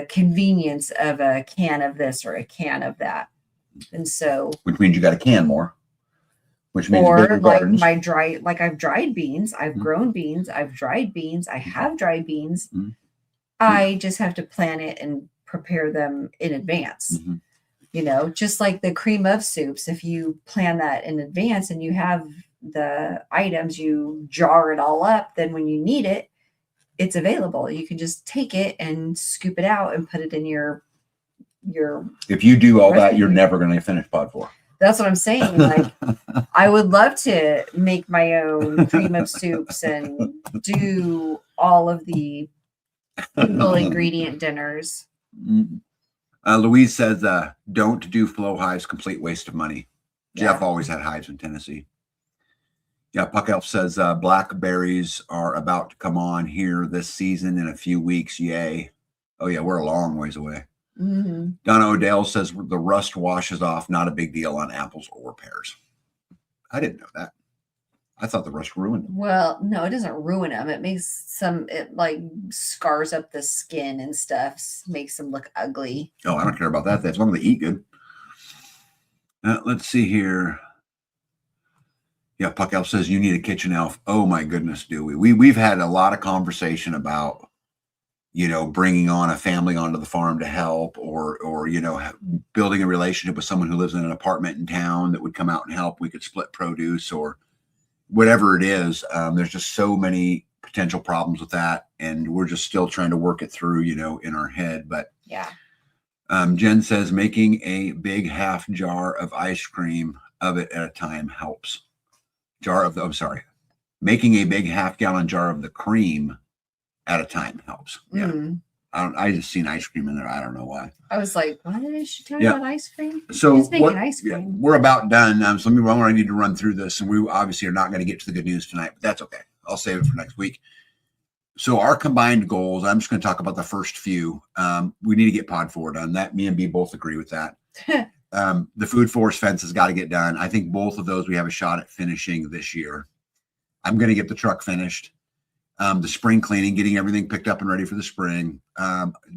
convenience of a can of this or a can of that. And so, which means you got to can more, which means or bigger like gardens. I've dried beans, I've Mhm. grown beans, I've dried beans, I have dried beans. Mhm. I just have to plan it and prepare them in advance. Mhm. You know, just like the cream of soups, if you plan that in advance and you have the items, you jar it all up, then when you need it, it's available. You can just take it and scoop it out and put it in your If you do all that, recipe. you're never going to finish pod 4. That's what I'm saying. Like, I would love to make my own cream of soups and do all of the single ingredient dinners. Louise says, don't do flow hives, complete waste of money. Yeah. Jeff always had hives in Tennessee. Yeah, Puck Elf says, blackberries are about to come on here this season in a few weeks. Yay. Oh, yeah, we're a long ways away. Mm-hmm. Donna Odell says the rust washes off, not a big deal on apples or pears. I didn't know that. I thought the rust ruined them. Well, no, it doesn't ruin them. It makes it like scars up the skin and stuff, makes them look ugly. Oh, I don't care about that. As long as they eat good. Let's see here. Yeah, Puck Elf says you need a kitchen elf. Oh my goodness, do we? We've had a lot of conversation about, you know, bringing on a family onto the farm to help, or you know, building a relationship with someone who lives in an apartment in town that would come out and help. We could split produce or whatever it is. There's just so many potential problems with that, and we're just still trying to work it through, you know, in our head. But yeah. Jen says making a big half jar of ice cream of it at a time helps. Making a big half-gallon jar of the cream at a time helps. Yeah. I just seen ice cream in there. I don't know why. I was like, why did she tell me about ice cream? So She's making ice cream. Yeah, we're about done. So I need to run through this, and we obviously are not going to get to the good news tonight, but that's okay. I'll save it for next week. So our combined goals, I'm just going to talk about the first few. We need to get pod 4 done. That me and B both agree with that. The food forest fence has got to get done. I think both of those we have a shot at finishing this year. I'm going to get the truck finished. The spring cleaning, getting everything picked up and ready for the spring,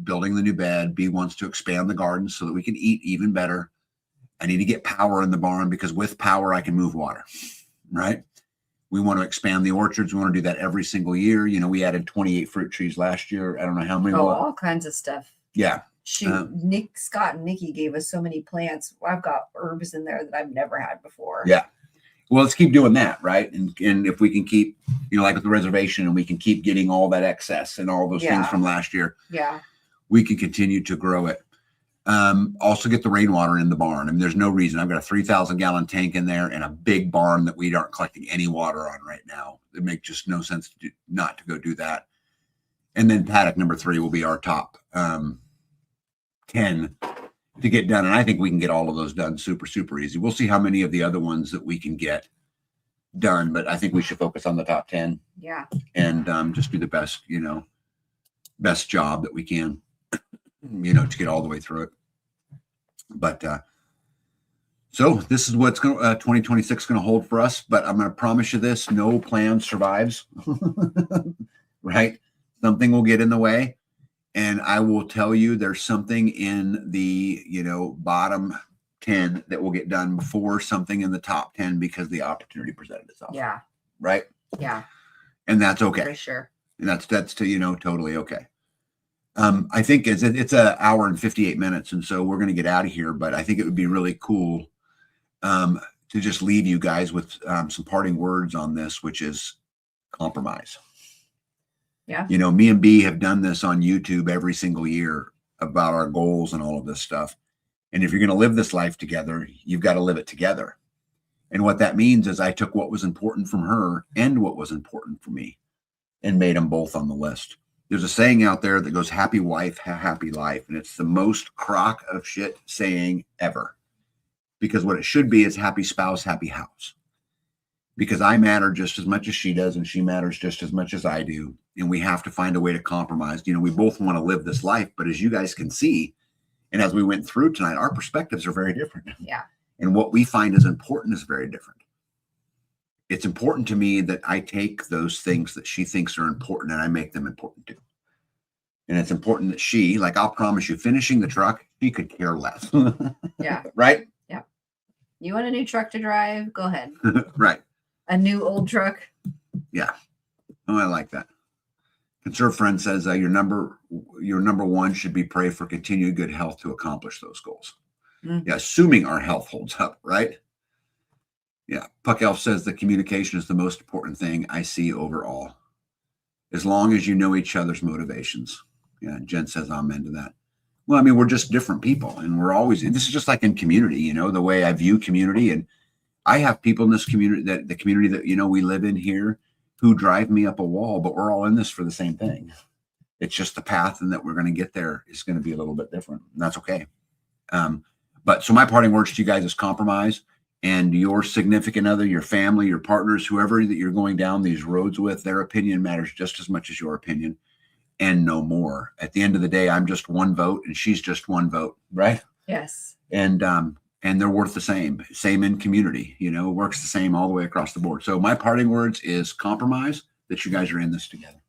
building the new bed. B wants to expand the garden so that we can eat even better. I need to get power in the barn because with power, I can move water, right? We want to expand the orchards. We want to do that every single year. You know, we added 28 fruit trees last year. I don't know how many. All kinds of stuff. Yeah. Shoot, Scott and Nikki gave us so many plants. I've got herbs in there that I've never had before. Yeah. Well, let's keep doing that, right? And if we can keep, you know, like with the reservation, and we can keep getting all that excess and all those things from last year. Yeah. We can continue to grow it. Also get the rainwater in the barn. I mean, there's no reason. I've got a 3,000 gallon tank in there and a big barn that we aren't collecting any water on right now. It makes just no sense not to go do that. And then paddock number 3 will be our top 10 to get done. And I think we can get all of those done super, super easy. We'll see how many of the other ones that we can get done, but I think we should focus on the top 10. Yeah. And just do the best, you know, best job that we can, you know, to get all the way through it. But so this is what's going 2026 going to hold for us. But I'm going to promise you this: no plan survives. Right? Something will get in the way, and I will tell you there's something in the, you know, bottom 10 that will get done before something in the top 10 because the opportunity presented itself. Yeah. Right. Yeah. And that's okay. For sure. And that's to, you know, totally okay. I think it's an hour and 58 minutes. And so we're going to get out of here, but I think it would be really cool to just leave you guys with some parting words on this, which is compromise. Yeah. You know, me and B have done this on YouTube every single year about our goals and all of this stuff. And if you're going to live this life together, you've got to live it together. And what that means is I took what was important from her and what was important for me and made them both on the list. There's a saying out there that goes, happy wife, happy life. And it's the most crock of shit saying ever. Because what it should be is happy spouse, happy house. Because I matter just as much as she does, and she matters just as much as I do. And we have to find a way to compromise. You know, we both want to live this life, but as you guys can see, and as we went through tonight, our perspectives are very different. Yeah. And what we find is important is very different. It's important to me that I take those things that she thinks are important and I make them important too. And it's important that she, like, I'll promise you, finishing the truck, she could care less. Yeah. Right? Yeah. You want a new truck to drive? Go ahead. Right. A new old truck? Yeah. Oh, I like that. Conserve Friend says your number one should be pray for continued good health to accomplish those goals. Mm. Yeah, assuming our health holds up, right? Yeah. Puck Elf says the communication is the most important thing I see overall. As long as you know each other's motivations. Yeah. Jen says amen to that. Well, I mean, we're just different people, and we're always, this is just like in community, you know, the way I view community. And I have people in this community, that the community that, you know, we live in here, who drive me up a wall, but we're all in this for the same thing. It's just the path, and that we're going to get there is going to be a little bit different, and that's okay. But so my parting words to you guys is compromise, and your significant other, your family, your partners, whoever that you're going down these roads with, their opinion matters just as much as your opinion, and no more. At the end of the day, I'm just one vote and she's just one vote, right? Yes. And they're worth the same in community, you know, works the same all the way across the board. So my parting words is compromise, that you guys are in this together.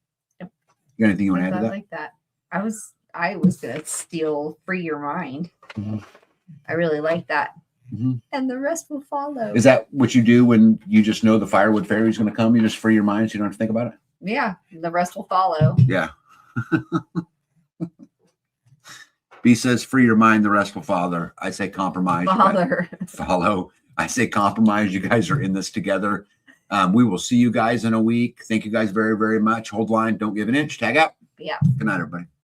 Yep. You got anything you want to add to I that? like that. I was gonna steal free your mind. Mm-hmm. I really like that. Mm-hmm. And the rest will follow. Is that what you do when you just know the firewood fairy is going to come? You just free your mind so you don't have to think about it? Yeah, the rest will follow. Yeah. B says, free your mind, the rest will follow. I say compromise. Follow. I say compromise. You guys are in this together. We will see you guys in a week. Thank you guys very, very much. Hold line. Don't give an inch. Tag out. Yeah. Good night, everybody.